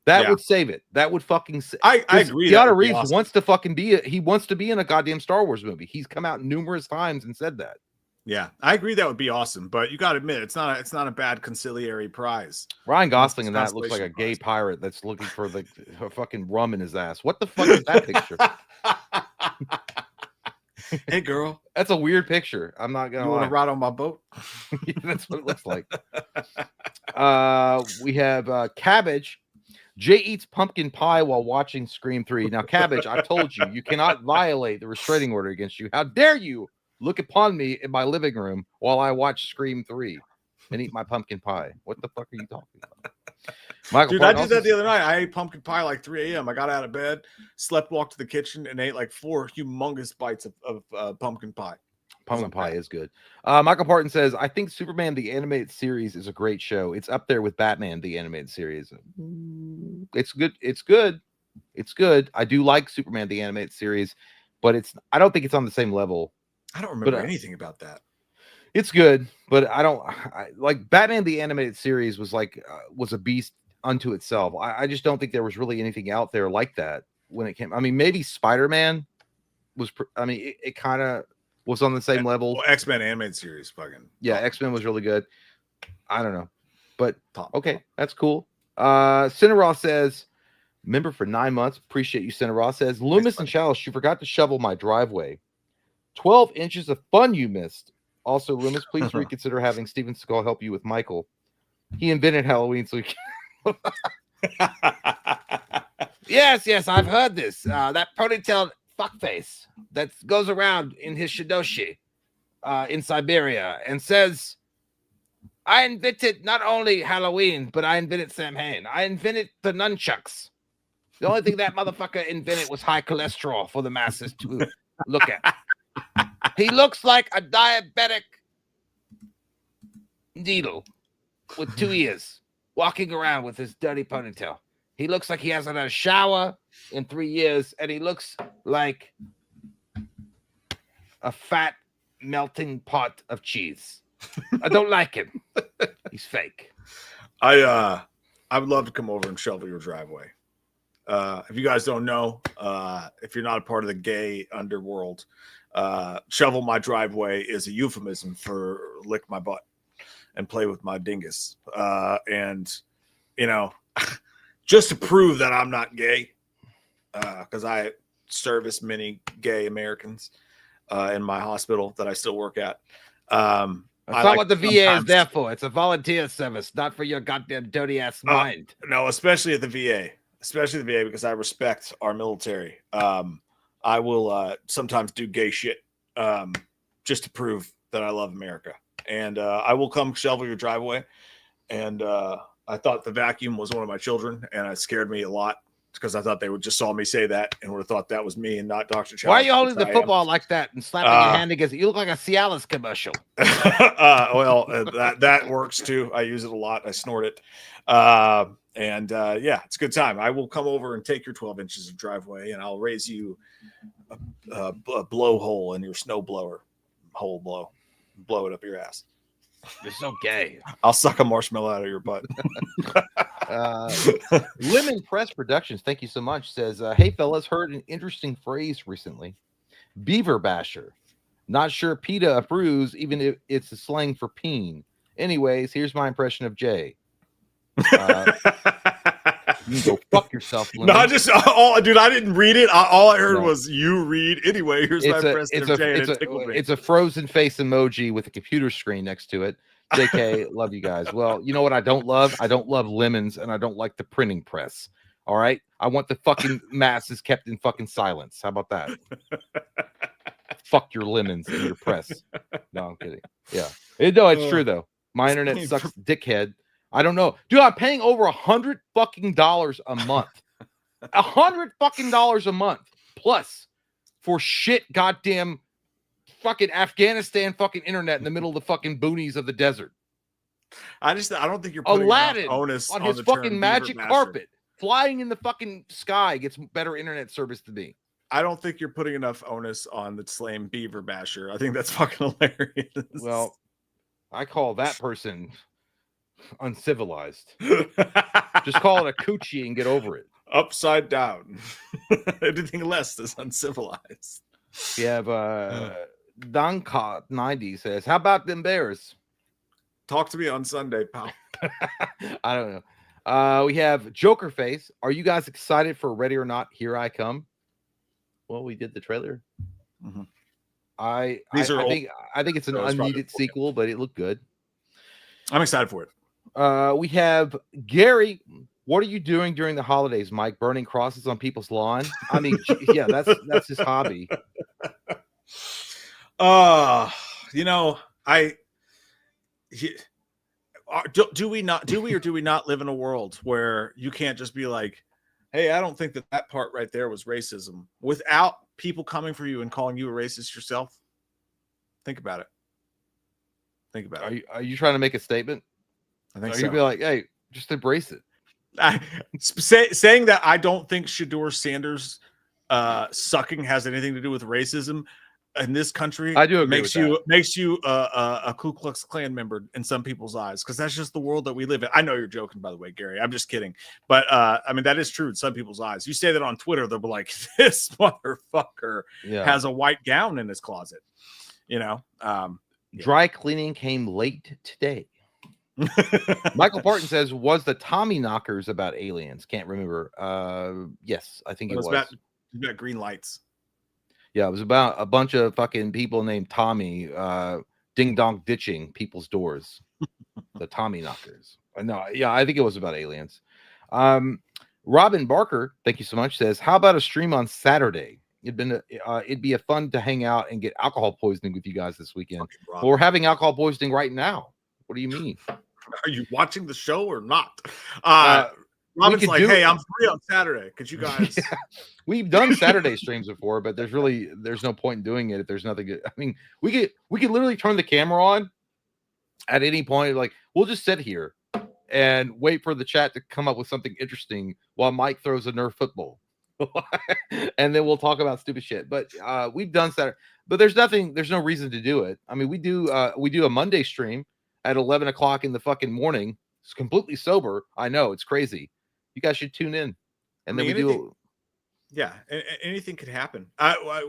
That would save it. That would fucking.
I agree.
Keanu Reeves wants to fucking he wants to be in a goddamn Star Wars movie. He's come out numerous times and said that.
Yeah, I agree. That would be awesome. But you got to admit, it's not a bad conciliary prize.
Ryan Gosling in that looks like a gay pirate that's looking for the fucking rum in his ass. What the fuck is that picture?
Hey, girl,
that's a weird picture. I'm not gonna.
You want to ride on my boat?
That's what it looks like. We have Cabbage. Jay eats pumpkin pie while watching Scream 3. Now, Cabbage, I told you, you cannot violate the restraining order against you. How dare you look upon me in my living room while I watch Scream 3 and eat my pumpkin pie? What the fuck are you talking about? Michael
Dude, I did that the other night. I ate pumpkin pie like 3 a.m. I got out of bed, slept, walked to the kitchen, and ate like 4 humongous bites of pumpkin pie.
Pumpkin pie is good. Michael Parton says, I think Superman the Animated Series is a great show. It's up there with Batman the Animated Series. It's good. It's good. It's good. I do like Superman the Animated Series, but I don't think it's on the same level.
I don't remember anything about that.
It's good, but I like Batman the Animated Series was a beast unto itself. I just don't think there was really anything out there like that when it came. I mean, maybe Spider-Man was. It kind of was on the same level.
Well, X-Men animated series, fucking.
Yeah, X-Men was really good. I don't know, but okay, that's cool. Cineraw says, member for 9 months. Appreciate you, Cineraw. Says, Loomis and Chalice, you forgot to shovel my driveway. 12 inches of fun you missed. Also, Loomis, please reconsider having Steven Seagal help you with Michael. He invented Halloween, so he can... Yes, I've heard this. That ponytailed fuckface that goes around in his shidoshi in Siberia and says, I invented not only Halloween, but I invented Sam Hain. I invented the nunchucks. The only thing that motherfucker invented was high cholesterol for the masses to look at. He looks like a diabetic needle with 2 ears walking around with his dirty ponytail. He looks like he hasn't had a shower in 3 years, and he looks like a fat melting pot of cheese. I don't like him. He's fake.
I would love to come over and shovel your driveway. If you guys don't know, if you're not a part of the gay underworld, shovel my driveway is a euphemism for lick my butt and play with my dingus. And, you know, just to prove that I'm not gay, because I service many gay Americans in my hospital that I still work at.
That's not what the VA is there for. It's a volunteer service, not for your goddamn dirty ass mind.
No, especially at the VA. Especially the VA, because I respect our military. I will sometimes do gay shit just to prove that I love America. And I will come shovel your driveway. And I thought the vacuum was one of my children, and it scared me a lot because I thought they would just saw me say that and would have thought that was me and not Dr. Child.
Why are you holding the football like that and slapping your hand against it? You look like a Cialis commercial.
Well, that works too. I use it a lot. I snort it. And yeah, it's a good time. I will come over and take your 12 inches of driveway, and I'll raise you a blowhole in your snow blower hole, blow it up your ass.
You're so gay.
I'll suck a marshmallow out of your butt.
Lemon Press Productions, thank you so much, says, hey fellas, heard an interesting phrase recently. Beaver basher. Not sure PETA approves, even if it's a slang for peen. Anyways, here's my impression of Jay. You can go fuck yourself.
No, dude, I didn't read it. All I heard was you read. Anyway, here's my impression of Jay.
It's a frozen face emoji with a computer screen next to it. JK, love you guys. Well, you know what I don't love? I don't love lemons, and I don't like the printing press. All right? I want the fucking masses kept in fucking silence. How about that? Fuck your lemons and your press. No, I'm kidding. Yeah. No, it's true, though. My internet sucks dickhead. I don't know. Dude, I'm paying over $100 fucking a month. $100 fucking a month. Plus for shit goddamn fucking Afghanistan fucking internet in the middle of the fucking boonies of the desert.
I don't think you're putting
Aladdin
onus
on his fucking magic carpet flying in the fucking sky gets better internet service than me.
I don't think you're putting enough onus on the slam beaver basher. I think that's fucking hilarious.
Well, I call that person uncivilized. Just call it a coochie and get over it.
Upside down. Anything less is uncivilized.
We have Doncott 90 says, how about them Bears?
Talk to me on Sunday, pal.
I don't know. We have Joker Face. Are you guys excited for Ready or Not? Here I Come. Well, we did the trailer.
Mm-hmm.
I think it's an unneeded sequel, but it looked good.
I'm excited for it.
We have Gary. What are you doing during the holidays, Mike? Burning crosses on people's lawn? I mean, yeah, that's his hobby.
Do we not live in a world where you can't just be like, hey, I don't think that part right there was racism, without people coming for you and calling you a racist yourself? Think about it.
Are you trying to make a statement?
I think
so.
So.
You be like, hey, just embrace it.
Saying that I don't think Shedeur Sanders sucking has anything to do with racism in this country.
I do agree
makes you a Ku Klux Klan member in some people's eyes, because that's just the world that we live in. I know you're joking, by the way, Gary. I'm just kidding, but I mean that is true in some people's eyes. You say that on Twitter, they'll be like, "This motherfucker has a white gown in his closet." You know,
dry cleaning came late today. Michael Parton says, was the Tommy knockers about aliens? Can't remember. Yes, I think it was.
About green lights.
Yeah, it was about a bunch of fucking people named Tommy ding dong ditching people's doors. The Tommy knockers. No, yeah, I think it was about aliens. Robin Barker, thank you so much, says, how about a stream on Saturday? It'd be a fun to hang out and get alcohol poisoning with you guys this weekend. Well, we're having alcohol poisoning right now. What do you mean?
Are you watching the show or not? Robin's like, hey, I'm free on Saturday. Could you guys?
Yeah. We've done Saturday streams before, but there's no point in doing it if there's nothing good. I mean, we could literally turn the camera on at any point. Like, we'll just sit here and wait for the chat to come up with something interesting while Mike throws a Nerf football. And then we'll talk about stupid shit. But we've done Saturday, but there's no reason to do it. I mean, we do a Monday stream at 11 o'clock in the fucking morning. It's completely sober. I know, it's crazy. You guys should tune in. And then we do.
Yeah, anything could happen.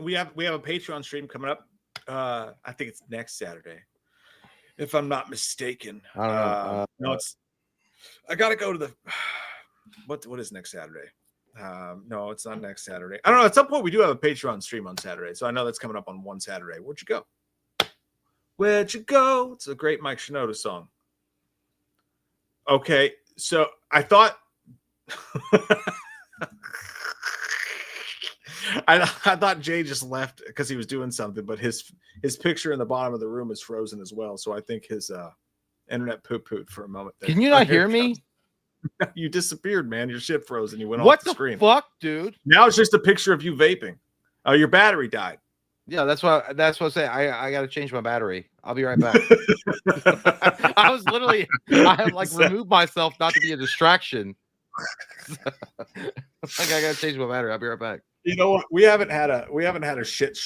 We have a Patreon stream coming up. I think it's next Saturday, if I'm not mistaken.
I don't know.
No, I gotta go to the. What is next Saturday? No, it's not next Saturday. I don't know. At some point, we do have a Patreon stream on Saturday, so I know that's coming up on one Saturday. Where'd you go? Where'd you go? It's a great Mike Shinoda song. Okay, so I thought. I thought Jay just left because he was doing something, but his picture in the bottom of the room is frozen as well. So I think his internet pooped for a moment. There.
Can you not hear me?
You disappeared, man. Your shit froze and you went
off
the screen.
What the fuck, dude?
Now it's just a picture of you vaping. Oh, your battery died.
Yeah, that's what I say. I got to change my battery. I'll be right back. I was literally, I like removed myself not to be a distraction. Like I got to change my battery. I'll be right back.
You know what? We haven't had a shit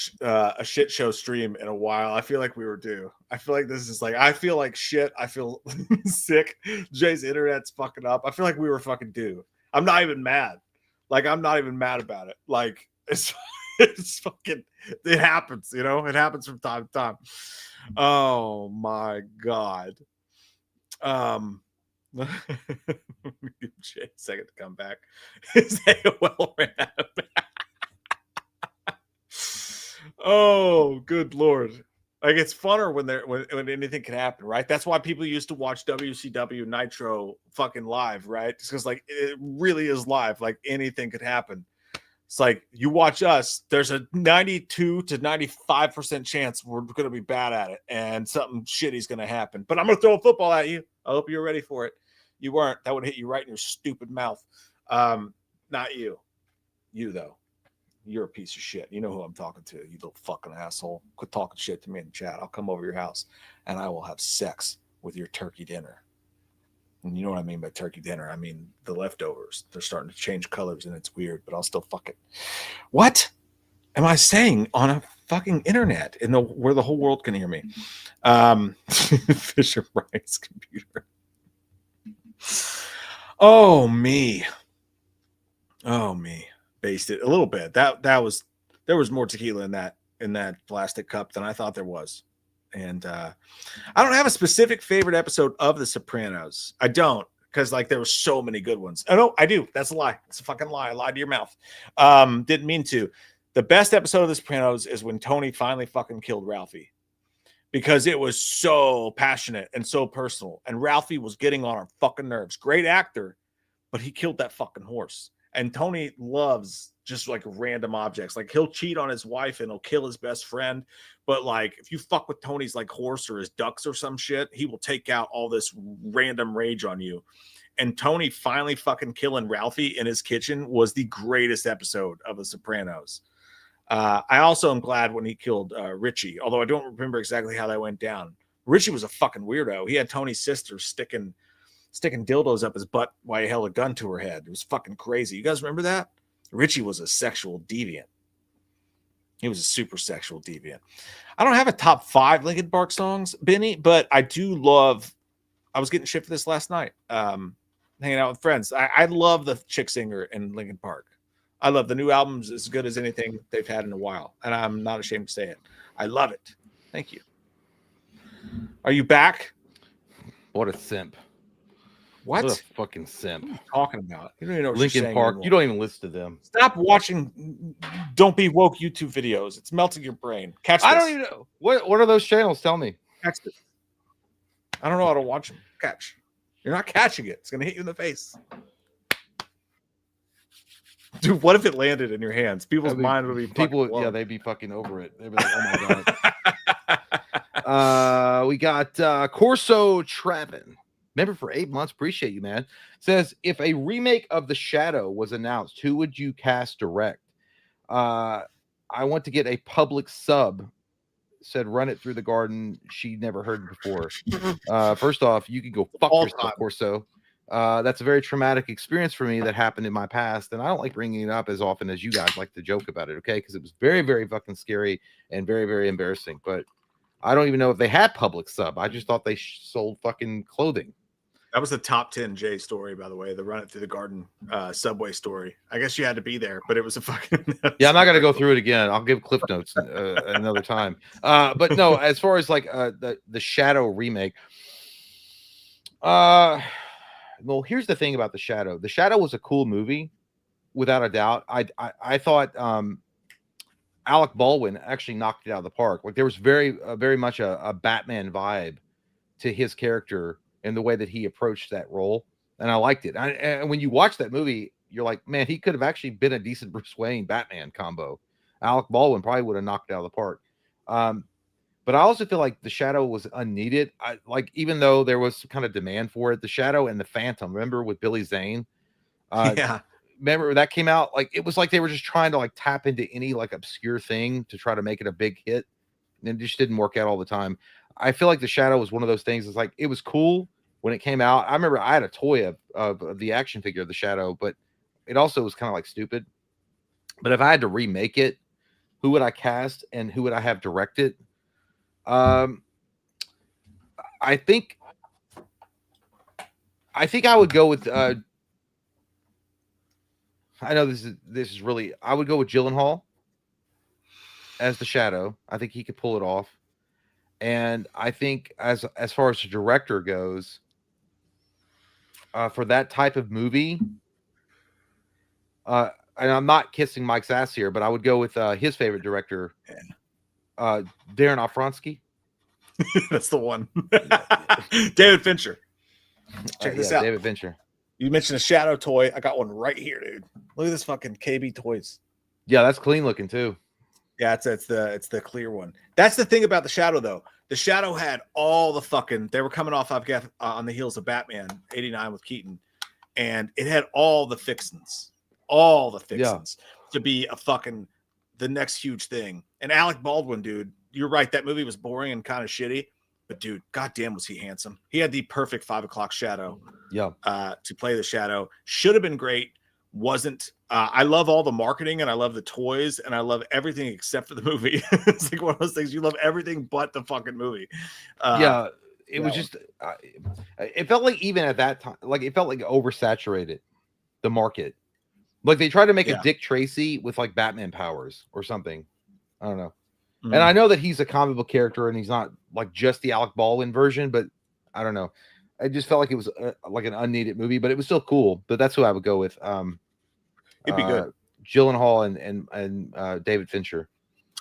show stream in a while. I feel like we were due. I feel like this is like I feel like shit. I feel sick. Jay's internet's fucking up. I feel like we were fucking due. I'm not even mad. Like I'm not even mad about it. Like it's fucking it happens, you know? It happens from time to time. Oh my god. Give Jay a second to come back. His AOL ran out of Oh, good lord. Like it's funner when anything can happen, right? That's why people used to watch WCW Nitro fucking live, right? Just because like it really is live, like anything could happen. It's like you watch us, there's a 92 to 95% chance we're gonna be bad at it and something shitty's gonna happen. But I'm gonna throw a football at you. I hope you're ready for it. You weren't. That would hit you right in your stupid mouth. Not you. You though. You're a piece of shit. You know who I'm talking to, you little fucking asshole. Quit talking shit to me in the chat. I'll come over your house and I will have sex with your turkey dinner. And you know what I mean by turkey dinner? I mean the leftovers. They're starting to change colors and it's weird, but I'll still fuck it. What am I saying on a fucking internet where the whole world can hear me? Fisher Price computer. Oh me. Based it a little bit. There was more tequila in that plastic cup than I thought there was. And I don't have a specific favorite episode of The Sopranos. I don't, because like there were so many good ones. Oh no, I do. That's a lie. It's a fucking lie. I lied to your mouth. Didn't mean to. The best episode of The Sopranos is when Tony finally fucking killed Ralphie. Because it was so passionate and so personal. And Ralphie was getting on our fucking nerves. Great actor, but he killed that fucking horse. And Tony loves just like random objects. Like he'll cheat on his wife and he'll kill his best friend. But like if you fuck with Tony's like horse or his ducks or some shit, he will take out all this random rage on you. And Tony finally fucking killing Ralphie in his kitchen was the greatest episode of The Sopranos. I also am glad when he killed Richie, although I don't remember exactly how that went down. Richie was a fucking weirdo. He had Tony's sister sticking dildos up his butt while he held a gun to her head. It was fucking crazy. You guys remember that? Richie was a sexual deviant. He was a super sexual deviant. I don't have a top 5 Linkin Park songs, Benny, but I do love. I was getting shit for this last night. Hanging out with friends. I love the chick singer in Linkin Park. I love the new album's as good as anything they've had in a while, and I'm not ashamed to say it. I love it. Thank you. Are you back?
What a simp.
What
a fucking simp.
What are you talking about? You don't even know what
Linkin
you're
Park.
anymore.
You don't even listen to them.
Stop watching Don't Be Woke YouTube videos. It's melting your brain. Catch this.
I don't even know. What are those channels? Tell me.
Catch this. I don't know how to watch them. Catch. You're not catching it. It's going to hit you in the face. Dude, what if it landed in your hands? People's mind would be
they'd be fucking over it. They'd be like, oh my god. We got Corso Travin. Member for 8 months. Appreciate you, man. Says, if a remake of The Shadow was announced, who would you cast direct? I want to get a public sub. Said, run it through the garden. She never heard before. First off, you can go fuck yourself, Corso. That's a very traumatic experience for me that happened in my past, and I don't like bringing it up as often as you guys like to joke about it, okay? Because it was very, very fucking scary and very, very embarrassing. But I don't even know if they had public sub. I just thought they sold fucking clothing.
That was the top 10 J story, by the way, the run it through the garden subway story. I guess you had to be there, but it was a fucking.
Yeah, I'm not gonna go through it again. I'll give Cliff Notes another time. But no, as far as like the Shadow remake, well, here's the thing about the Shadow. The Shadow was a cool movie, without a doubt. I thought Alec Baldwin actually knocked it out of the park. Like there was very much a Batman vibe to his character and the way that he approached that role, and I liked it. And when you watch that movie, you're like, man, he could have actually been a decent Bruce Wayne Batman combo. Alec Baldwin probably would have knocked it out of the park. But I also feel like the Shadow was unneeded. Even though there was kind of demand for it, the Shadow and the Phantom. Remember with Billy Zane?
Yeah.
Remember that came out? Like it was like they were just trying to like tap into any like obscure thing to try to make it a big hit, and it just didn't work out all the time. I feel like the Shadow was one of those things. It's like it was cool when it came out. I remember I had a toy of the action figure of the Shadow, but it also was kind of like stupid. But if I had to remake it, who would I cast and who would I have directed? I think I would go with. I know this is really. I would go with Gyllenhaal as the Shadow. I think he could pull it off. And I think as far as the director goes, for that type of movie, and I'm not kissing Mike's ass here, but I would go with his favorite director, Darren Aronofsky.
That's the one. David Fincher. Check this out.
David Fincher.
You mentioned a Shadow toy. I got one right here, dude. Look at this fucking KB Toys.
Yeah, that's clean looking too.
Yeah, it's the clear one. That's the thing about the Shadow, though. The Shadow had all the fucking. They were coming off, I've got on the heels of Batman '89 with Keaton, and it had all the fixins to be a fucking the next huge thing. And Alec Baldwin, dude, you're right. That movie was boring and kind of shitty, but dude, goddamn, was he handsome? He had the perfect 5 o'clock Shadow.
Yeah.
To play the Shadow should have been great. Wasn't. I love all the marketing and I love the toys and I love everything except for the movie. It's like one of those things you love everything but the fucking movie.
It was just. It felt like even at that time, like it felt like oversaturated the market. Like they tried to make a Dick Tracy with like Batman powers or something. I don't know. Mm-hmm. And I know that he's a comic book character and he's not like just the Alec Baldwin version, but I don't know. I just felt like it was like an unneeded movie, but it was still cool. But that's who I would go with.
It'd be good.
Gyllenhaal and David Fincher.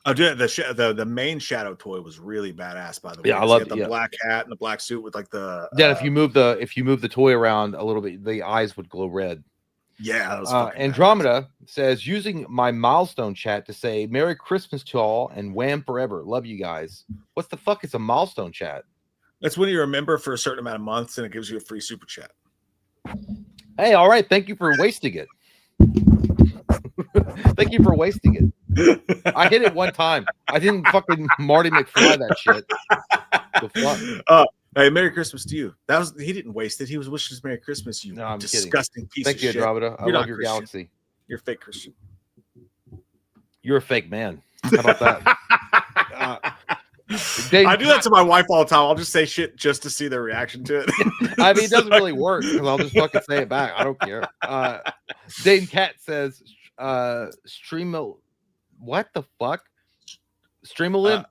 Oh, dude, the main Shadow toy was really badass. By the way,
I love
the black hat and the black suit with like the.
Yeah, if you move the toy around a little bit, the eyes would glow red.
Yeah, that was
Andromeda says, using my milestone chat to say Merry Christmas to all and wham forever. Love you guys. What the fuck is a milestone chat?
That's when you're a member for a certain amount of months and it gives you a free super chat.
Hey, all right. Thank you for wasting it. Thank you for wasting it. I hit it one time. I didn't fucking Marty McFly that shit. The fuck?
Hey, Merry Christmas to you. He didn't waste it. He was wishing us Merry Christmas. You
I'm
disgusting
kidding.
Piece
Thank
of
you,
shit.
Andromeda. I love your
Christian.
galaxy.
You're a fake Christian.
You're a fake man. How about that?
I do that to my wife all the time. I'll just say shit just to see their reaction to it.
I mean, it doesn't really work because I'll just fucking say it back. I don't care. Dane Cat says, what the fuck? Stream element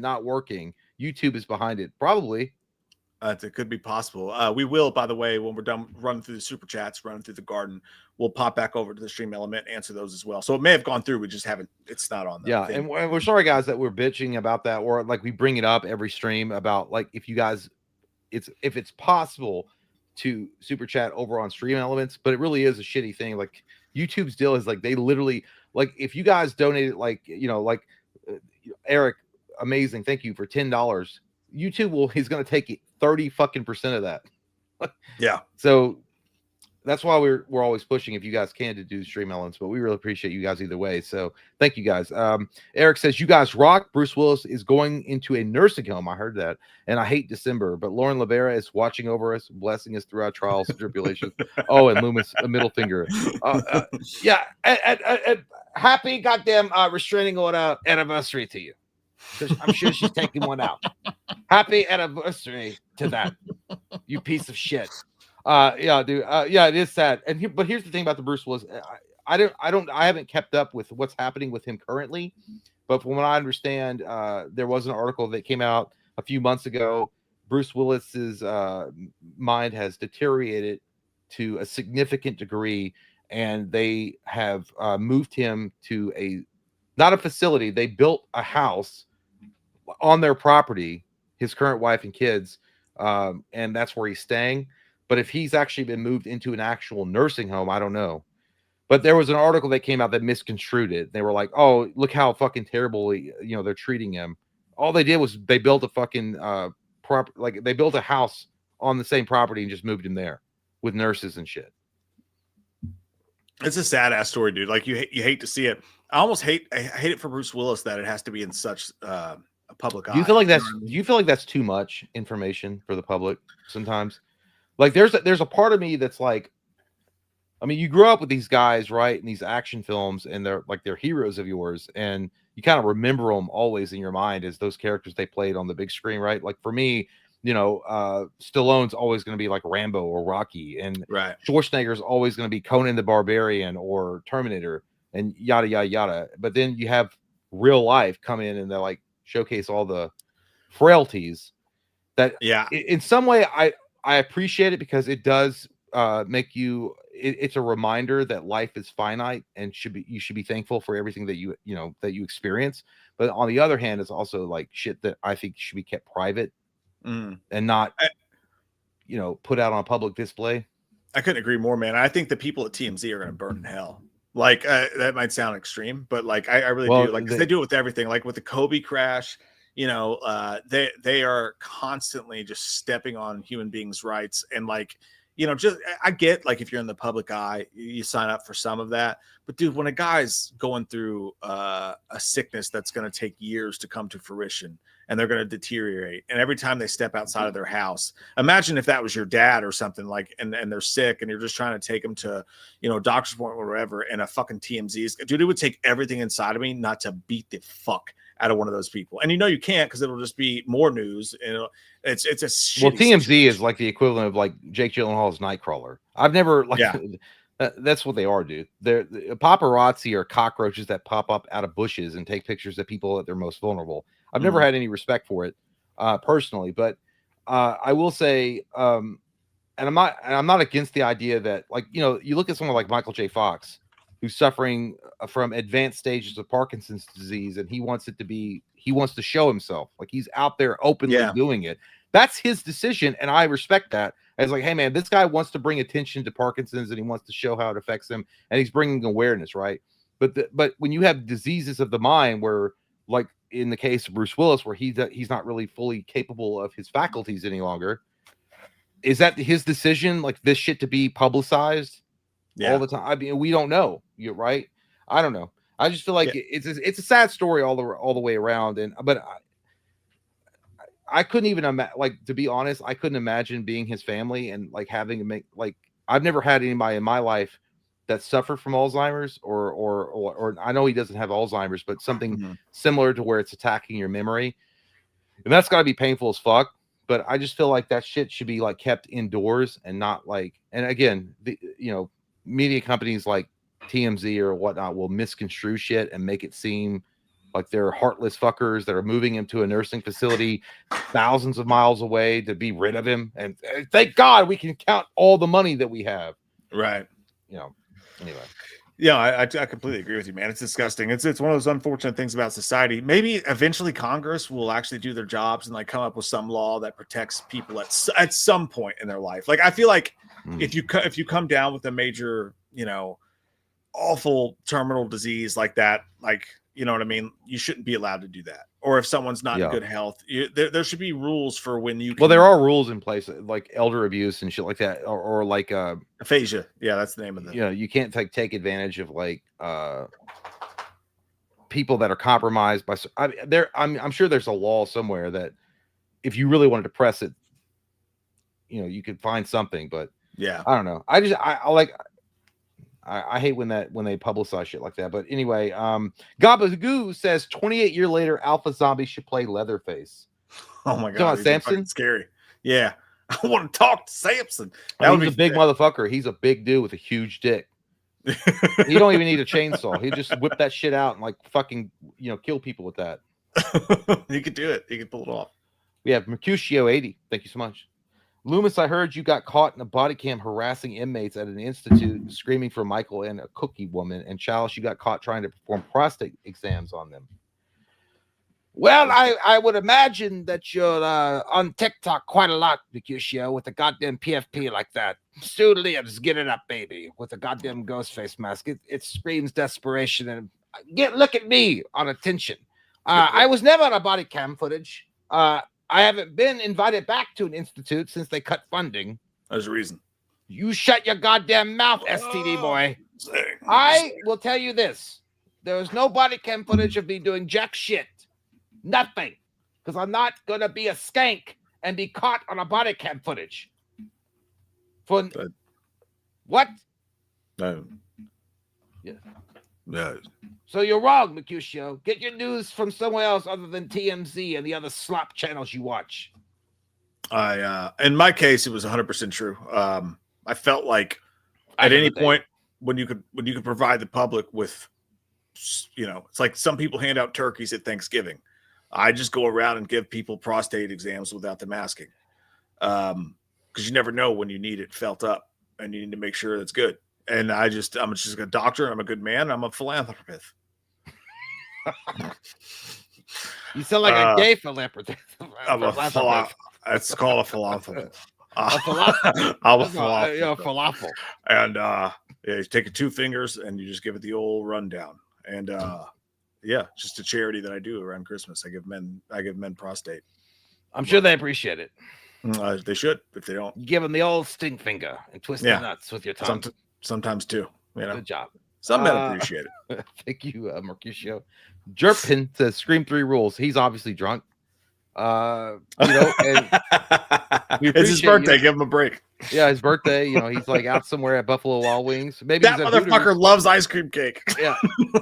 not working. YouTube is behind it. Probably.
It could be possible. We will, by the way, when we're done running through the super chats, running through the garden, we'll pop back over to the stream element, answer those as well. So it may have gone through. We just haven't. It's not on.
Yeah, and we're sorry, guys, that we're bitching about that, or like we bring it up every stream about like if you guys, if it's possible to super chat over on stream elements, but it really is a shitty thing. Like YouTube's deal is like they literally like if you guys donated like Eric, amazing, thank you for $10. YouTube he's going to take it 30% of that.
Yeah.
So that's why we're always pushing if you guys can to do stream elements, but we really appreciate you guys either way. So thank you guys. Eric says, you guys rock. Bruce Willis is going into a nursing home. I heard that. And I hate December, but Lauren Lavera is watching over us, blessing us through our trials and tribulations. Oh, and Loomis, a middle finger. Yeah. Happy goddamn restraining order anniversary to you. I'm sure she's taking one out. Happy anniversary to that, you piece of shit. Yeah, dude. Yeah, it is sad. But here's the thing about the Bruce Willis. I haven't kept up with what's happening with him currently, but from what I understand, there was an article that came out a few months ago. Bruce Willis's mind has deteriorated to a significant degree, and they have moved him to not a facility. They built a house on their property, his current wife and kids, and that's where he's staying. But if he's actually been moved into an actual nursing home, I don't know. But there was an article that came out that misconstrued it. They were like, "Oh, look how fucking terribly, they're treating him." All they did was they built a fucking they built a house on the same property and just moved him there with nurses and shit.
It's a sad ass story, dude. Like you hate to see it. I hate it for Bruce Willis that it has to be in such a public eye.
Do you feel like that's too much information for the public sometimes? Like there's a part of me that's like, I mean, you grew up with these guys, right, in these action films, and they're heroes of yours, and you kind of remember them always in your mind as those characters they played on the big screen, right? Like for me, Stallone's always going to be like Rambo or Rocky, and
right.
Schwarzenegger's always going to be Conan the Barbarian or Terminator, and yada yada yada. But then you have real life come in and they like showcase all the frailties that, in some way, I appreciate it because it does make you. It's a reminder that life is finite and you should be thankful for everything that you experience. But on the other hand, it's also like shit that I think should be kept private and not, put out on public display.
I couldn't agree more, man. I think the people at TMZ are going to burn in hell. Like that might sound extreme, but like I really do. Like 'cause they do it with everything. Like with the Kobe crash, they are constantly just stepping on human beings' rights and like. I get like if you're in the public eye, you sign up for some of that. But dude, when a guy's going through a sickness that's going to take years to come to fruition and they're going to deteriorate, and every time they step outside of their house, imagine if that was your dad or something like, and they're sick and you're just trying to take them to, doctor's appointment or whatever, and a fucking TMZ's, dude, it would take everything inside of me not to beat the fuck out of one of those people. And you can't because it'll just be more news. And it's a shitty
TMZ
situation.
is like the equivalent of like Jake Gyllenhaal's Nightcrawler. I've never that's what they are, dude. They're paparazzi are cockroaches that pop up out of bushes and take pictures of people at their most vulnerable. I've never had any respect for it personally, but I will say, and I'm not against the idea that you look at someone like Michael J. Fox, who's suffering from advanced stages of Parkinson's disease, and he wants to show himself. Like he's out there openly doing it. That's his decision, and I respect that. As like, hey man, this guy wants to bring attention to Parkinson's, and he wants to show how it affects him, and he's bringing awareness, right? But when you have diseases of the mind, where like in the case of Bruce Willis, where he's not really fully capable of his faculties any longer, is that his decision? Like this shit to be publicized all the time? I mean, we don't know. You're right. I don't know. I just feel like it's a sad story all the way around. But I couldn't even to be honest, I couldn't imagine being his family and like having to make I've never had anybody in my life that suffered from Alzheimer's or I know he doesn't have Alzheimer's, but something similar to where it's attacking your memory, and that's got to be painful as fuck. But I just feel like that shit should be like kept indoors and not like. And again, media companies like TMZ or whatnot will misconstrue shit and make it seem like they're heartless fuckers that are moving him to a nursing facility thousands of miles away to be rid of him. And thank God we can count all the money that we have.
Right.
Anyway.
Yeah, I completely agree with you, man. It's disgusting. It's one of those unfortunate things about society. Maybe eventually Congress will actually do their jobs and like come up with some law that protects people at some point in their life. Like I feel like if you come down with a major, awful terminal disease like that, like you know what I mean, you shouldn't be allowed to do that. Or if someone's not in good health, there should be rules for when you can.
Well, there are rules in place like elder abuse and shit like that, or like
aphasia. Yeah, that's the name of it.
You can't take advantage of like people that are compromised by. I'm sure there's a law somewhere that if you really wanted to press it, you could find something. But
yeah,
I don't know. I like I hate when they publicize shit like that. But anyway, Gabagoo says 28 years later, Alpha Zombie should play Leatherface.
Oh my god,
Samson,
scary. Yeah, I want to talk to Samson.
He's a big motherfucker. He's a big dude with a huge dick. He don't even need a chainsaw. He just whip that shit out and like fucking kill people with that.
He could do it. He could pull it off.
We have Mercutio 80. Thank you so much. Loomis, I heard you got caught in a body cam harassing inmates at an institute, screaming for Michael and a cookie woman. And Chalice, you got caught trying to perform prostate exams on them. Well, I would imagine that you're on TikTok quite a lot, Mercutio, with a goddamn PFP like that. Stu Liams, get it up, baby, with a goddamn ghost face mask. It screams desperation. And look at me on attention. I was never on a body cam footage. I haven't been invited back to an institute since they cut funding.
There's a reason.
You shut your goddamn mouth, STD boy. I will tell you this. There is no body cam footage of me doing jack shit. Nothing. Because I'm not going to be a skank and be caught on a body cam footage. What?
No.
Yeah.
No.
So you're wrong, Mercutio. Get your news from somewhere else other than TMZ and the other slop channels you watch.
In my case, it was 100% true. I felt like at any point when you could provide the public with, it's like some people hand out turkeys at Thanksgiving. I just go around and give people prostate exams without the masking. Because you never know when you need it felt up and you need to make sure that's good. And I'm just a doctor. I'm a good man. I'm a philanthropist.
You sound like a gay philanthropist.
It's called a philanthropist.
I'm a falafel.
And you take your 2 fingers and you just give it the old rundown. And just a charity that I do around Christmas. I give men prostate.
I'm sure they appreciate it.
They should. If they don't,
give them the old stink finger and twist the nuts with your tongue.
Sometimes too.
Good job.
Some men appreciate it.
Thank you, Mercutio. Jerpin says Scream 3 rules. He's obviously drunk. And
it's his birthday. Give him a break.
Yeah, his birthday. He's like out somewhere at Buffalo Wild Wings. Maybe
that motherfucker loves ice cream cake.
Yeah,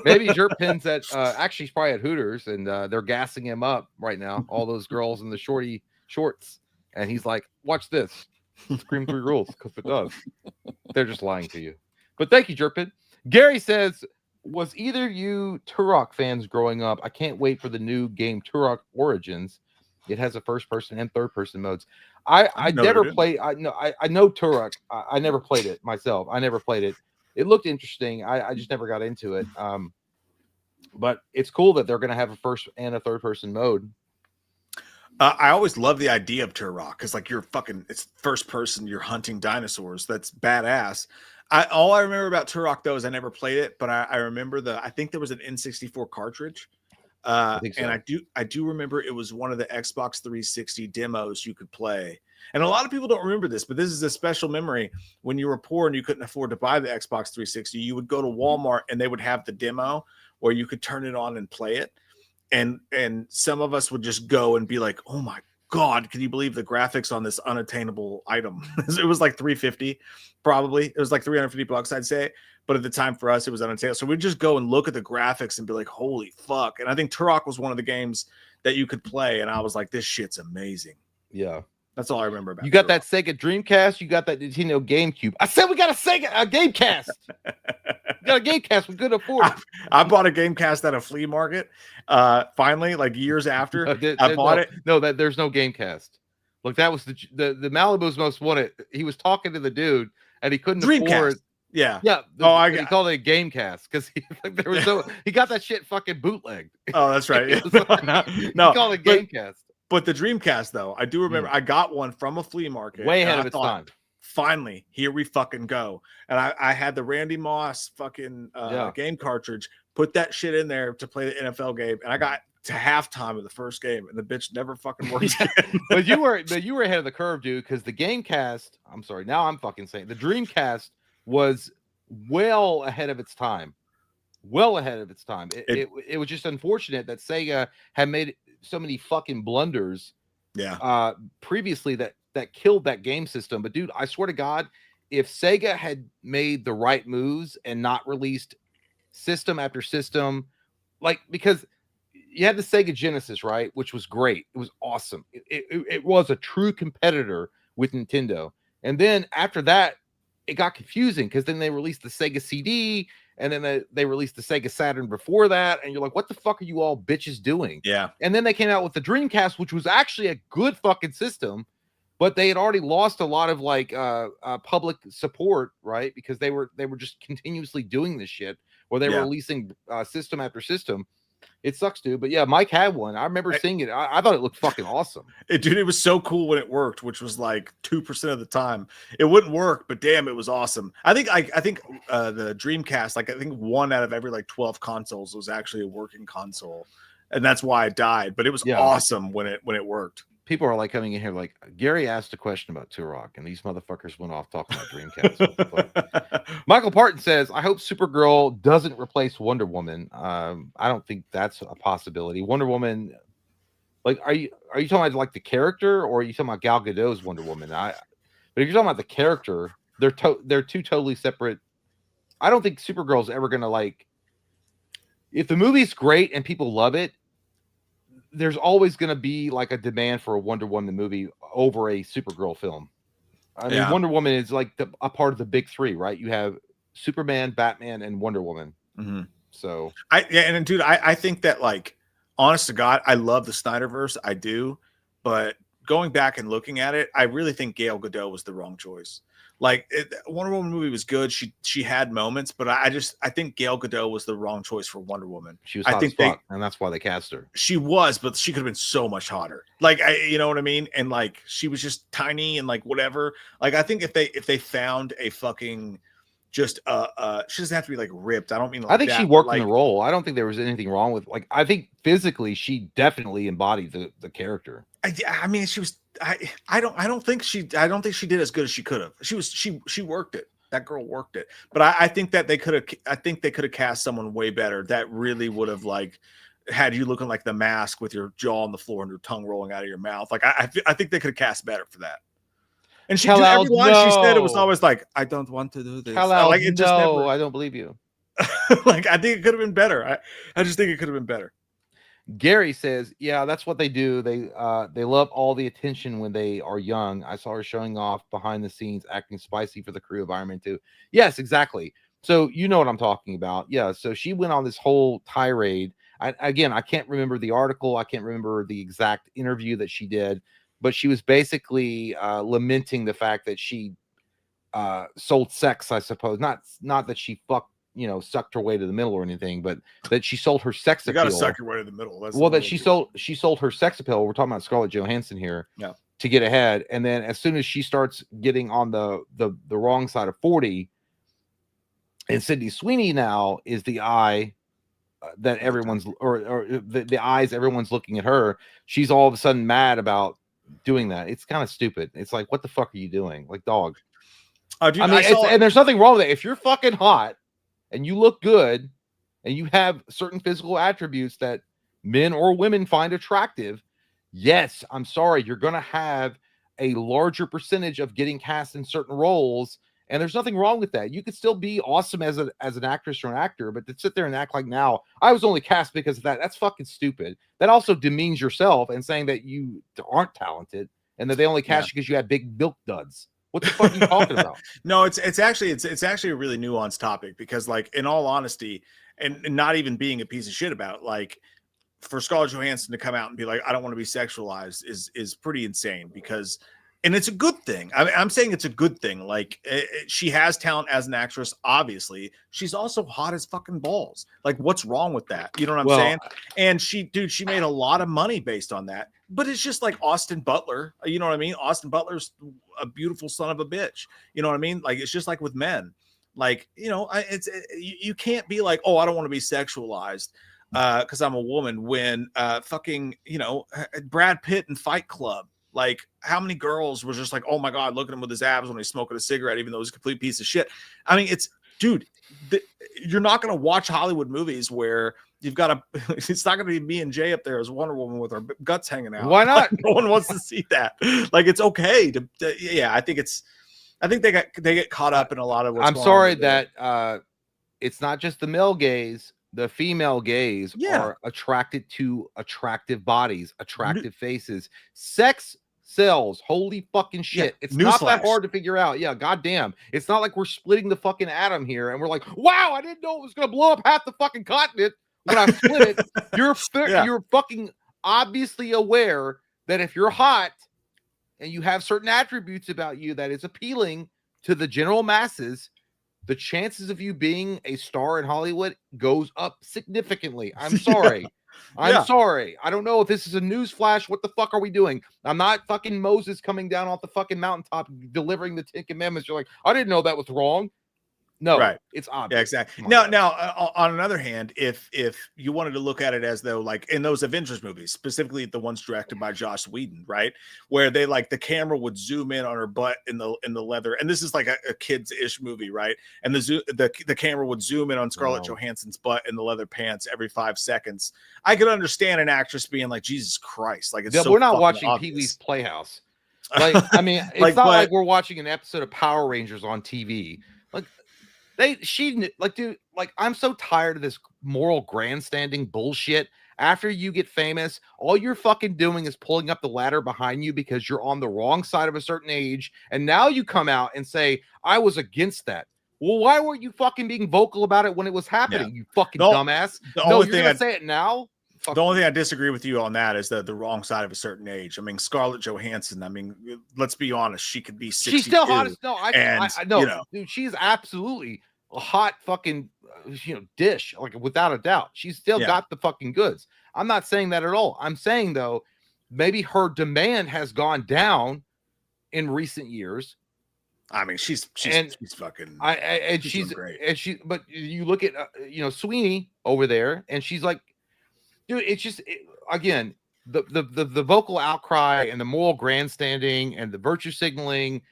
maybe Jerpin's at actually he's probably at Hooters, and they're gassing him up right now. All those girls in the shorty shorts, and he's like, "Watch this, Scream 3 rules," because it does. They're just lying to you. But thank you, Jerpin. Gary says, was either you Turok fans growing up? I can't wait for the new game Turok Origins. It has a first-person and third-person modes. I never played. I know Turok. I never played it myself. I never played it. It looked interesting. I just never got into it. But it's cool that they're going to have a first and a third-person mode.
I always love the idea of Turok because it's first person. You're hunting dinosaurs. That's badass. All I remember about Turok though is I never played it, but I remember I think there was an N64 cartridge. I think so. And I do remember it was one of the Xbox 360 demos you could play. And a lot of people don't remember this, but this is a special memory. When you were poor and you couldn't afford to buy the Xbox 360, you would go to Walmart and they would have the demo where you could turn it on and play it. And some of us would just go and be like, "Oh my God, can you believe the graphics on this unattainable item?" It was like $350, probably. It was like $350, I'd say. But at the time for us, it was unattainable. So we'd just go and look at the graphics and be like, "Holy fuck!" And I think Turok was one of the games that you could play, and I was like, "This shit's amazing."
Yeah,
that's all I remember about.
You got
Turok.
That Sega Dreamcast. You got that Nintendo GameCube. I said we got a Gamecast. We got a Gamecast. We could afford it.
I bought a Gamecast at a flea market. Finally, like years after, I bought it.
No, there's no Gamecast. Look, that was the Malibu's Most Wanted. He was talking to the dude, and he couldn't afford.
Yeah.
He called it a Gamecast because he got that shit fucking bootlegged.
Oh, that's right.
He called it Gamecast.
But the Dreamcast, though, I do remember I got one from a flea market.
Way ahead of its time.
Finally, here we fucking go. And I had the Randy Moss fucking game cartridge, put that shit in there to play the NFL game. And I got to halftime of the first game, and the bitch never fucking worked again.
But you were ahead of the curve, dude, because the Gamecast, I'm sorry, now I'm fucking saying the Dreamcast was well ahead of its time. Well ahead of its time. It was just unfortunate that Sega had made so many fucking blunders previously that killed that game system. But dude, I swear to God, if Sega had made the right moves and not released system after system, like, because you had the Sega Genesis, right, which was great. It was awesome. It was a true competitor with Nintendo. And then after that, it got confusing because then they released the Sega CD, and then they released the Sega Saturn before that, and you're like, what the fuck are you all bitches doing?
Yeah.
And then they came out with the Dreamcast, which was actually a good fucking system, but they had already lost a lot of like public support, right? Because they were just continuously doing this shit, or they were releasing system after system. It sucks, dude. But yeah, Mike had one. I remember seeing it. I thought it looked fucking awesome.
Dude, it was so cool when it worked, which was like 2% of the time. It wouldn't work, but damn, it was awesome. I think the Dreamcast, like I think 1 out of every like 12 consoles was actually a working console, and that's why it died. But it was awesome when it worked.
People are like coming in here like, Gary asked a question about Turok, and these motherfuckers went off talking about Dreamcast. Michael Parton says, I hope Supergirl doesn't replace Wonder Woman. I don't think that's a possibility. Wonder Woman, like, are you talking about like the character, or are you talking about Gal Gadot's Wonder Woman? But if you're talking about the character, they're two totally separate. I don't think Supergirl's ever gonna, like, if the movie's great and people love it, there's always going to be like a demand for a Wonder Woman movie over a Supergirl film. I mean, Wonder Woman is like a part of the big three, right? You have Superman, Batman, and Wonder Woman.
Mm-hmm.
So
dude, I think that, like, honest to God, I love the Snyderverse. I do, but going back and looking at it, I really think Gal Gadot was the wrong choice. Like, Wonder Woman movie was good. She had moments, but I think Gal Gadot was the wrong choice for Wonder Woman.
She was hot as fuck, and that's why they cast her.
She was, but she could have been so much hotter. Like, you know what I mean? And like, she was just tiny and like whatever. Like, I think if they found a fucking just she doesn't have to be like ripped. I don't mean like
I think
that,
she worked
like,
in the role. I don't think there was anything wrong with, like, I think physically she definitely embodied the character.
I mean, she was. I don't think she did as good as she could have. She worked it. That girl worked it. But I think that they could have cast someone way better that really would have, like, had you looking like the Mask with your jaw on the floor and your tongue rolling out of your mouth. Like, I think they could have cast better for that. And she, every line she said, it was always like, I don't want to do this. Like, it just never,
I don't believe you.
Like, I think it could have been better. I just think it could have been better.
Gary says, yeah, that's what they do. They love all the attention when they are young. I saw her showing off behind the scenes, acting spicy for the crew of Iron Man 2. Yes, exactly. So you know what I'm talking about. Yeah. So she went on this whole tirade. I can't remember the article. I can't remember the exact interview that she did, but she was basically lamenting the fact that she sold sex, I suppose. Not that she sucked her way to the middle or anything, but that she sold her sex appeal.
You got to suck your way to the middle.
She sold her sex appeal. We're talking about Scarlett Johansson here.
Yeah.
To get ahead, and then as soon as she starts getting on the wrong side of 40, and Sydney Sweeney now is the eye that everyone's or the eyes everyone's looking at her. She's all of a sudden mad about doing that. It's kind of stupid. It's like, what the fuck are you doing? Like, dog.
Dude,
and there's nothing wrong with it. If you're fucking hot and you look good and you have certain physical attributes that men or women find attractive, yes, I'm sorry, you're going to have a larger percentage of getting cast in certain roles, and there's nothing wrong with that. You could still be awesome as an actress or an actor, but to sit there and act like, now I was only cast because of that's fucking stupid. That also demeans yourself and saying that you aren't talented and that they only cast you because you have big milk duds. What the fuck are you talking about?
No, it's actually a really nuanced topic, because, like, in all honesty, and not even being a piece of shit about, like, for Scarlett Johansson to come out and be like, I don't want to be sexualized is pretty insane, because, and it's a good thing. I'm saying it's a good thing. Like, she has talent as an actress. Obviously, she's also hot as fucking balls. Like, what's wrong with that? You know what I'm saying? And she made a lot of money based on that. But it's just like Austin Butler. You know what I mean? Austin Butler's a beautiful son of a bitch. You know what I mean? Like, it's just like with men. Like, you can't be like, oh, I don't want to be sexualized because I'm a woman, when fucking, Brad Pitt in Fight Club. Like, how many girls were just like, oh my God, look at him with his abs when he's smoking a cigarette, even though he's a complete piece of shit. I mean, you're not going to watch Hollywood movies where you've got it's not going to be me and Jay up there as Wonder Woman with our guts hanging out.
Why not?
Like, no one wants to see that. Like, it's okay I think I think they get caught up in a lot of what's
I'm
going
sorry
on
that it's not just the male gaze, the female gaze are attracted to attractive bodies, attractive faces. Sex sells. Holy fucking shit. It's not that hard to figure out. Yeah, goddamn. It's not like we're splitting the fucking atom here and we're like, wow, I didn't know it was gonna blow up half the fucking continent when I split it. You're fucking obviously aware that if you're hot and you have certain attributes about you that is appealing to the general masses, the chances of you being a star in Hollywood goes up significantly. I'm sorry. I'm sorry. I don't know if this is a news flash. What the fuck are we doing? I'm not fucking Moses coming down off the fucking mountaintop delivering the 10 Commandments. You're like, I didn't know that was wrong. No, it's obvious.
Yeah, exactly. Now, on another hand, if you wanted to look at it as though, like in those Avengers movies, specifically the ones directed by Joss Whedon, right, where they like the camera would zoom in on her butt in the leather, and this is like a kids-ish movie, right? And the camera would zoom in on Scarlett Johansson's butt in the leather pants every 5 seconds. I could understand an actress being like, Jesus Christ, like it's so
we're not watching
obvious.
Pee-wee's Playhouse. Like, I mean, it's not like we're watching an episode of Power Rangers on TV. Like. Dude, like, I'm so tired of this moral grandstanding bullshit. After you get famous, all you're fucking doing is pulling up the ladder behind you because you're on the wrong side of a certain age. And now you come out and say, I was against that. Well, why weren't you fucking being vocal about it when it was happening? You fucking dumbass. No, you're going to say it now?
The only thing I disagree with you on that is the wrong side of a certain age. I mean, Scarlett Johansson, I mean, let's be honest, she could be 62.
She's still hot as I know.
You know,
dude, she's absolutely a hot fucking dish, like without a doubt. She's still got the fucking goods. I'm not saying that at all. I'm saying though, maybe her demand has gone down in recent years.
I mean, she's fucking
she's
great.
And but you look at Sweeney over there, and she's like, dude, it's just again the vocal outcry and the moral grandstanding and the virtue signaling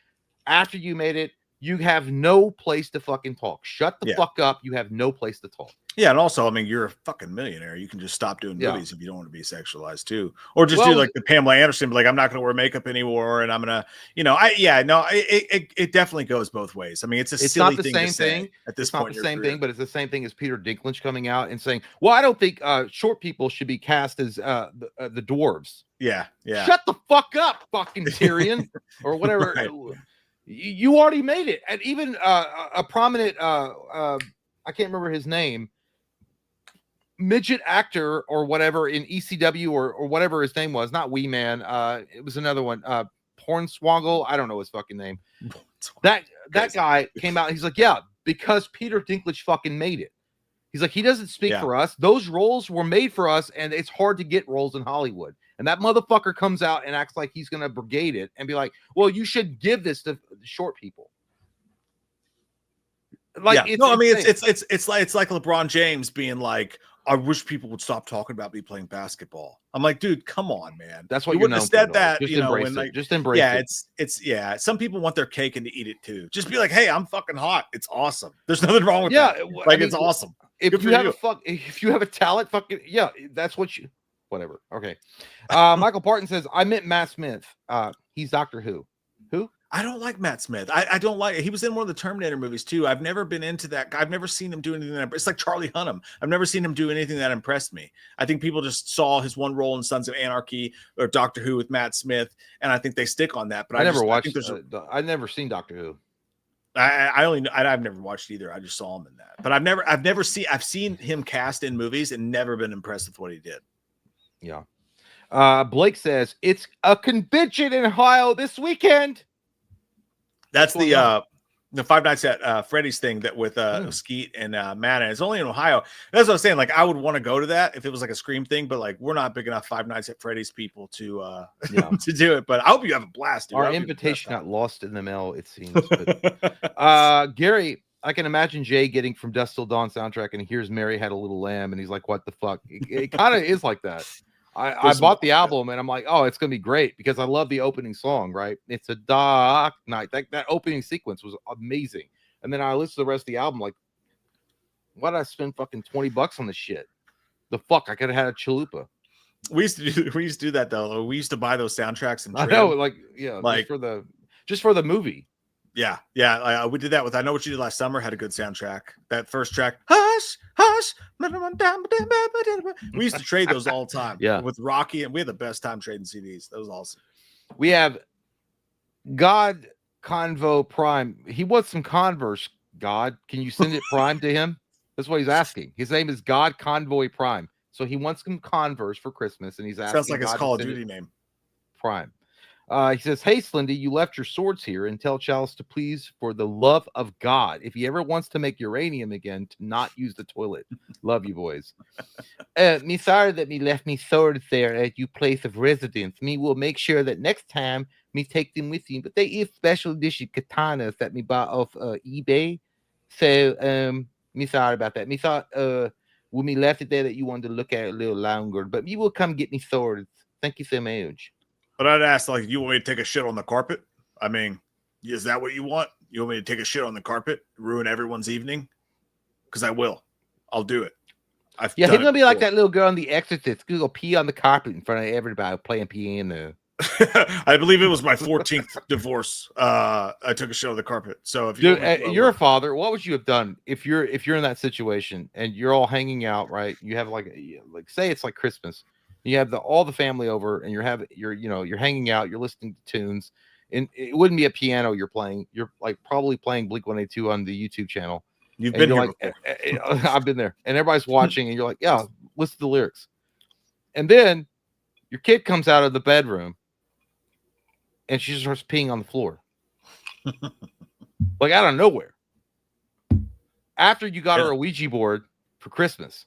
after you made it. You have no place to fucking talk. Shut the fuck up. You have no place to talk.
Yeah, and also, I mean, you're a fucking millionaire. You can just stop doing movies if you don't want to be sexualized too, or just do like the Pamela Anderson, like I'm not going to wear makeup anymore, and I'm gonna, it definitely goes both ways. I mean, it's silly
not the
thing
same
to say
thing
at this
point. It's not the same
career.
thing, but it's the same thing as Peter Dinklage coming out and saying, "Well, I don't think short people should be cast as the dwarves."
Yeah.
Shut the fuck up, fucking Tyrion, or whatever. Right. You already made it, and even a prominent I can't remember his name, midget actor or whatever in ECW or whatever his name was, not Wee Man, it was another one, Hornswoggle, I don't know his fucking name. That guy came out, he's like, yeah, because Peter Dinklage fucking made it. He's like, he doesn't speak for us. Those roles were made for us, and it's hard to get roles in Hollywood. And that motherfucker comes out and acts like he's going to brigade it and be like, well, you should give this to short people. Like,
it's like LeBron James being like, I wish people would stop talking about me playing basketball. I'm like, dude, come on, man.
That's what
you wouldn't have said that.
Just embrace it. Just embrace it.
It's some people want their cake and to eat it too. Just be like, hey, I'm fucking hot. It's awesome. There's nothing wrong with that. Like, it's awesome.
If you have a talent, fucking that's what you. Whatever. Okay. Michael Parton says, I meant Matt Smith. He's Doctor Who. Who?
I don't like Matt Smith. I don't like. He was in one of the Terminator movies too. I've never been into that guy. I've never seen him do anything it's like Charlie Hunnam. I've never seen him do anything that impressed me. I think people just saw his one role in Sons of Anarchy or Doctor Who with Matt Smith, and I think they stick on that. But
I've never seen Doctor Who.
I've never watched either. I just saw him in that. But I've seen him cast in movies and never been impressed with what he did.
Yeah. Blake says it's a convention in Ohio this weekend.
That's the Five Nights at Freddy's thing that with Skeet and Mana. It's only in Ohio. That's what I'm saying. Like, I would want to go to that if it was like a Scream thing, but like we're not big enough Five Nights at Freddy's people to to do it. But I hope you have a blast. Dude.
Our invitation got lost in the mail, it seems. But, Gary, I can imagine Jay getting From Dusk Till Dawn soundtrack and he hears Mary Had a Little Lamb and he's like, what the fuck? It kind of is like that. I bought the album and I'm like, oh, it's gonna be great because I love the opening song, right? It's a dark night. That opening sequence was amazing. And then I listened to the rest of the album, like, why did I spend fucking $20 on this shit? The fuck, I could have had a chalupa.
We used to do that though. We used to buy those soundtracks and
I know, like, yeah, like just for the movie.
Yeah. We did that with I Know What You Did Last Summer. Had a good soundtrack. That first track, hush, hush. We used to trade those all the time.
Yeah,
with Rocky, and we had the best time trading CDs. That was awesome.
We have God Convo Prime. He wants some Converse. God, can you send it Prime to him? That's what he's asking. His name is God Convoy Prime. So he wants some Converse for Christmas, and he's asking.
Sounds like his Call of Duty name.
Prime. He says, "Hey, Slendy, you left your swords here, and tell Chalice to please, for the love of God, if he ever wants to make uranium again, to not use the toilet. Love you, boys. Me sorry that me left me swords there at you place of residence. Me will make sure that next time me take them with you. But they is special edition katanas that me bought off eBay. So me sorry about that. Me thought when me left it there that you wanted to look at it a little longer. But me will come get me swords. Thank you so much."
But I'd ask, like, you want me to take a shit on the carpet? I mean, is that what you want? You want me to take a shit on the carpet, ruin everyone's evening? Because I will. I'll do it.
He's gonna be like that little girl in The Exorcist. Gonna go pee on the carpet in front of everybody playing piano.
I believe it was my 14th divorce. I took a shit on the carpet. So if
you're a father, what would you have done if you're in that situation and you're all hanging out, right? You have like say it's like Christmas. You have all the family over, and you're hanging out, you're listening to tunes, and it wouldn't be a piano you're playing. You're like probably playing Blink-182 on the YouTube channel.
You've been here
before. I've been there, and everybody's watching, and you're like, yeah, listen to the lyrics. And then your kid comes out of the bedroom, and she just starts peeing on the floor, like out of nowhere. After you got her a Ouija board for Christmas.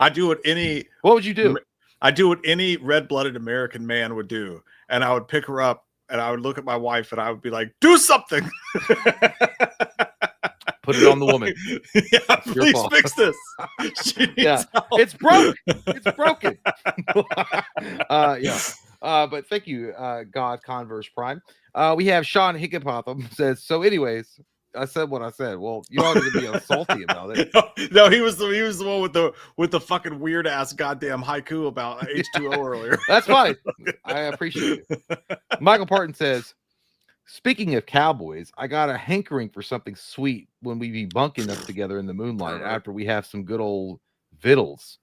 I do what any.
What would you do?
I do what any red-blooded American man would do, and I would pick her up, and I would look at my wife, and I would be like, "Do something."
Put it on the woman.
Yeah, please fix this.
It's broke. It's broken. But thank you, God Converse Prime. We have Sean Higginbotham says. So, anyways. I said what I said. Well, you ought to be salty about it.
No, he was the one with the fucking weird ass goddamn haiku about H2O earlier.
That's fine. I appreciate it. Michael Parton says, "Speaking of cowboys, I got a hankering for something sweet when we be bunking up together in the moonlight after we have some good old vittles."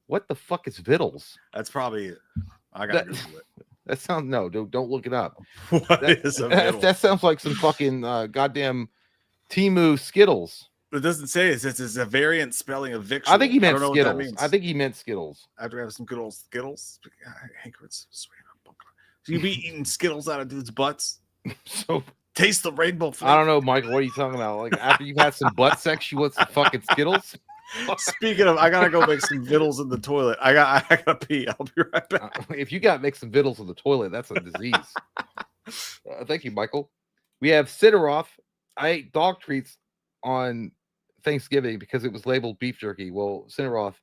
What the fuck is vittles?
That's probably I gotta Google it.
That sounds don't look it up.
That
sounds like some fucking goddamn Temu Skittles.
It doesn't say it's a variant spelling of victual.
I think he meant Skittles. I think he meant Skittles.
After have some good old Skittles. Hanker's sweet. So you be eating Skittles out of dudes' butts.
So
taste the rainbow flavor.
I don't know, Michael. What are you talking about? Like after you've had some butt sex, you want some fucking Skittles?
Speaking of, I gotta go make some vittles in the toilet. I gotta pee. I'll be right back.
If you gotta make some vittles in the toilet, that's a disease. Thank you, Michael. We have Sidoroff. I ate dog treats on Thanksgiving because it was labeled beef jerky. Well, Sidoroff,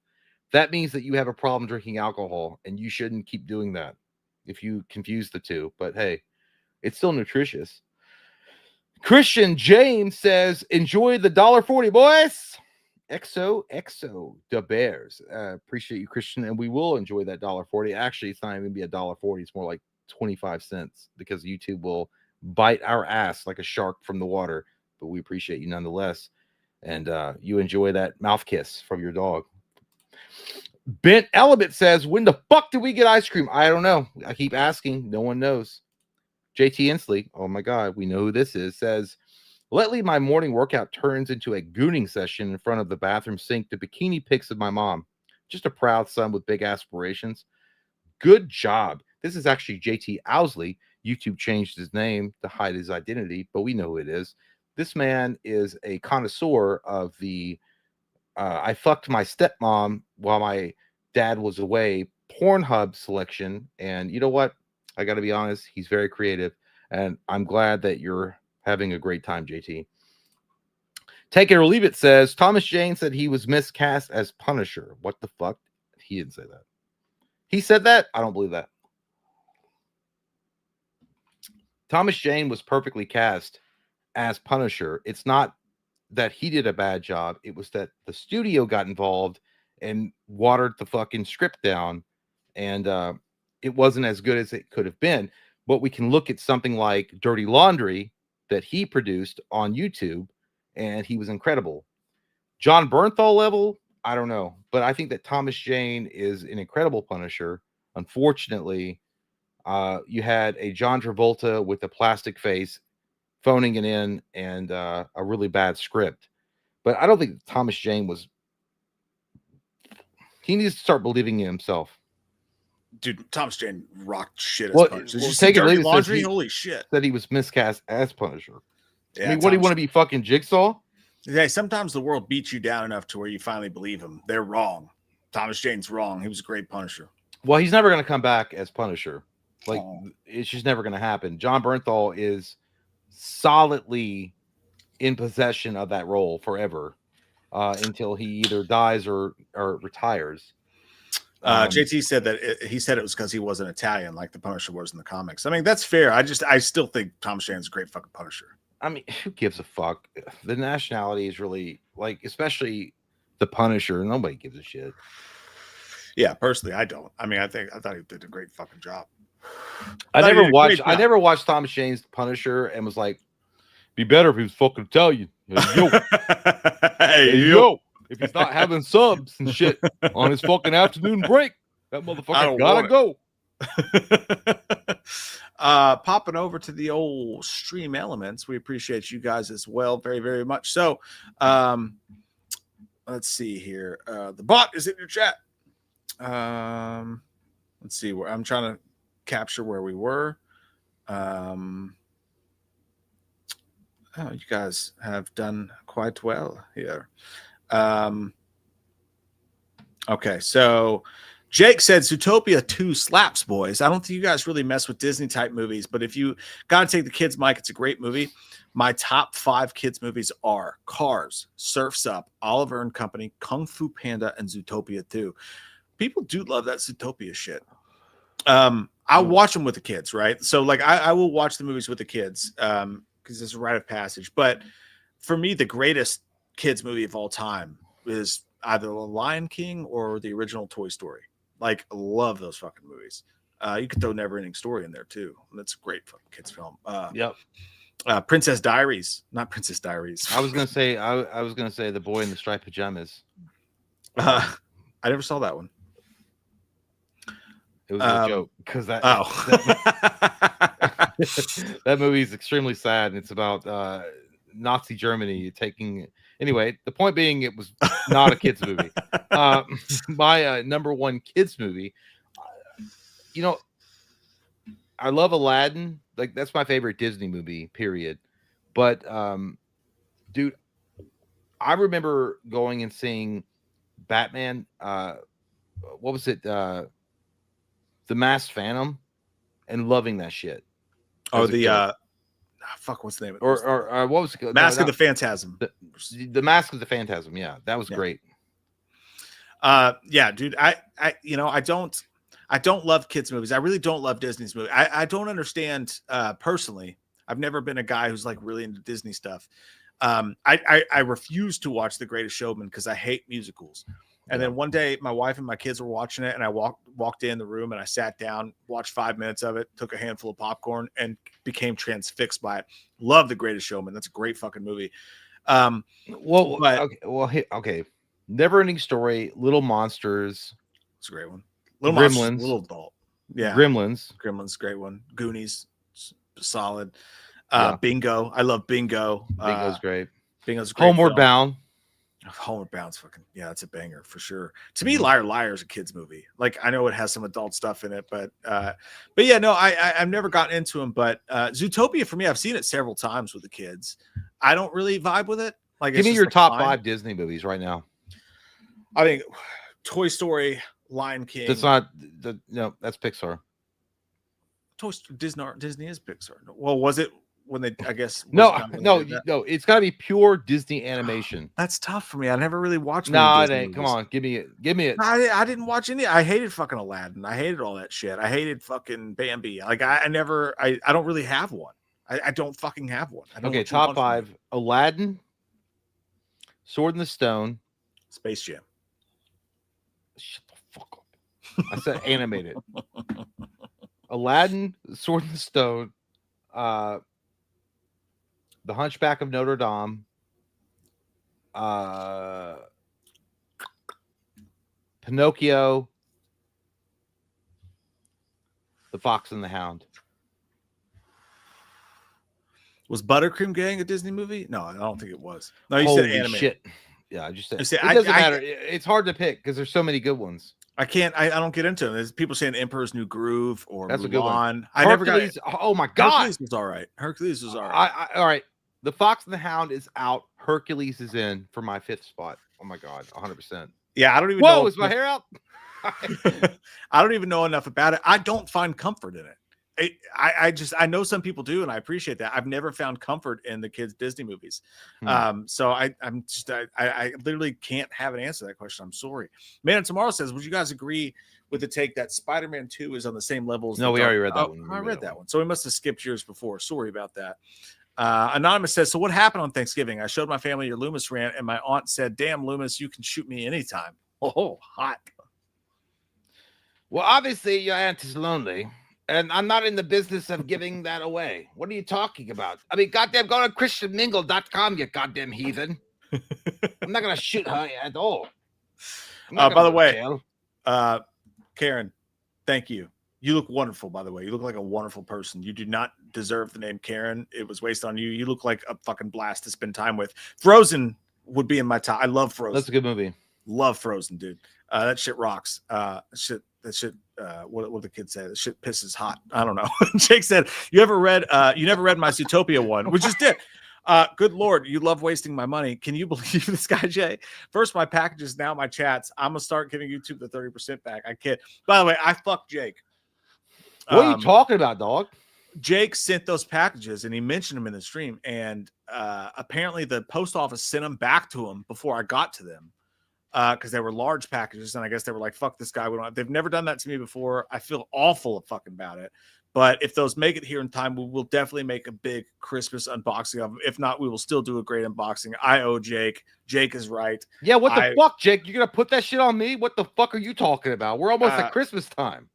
that means that you have a problem drinking alcohol, and you shouldn't keep doing that if you confuse the two. But hey, it's still nutritious. Christian James says, "Enjoy the $1.40, boys." XO the Bears. Appreciate you, Christian, and we will enjoy that $1.40. Actually, it's not even be $1.40. It's more like 25 cents because YouTube will bite our ass like a shark from the water. But we appreciate you nonetheless, and you enjoy that mouth kiss from your dog. Bent Element says, "When the fuck do we get ice cream?" I don't know. I keep asking. No one knows. JT Inslee, oh my God, we know who this is, says, "Lately, my morning workout turns into a gooning session in front of the bathroom sink to bikini pics of my mom. Just a proud son with big aspirations. Good job." This is actually JT Owsley. YouTube changed his name to hide his identity, but we know who it is. This man is a connoisseur of the I fucked my stepmom while my dad was away Pornhub selection. And you know what? I got to be honest, he's very creative. And I'm glad that you're having a great time, JT. Take it or leave it says, "Thomas Jane said he was miscast as Punisher." What the fuck? He didn't say that. He said that? I don't believe that. Thomas Jane was perfectly cast as Punisher. It's not that he did a bad job. It was that the studio got involved and watered the fucking script down. And it wasn't as good as it could have been. But we can look at something like Dirty Laundry that he produced on YouTube, and he was incredible. John Bernthal level, I don't know. But I think that Thomas Jane is an incredible Punisher. Unfortunately, you had a John Travolta with a plastic face phoning it in and a really bad script. But I don't think Thomas Jane was... He needs to start believing in himself.
Dude, Thomas Jane rocked shit as Punisher. Did you see
take
Dirty
it
Laundry? Holy shit.
That he was miscast as Punisher.
Yeah,
I mean, what do you want to be, fucking Jigsaw?
Yeah, sometimes the world beats you down enough to where you finally believe him. They're wrong. Thomas Jane's wrong. He was a great Punisher.
Well, he's never going to come back as Punisher. Like, it's just never going to happen. John Bernthal is solidly in possession of that role forever until he either dies or retires.
JT said that he said it was because he wasn't Italian like the Punisher was in the comics. I mean, that's fair. I still think Thomas Jane's a great fucking Punisher.
I mean, who gives a fuck? The nationality is really, like, especially the Punisher. Nobody gives a shit.
Yeah, personally, I don't. I mean, I thought he did a great fucking job.
I never watched Thomas Jane's Punisher and was like, be better if he was fucking Italian. Yo. Hey, yo. If he's not having subs and shit on his fucking afternoon break, that motherfucker gotta go.
Popping over to the old stream elements. We appreciate you guys as well. Very, very much so. Let's see here. The bot is in your chat. Let's see where I'm trying to capture where we were. Oh, you guys have done quite well here. Okay, so Jake said Zootopia 2 slaps, boys. I don't think you guys really mess with Disney type movies, but if you gotta take the kids, Mike, it's a great movie. My top 5 kids movies are Cars, Surf's Up, Oliver and Company, Kung Fu Panda, and Zootopia 2. People do love that Zootopia shit. I'll watch them with the kids, right? So like I will watch the movies with the kids because it's a rite of passage. But for me, the greatest kids movie of all time is either The Lion King or the original Toy Story. Like, I love those fucking movies. You could throw Never Ending Story in there too. That's a great fucking kids film.
Yep.
Princess Diaries, not Princess Diaries.
I was gonna say The Boy in the Striped Pajamas.
I never saw that one.
It was a joke because that that movie is extremely sad, and it's about Nazi Germany taking. Anyway, the point being, it was not a kids movie. My number one kids movie. You know, I love Aladdin. Like, that's my favorite Disney movie, period. But dude, I remember going and seeing Batman. What was it? The Masked Phantom, and loving that shit.
Oh, fuck, what's the name of it?
Or what was it?
Mask of the Phantasm.
The Mask of the Phantasm. Yeah, that was great.
Yeah, dude. I don't love kids movies. I really don't love Disney's movies. I don't understand personally. I've never been a guy who's like really into Disney stuff. I refuse to watch The Greatest Showman because I hate musicals. And then one day my wife and my kids were watching it, and I walked in the room and I sat down, watched 5 minutes of it, took a handful of popcorn, and became transfixed by it. Love The Greatest Showman. That's a great fucking movie.
Okay. Never Ending Story, Little Monsters.
It's a great one. Little
Gremlins.
Monsters, Little Adult. Yeah.
Gremlins,
great one. Goonies, solid.
Yeah.
Bingo. I love Bingo.
Bingo's great.
Bingo's great.
Homeward Bound.
Homeward Bound's fucking, yeah, that's a banger for sure. To me, Liar Liar is a kid's movie. Like, I know it has some adult stuff in it, but yeah, no, I've never gotten into them. But Zootopia, for me, I've seen it several times with the kids. I don't really vibe with it. Like,
give me your top 5 Disney movies right now.
I think Toy Story, Lion King.
That's not no, that's Pixar.
Disney is Pixar. Well, was it when they? I guess
no. It's got to be pure Disney animation.
That's tough for me. I never really watched.
No, it ain't. Come on, give me it.
I didn't watch any. I hated fucking Aladdin. I hated all that shit. I hated fucking Bambi. Like, I don't really have one. I don't fucking have one.
Okay, top 5: Aladdin, Sword in the Stone,
Space Jam.
Shut the fuck up. I said animated. Aladdin, Sword in the Stone, The Hunchback of Notre Dame, Pinocchio, The Fox and the Hound.
Was Buttercream Gang a Disney movie? No, I don't think it was. No, you
Holy
said animated.
shit. Yeah, I just said
See,
it doesn't matter. It's hard to pick because there's so many good ones.
I don't get into them. There's people saying Emperor's New Groove or
That's
Mulan.
A good one.
I never got it.
Oh my god.
Hercules was all right.
All right. The Fox and the Hound is out. Hercules is in for my 5th spot. Oh my god, 100%.
Yeah, I don't even know.
Whoa, is my hair out?
I don't even know enough about it. I don't find comfort in it. I know some people do, and I appreciate that. I've never found comfort in the kids' Disney movies. So I literally can't have an answer to that question. I'm sorry. Man Tomorrow says, would you guys agree with the take that Spider-Man 2 is on the same level as
No, we already read that one.
I read that one. So we must have skipped yours before. Sorry about that. Anonymous says, so what happened on Thanksgiving? I showed my family your Loomis rant, and my aunt said, damn, Loomis, you can shoot me anytime. Oh, hot.
Well, obviously your aunt is lonely. And I'm not in the business of giving that away. What are you talking about? I mean, goddamn, go to christianmingle.com, you goddamn heathen. I'm not going to shoot her at all.
By the way, Karen, thank you. You look wonderful, by the way. You look like a wonderful person. You do not deserve the name Karen. It was wasted on you. You look like a fucking blast to spend time with. Frozen would be in my top. I love Frozen.
That's a good movie.
Love Frozen, dude. That shit rocks. That shit, what the kids say? The shit pisses hot. I don't know. Jake said, you never read my Zootopia one, which is did. Good Lord, you love wasting my money. Can you believe this guy, Jay? First, my packages, now my chats. I'm gonna start giving YouTube the 30% back. I kid. By the way, I fucked Jake.
What are you talking about, dog?
Jake sent those packages and he mentioned them in the stream. And apparently the post office sent them back to him before I got to them. Because they were large packages, and I guess they were like, "Fuck this guy." They've never done that to me before. I feel awful fucking about it. But if those make it here in time, we will definitely make a big Christmas unboxing of them. If not, we will still do a great unboxing. I owe Jake. Jake is right.
Yeah, what the fuck, Jake? You're gonna put that shit on me? What the fuck are you talking about? We're almost at Christmas time.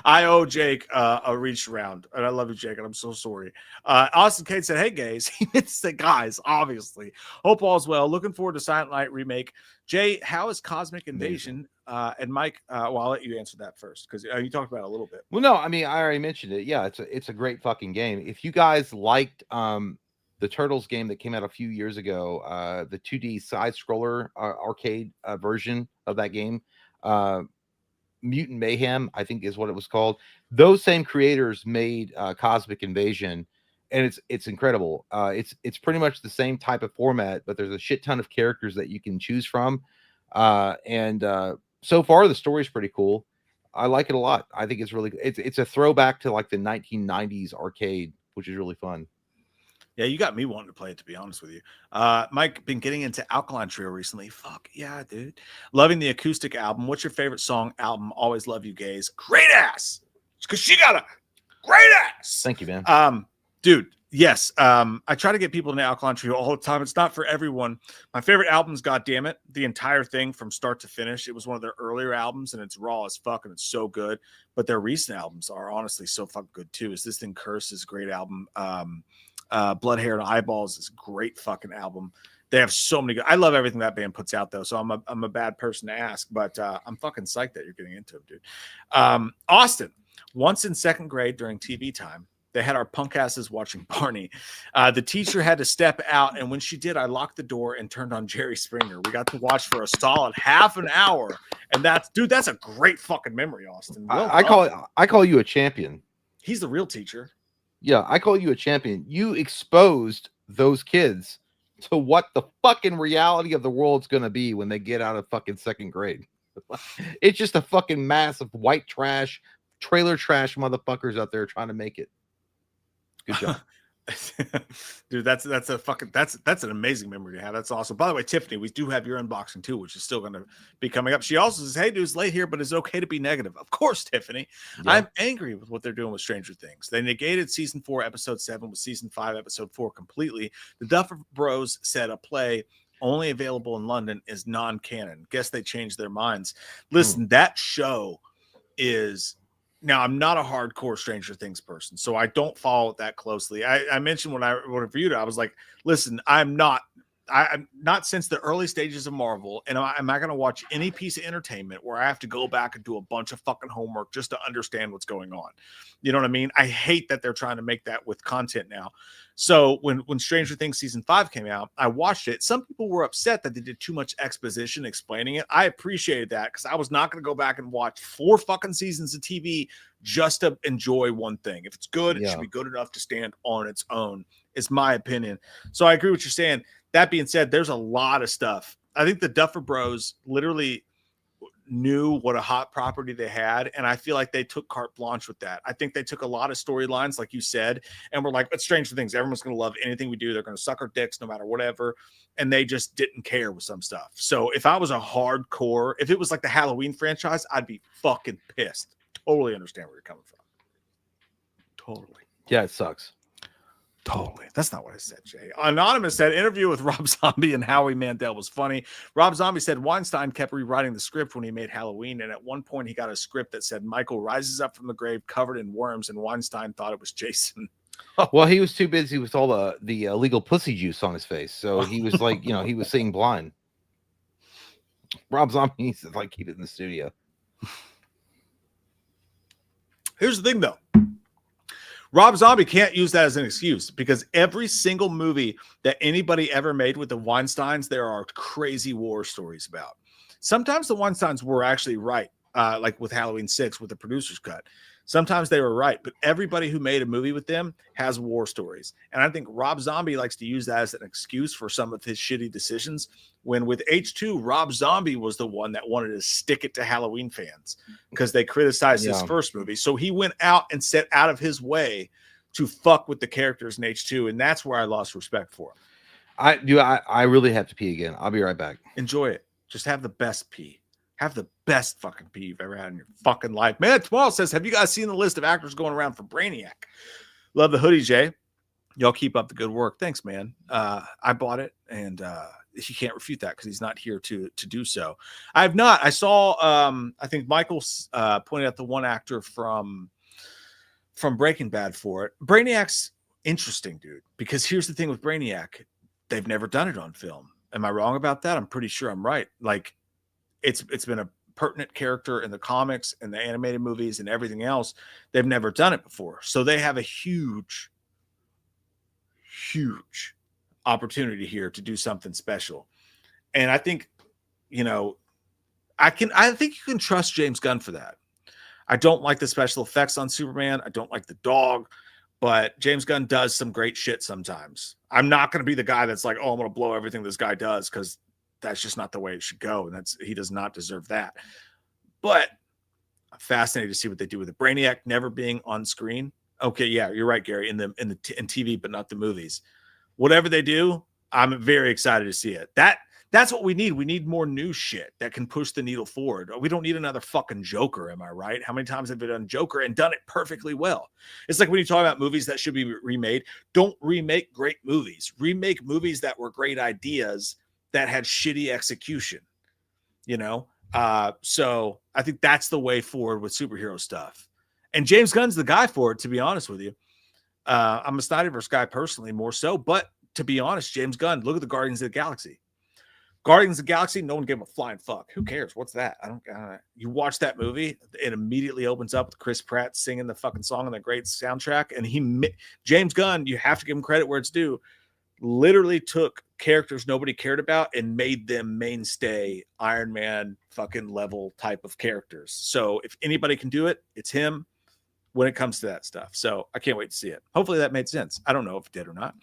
I owe Jake a reach around, and I love you, Jake, and I'm so sorry. Austin Kate said, hey, gays. He meant to say guys, obviously. Hope all's well. Looking forward to Silent Night remake. Jay, how is Cosmic Invasion? And Mike, well, I'll let you answer that first, because you talked about it a little bit.
Well, no, I mean, I already mentioned it. Yeah, it's a great fucking game. If you guys liked the Turtles game that came out a few years ago, the 2D side-scroller arcade version of that game, Mutant Mayhem, I think is what it was called. Those same creators made Cosmic Invasion, and it's incredible. It's pretty much the same type of format, but there's a shit ton of characters that you can choose from. And so far the story's pretty cool. I like it a lot. I think it's really it's a throwback to like the 1990s arcade, which is really fun.
Yeah, you got me wanting to play it, to be honest with you. Mike, been getting into Alkaline Trio recently. Fuck yeah, dude. Loving the acoustic album. What's your favorite song album? Always love you, gays. Great ass. Because she got a great ass.
Thank you, man.
Dude, yes. I try to get people into Alkaline Trio all the time. It's not for everyone. My favorite albums, goddammit, the entire thing from start to finish. It was one of their earlier albums, and it's raw as fuck, and it's so good. But their recent albums are honestly so fucking good, too. Is This Thing Curse is a great album. Blood, Hair, and Eyeballs is a great fucking album. They have so many good. I love everything that band puts out, though, so I'm a bad person to ask, but I'm fucking psyched that you're getting into them, dude. Austin, once in second grade during TV time, they had our punk asses watching Barney. The teacher had to step out, and when she did, I locked the door and turned on Jerry Springer. We got to watch for a solid half an hour, and that's a great fucking memory, Austin. Well,
I call you a champion.
He's the real teacher.
Yeah, I call you a champion. You exposed those kids to what the fucking reality of the world's going to be when they get out of fucking second grade. It's just a fucking mass of white trash, trailer trash motherfuckers out there trying to make it. Good job.
Dude, that's an amazing memory to have. That's awesome. By the way, Tiffany, we do have your unboxing too, which is still going to be coming up. She also says, hey, dude, it's late here, but it's okay to be negative. Of course, Tiffany. Yeah. I'm angry with what they're doing with Stranger Things. They negated season 4 episode 7 with season 5 episode 4 completely. The Duffer Bros said a play only available in London is non-canon. Guess they changed their minds. Listen, that show is Now, I'm not a hardcore Stranger Things person, so I don't follow it that closely. I mentioned when I reviewed it, I was like, listen, I'm not since the early stages of Marvel, and I'm not going to watch any piece of entertainment where I have to go back and do a bunch of fucking homework just to understand what's going on. You know what I mean? I hate that they're trying to make that with content now. So when Stranger Things season 5 came out, I watched it. Some people were upset that they did too much exposition explaining it. I appreciated that because I was not going to go back and watch 4 fucking seasons of TV just to enjoy one thing. If it's good, it should be good enough to stand on its own, is my opinion. So I agree with what you're saying. That being said, there's a lot of stuff. I think the Duffer Bros literally knew what a hot property they had, and I feel like they took carte blanche with that. I think they took a lot of storylines, like you said, and were like, it's Stranger Things. Everyone's going to love anything we do. They're going to suck our dicks no matter whatever, and they just didn't care with some stuff. So if I was a hardcore, if it was like the Halloween franchise, I'd be fucking pissed. Totally understand where you're coming from. Totally.
Yeah, it sucks.
Totally. That's not what I said, Jay. Anonymous said, interview with Rob Zombie and Howie Mandel was funny. Rob Zombie said Weinstein kept rewriting the script when he made Halloween, and at one point he got a script that said Michael rises up from the grave covered in worms, and Weinstein thought it was Jason.
Well, he was too busy with all the illegal pussy juice on his face, so he was like, he was seeing blind. Rob Zombie needs to like keep it in the studio.
Here's the thing, though. Rob Zombie can't use that as an excuse because every single movie that anybody ever made with the Weinsteins, there are crazy war stories about. Sometimes the Weinsteins were actually right, like with Halloween 6 with the producer's cut. Sometimes they were right, but everybody who made a movie with them has war stories. And I think Rob Zombie likes to use that as an excuse for some of his shitty decisions. When with H2, Rob Zombie was the one that wanted to stick it to Halloween fans because they criticized his first movie. So he went out and set out of his way to fuck with the characters in H2. And that's where I lost respect for him.
I really have to pee again. I'll be right back.
Enjoy it. Just have the best pee. Have the best fucking pee you've ever had in your fucking life. Man, Tomorrow says, have you guys seen the list of actors going around for Brainiac? Love the hoodie, Jay. Y'all keep up the good work. Thanks, man. I bought it, and he can't refute that because he's not here to do so. I have not. I saw, I think Michael pointed out the one actor from Breaking Bad for it. Brainiac's interesting, dude, because here's the thing with Brainiac. They've never done it on film. Am I wrong about that? I'm pretty sure I'm right. Like, it's been a pertinent character in the comics and the animated movies and everything else. They've never done it before. So they have a huge opportunity here to do something special. And I think, I think you can trust James Gunn for that. I don't like the special effects on Superman. I don't like the dog, but James Gunn does some great shit sometimes. I'm not going to be the guy that's like, oh, I'm going to blow everything this guy does, because that's just not the way it should go. And he does not deserve that. But I'm fascinated to see what they do with it. Brainiac never being on screen. Okay, yeah, you're right, Gary, in TV, but not the movies. Whatever they do, I'm very excited to see it. That's what we need. We need more new shit that can push the needle forward. We don't need another fucking Joker, am I right? How many times have they done Joker and done it perfectly well? It's like when you talk about movies that should be remade, don't remake great movies. Remake movies that were great ideas that had shitty execution, so I think that's the way forward with superhero stuff. And James Gunn's the guy for it, to be honest with you. I'm a Snyderverse guy personally, more so, but to be honest, James Gunn, look at the Guardians of the Galaxy. Guardians of the Galaxy, no one gave him a flying fuck. Who cares? What's that? You watch that movie, it immediately opens up with Chris Pratt singing the fucking song on the great soundtrack. And James Gunn, you have to give him credit where it's due, literally took characters nobody cared about and made them mainstay Iron Man fucking level type of characters. So if anybody can do it, it's him when it comes to that stuff. So I can't wait to see it. Hopefully that made sense. I don't know if it did or not.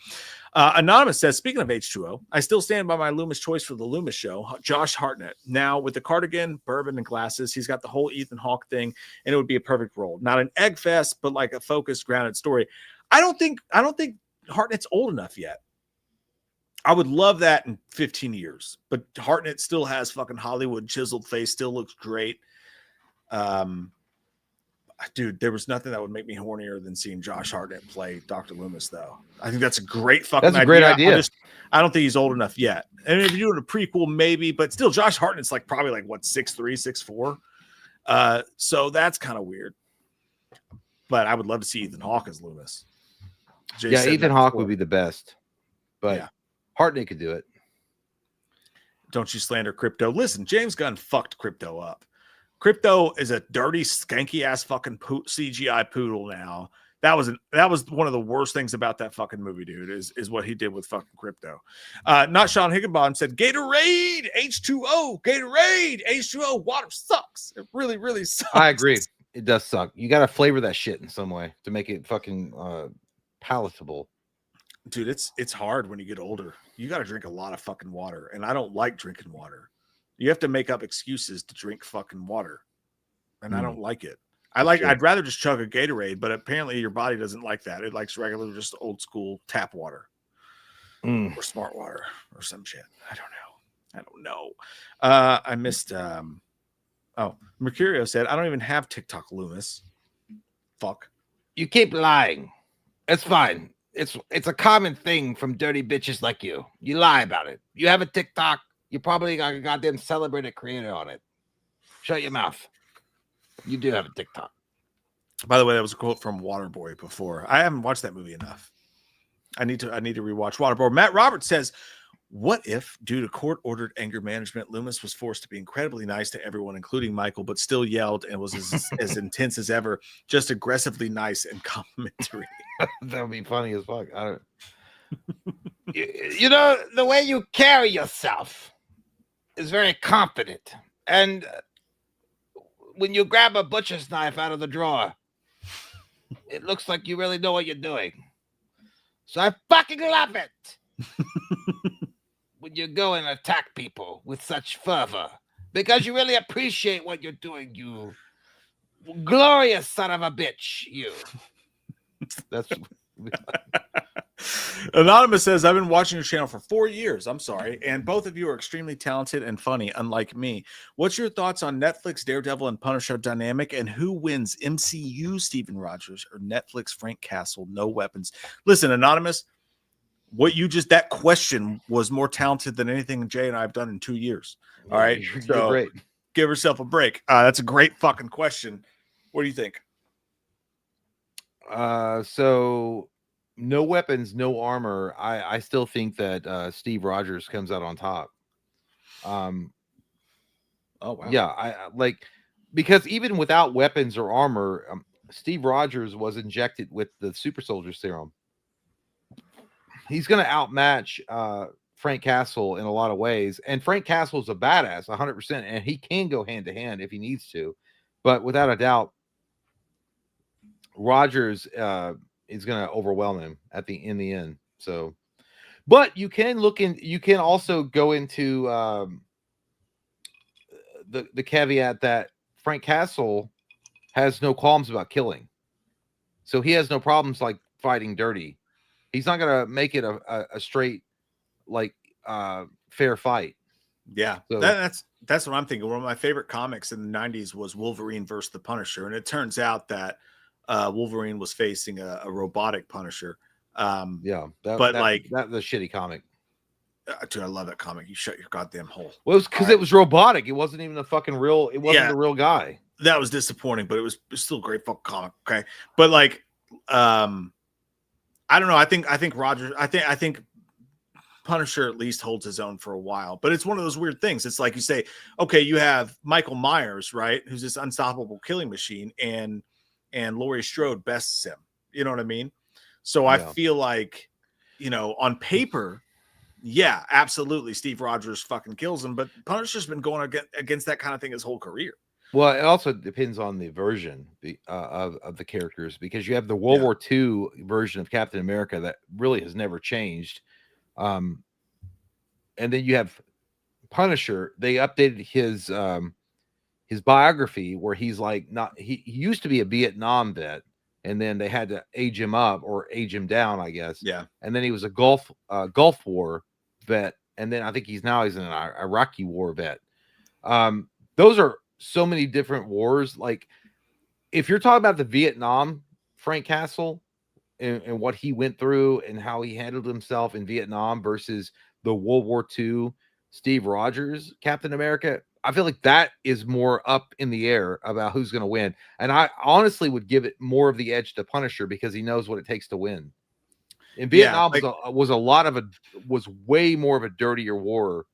Anonymous says, speaking of H2O, I still stand by my Loomis choice for the Loomis show, Josh Hartnett. Now with the cardigan, bourbon, and glasses, he's got the whole Ethan Hawke thing, and it would be a perfect role. Not an egg fest, but like a focused, grounded story. I don't think Hartnett's old enough yet. I would love that in 15 years, but Hartnett still has fucking Hollywood chiseled face, still looks great. Dude, there was nothing that would make me hornier than seeing Josh Hartnett play Dr. Loomis, though. I think that's a great fucking idea.
That's a great idea.
I don't think he's old enough yet. And if you're doing a prequel, maybe, but still, Josh Hartnett's probably 6'3", 6'4". So that's kind of weird. But I would love to see Ethan Hawke as Loomis.
Yeah, Ethan Hawke would be the best. But Hartnett could do it.
Don't you slander Crypto. Listen, James Gunn fucked Crypto up. Crypto is a dirty, skanky ass fucking CGI poodle now. That was one of the worst things about that fucking movie, dude, is what he did with fucking Crypto. Not Sean Higginbottom said, Gatorade, H2O, Gatorade, H2O, water sucks. It really, really sucks.
I agree. It does suck. You got to flavor that shit in some way to make it fucking palatable.
Dude, it's hard when you get older. You got to drink a lot of fucking water, and I don't like drinking water. You have to make up excuses to drink fucking water, and I don't like it. I'd rather just chug a Gatorade, but apparently your body doesn't like that. It likes regular, just old school tap water or smart water or some shit. I don't know. I missed. Mercurio said, I don't even have TikTok, Loomis. Fuck.
You keep lying. It's fine. It's a common thing from dirty bitches like you. You lie about it. You have a TikTok. You probably got a goddamn celebrated creator on it. Shut your mouth. You do have a TikTok.
By the way, that was a quote from Waterboy before. I haven't watched that movie enough. I need to rewatch Waterboy. Matt Roberts says, what if, due to court-ordered anger management, Loomis was forced to be incredibly nice to everyone, including Michael, but still yelled and was as intense as ever, just aggressively nice and complimentary?
That would be funny as fuck. You know, the way you carry yourself is very confident. And when you grab a butcher's knife out of the drawer, it looks like you really know what you're doing. So I fucking love it. When you go and attack people with such fervor, because you really appreciate what you're doing, you glorious son of a bitch, you. That's
Anonymous says, I've been watching your channel for 4 years. I'm sorry. And both of you are extremely talented and funny, unlike me. What's your thoughts on Netflix, Daredevil, and Punisher dynamic? And who wins, MCU Steven Rogers or Netflix Frank Castle, No Weapons? Listen, Anonymous, that question was more talented than anything Jay and I have done in 2 years. All right. So
great.
Give yourself a break. That's a great fucking question. What do you think?
So no weapons, no armor. I still think that Steve Rogers comes out on top.
Oh wow.
Yeah, because even without weapons or armor, Steve Rogers was injected with the super soldier serum. He's going to outmatch Frank Castle in a lot of ways, and Frank Castle is a badass 100%, and he can go hand to hand if he needs to, but without a doubt Rogers is going to overwhelm him in the end. So, but you can also go into the caveat that Frank Castle has no qualms about killing, so he has no problems like fighting dirty. He's not going to make it a straight fair fight.
Yeah,
so,
that's what I'm thinking. One of my favorite comics in the 90s was Wolverine versus the Punisher, and it turns out that Wolverine was facing a robotic Punisher.
That's the shitty comic.
Dude, I love that comic. You shut your goddamn hole.
Well, it was because it was robotic. It wasn't even a fucking real. It wasn't a real guy.
That was disappointing, but it was still a great fucking comic. Okay, but I don't know. I think Rogers. I think Punisher at least holds his own for a while, but it's one of those weird things. It's like you say, okay, you have Michael Myers, right, who's this unstoppable killing machine, and Laurie Strode bests him. You know what I mean? So I feel like, on paper, yeah, absolutely, Steve Rogers fucking kills him, but Punisher's been going against that kind of thing his whole career.
Well, it also depends on the version of the characters, because you have the World War II version of Captain America that really has never changed. And then you have Punisher. They updated his biography where he's he used to be a Vietnam vet, and then they had to age him up or age him down, I guess.
Yeah.
And then he was a Gulf War vet, and then I think he's an Iraqi war vet. Those are so many different wars. Like, if you're talking about the Vietnam Frank Castle and what he went through and how he handled himself in Vietnam versus the World War II Steve Rogers Captain America, I feel like that is more up in the air about who's going to win. And I honestly would give it more of the edge to Punisher because he knows what it takes to win. In Vietnam was way more of a dirtier war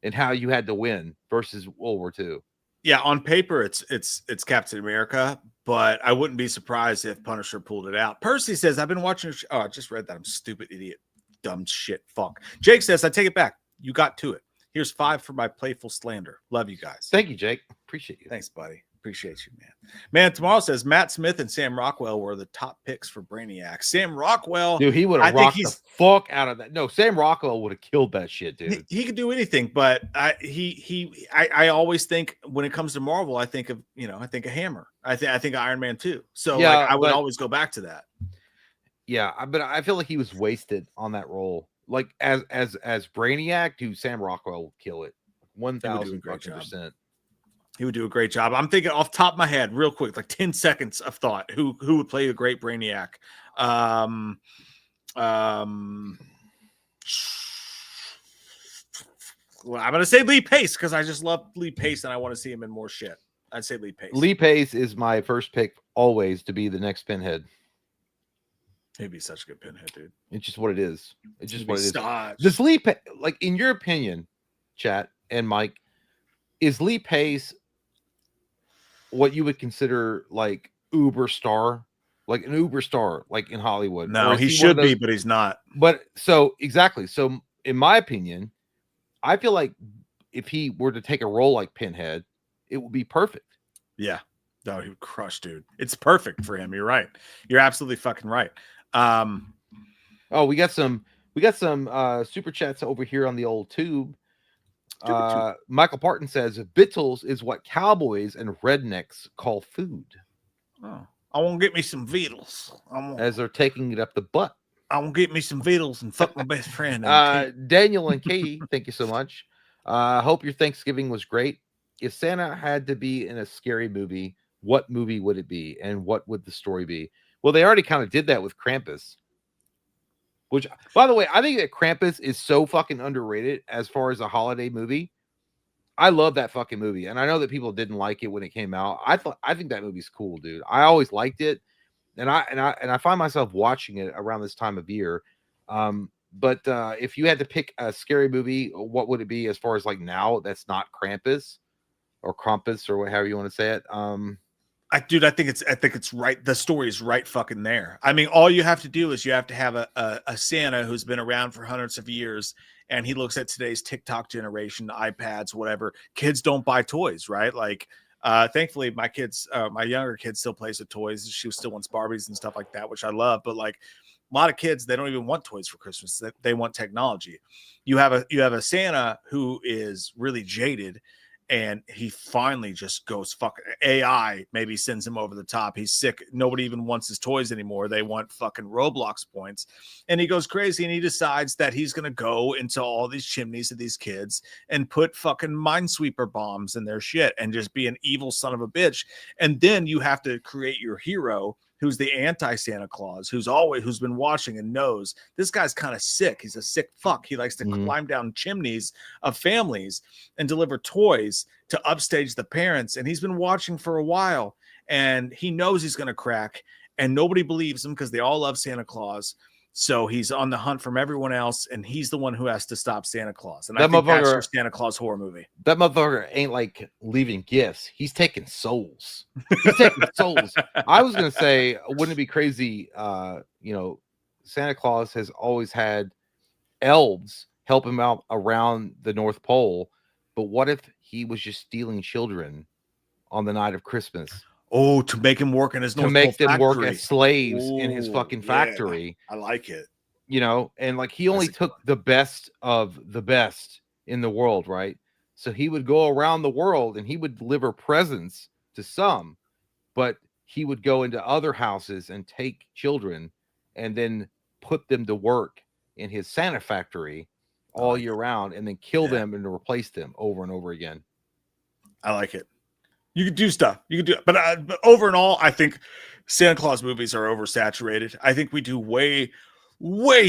in how you had to win versus World War II.
Yeah, on paper it's Captain America, but I wouldn't be surprised if Punisher pulled it out. Percy says, I've been watching. Oh, I just read that. I'm stupid idiot. Dumb shit. Fuck. Jake says, I take it back. You got to it. Here's 5 for my playful slander. Love you guys.
Thank you, Jake. Appreciate you.
Thanks, buddy. Appreciate you, man. Man, tomorrow says Matt Smith and Sam Rockwell were the top picks for Brainiac. Sam Rockwell,
dude, he would have rocked the fuck out of that. No, Sam Rockwell would have killed that shit, dude.
He could do anything, but I always think when it comes to Marvel, I think of Hammer. I think of Iron Man 2. So
yeah,
I would always go back to that.
Yeah, but I feel like he was wasted on that role. Like as Brainiac, dude, Sam Rockwell will kill it 1,000%.
He would do a great job. I'm thinking off the top of my head, real quick, like 10 seconds of thought. Who would play a great Brainiac? I'm gonna say Lee Pace because I just love Lee Pace and I want to see him in more shit. I'd say Lee Pace.
Lee Pace is my first pick always to be the next Pinhead.
He'd be such a good Pinhead, dude.
It's just what it is. It's just what it is.
Stodged.
Does Lee Pace, like in your opinion, chat and Mike, is Lee Pace what you would consider like uber star, like an uber star, like in Hollywood?
No, he should be, but he's not.
But so exactly. So in my opinion, I feel like if he were to take a role like Pinhead, it would be perfect.
Yeah. No, he would crush, dude. It's perfect for him. You're right. You're absolutely fucking right.
Oh, we got some super chats over here on the old tube. Michael Parton says Bittles is what cowboys and rednecks call food.
Oh, I want to get me some Beatles.
As they're taking it up the butt.
I want to get me some Beatles and fuck my best friend.
Daniel and Katie, thank you so much. Hope your Thanksgiving was great. If Santa had to be in a scary movie, what movie would it be, and what would the story be? Well, they already kind of did that with Krampus. Which, by the way, I think that Krampus is so fucking underrated as far as a holiday movie. I love that fucking movie, and I know that people didn't like it when it came out. I think that movie's cool, dude. I always liked it, and I find myself watching it around this time of year. But if you had to pick a scary movie, what would it be as far as like now that's not Krampus or Krampus or whatever you want to say it?
I think it's right. The story is right fucking there. I mean, all you have to do is you have to have a Santa who's been around for hundreds of years, and he looks at today's TikTok generation, iPads, whatever. Kids don't buy toys, right? Like, thankfully, my younger kid still plays with toys. She still wants Barbies and stuff like that, which I love. But like a lot of kids, they don't even want toys for Christmas. They want technology. You have a Santa who is really jaded. And he finally just goes fucking AI, maybe sends him over the top. He's sick. Nobody even wants his toys anymore. They want fucking Roblox points. And he goes crazy and he decides that he's going to go into all these chimneys of these kids and put fucking minesweeper bombs in their shit and just be an evil son of a bitch. And then you have to create your hero who's the anti-Santa Claus, who's been watching and knows this guy's kind of sick. He's a sick fuck. He likes to climb down chimneys of families and deliver toys to upstage the parents. And he's been watching for a while and he knows he's going to crack and nobody believes him because they all love Santa Claus. So he's on the hunt from everyone else, and he's the one who has to stop Santa Claus. And I think that's your Santa Claus horror movie.
That motherfucker ain't like leaving gifts. He's taking souls. He's taking souls. I was gonna say, wouldn't it be crazy? Santa Claus has always had elves help him out around the North Pole, but what if he was just stealing children on the night of Christmas?
Oh, to make him work in his North Pole
make them
factory.
Work as slaves in his fucking factory.
I like it.
And like he only took the best of the best in the world, right? So he would go around the world and he would deliver presents to some, but he would go into other houses and take children and then put them to work in his Santa factory all year round and then kill them and replace them over and over again.
I like it. You could do stuff. You could do it. But over and all, I think Santa Claus movies are oversaturated. I think we do way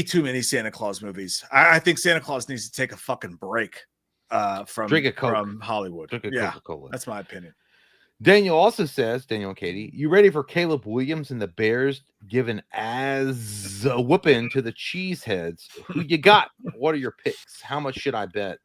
too many Santa Claus movies. I think Santa Claus needs to take a fucking break. from Hollywood.
Drink a Coca-Cola.
That's my opinion.
Daniel also says, Daniel and Katie, you ready for Caleb Williams and the Bears given as a whooping to the Cheeseheads? Who you got? What are your picks? How much should I bet?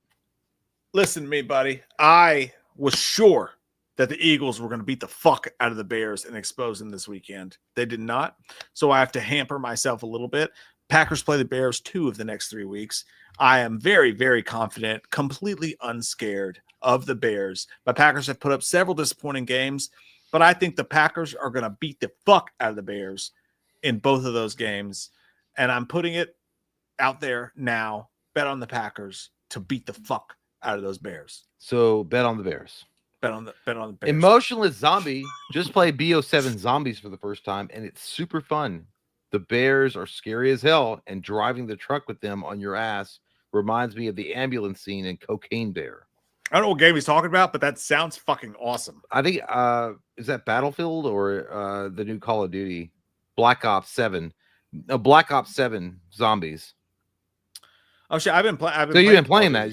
Listen to me, buddy. I was sure that the Eagles were going to beat the fuck out of the Bears and expose them this weekend. They did not. So I have to hamper myself a little bit. Packers play the Bears 2 of the next 3 weeks. I am very, very confident, completely unscared of the Bears. My Packers have put up several disappointing games, but I think the Packers are going to beat the fuck out of the Bears in both of those games. And I'm putting it out there now. Bet on the Packers to beat the fuck out of those Bears.
So bet on the Bears.
Bet on the Bears.
Emotionless Zombie just played BO7 Zombies for the first time, and it's super fun. The Bears are scary as hell, and driving the truck with them on your ass reminds me of the ambulance scene in Cocaine Bear.
I don't know what game he's talking about, but that sounds fucking awesome.
I think is that Battlefield or the new Call of Duty, Black Ops 7? No, Black Ops 7 Zombies.
Oh shit! I've been playing.
So you've been playing that?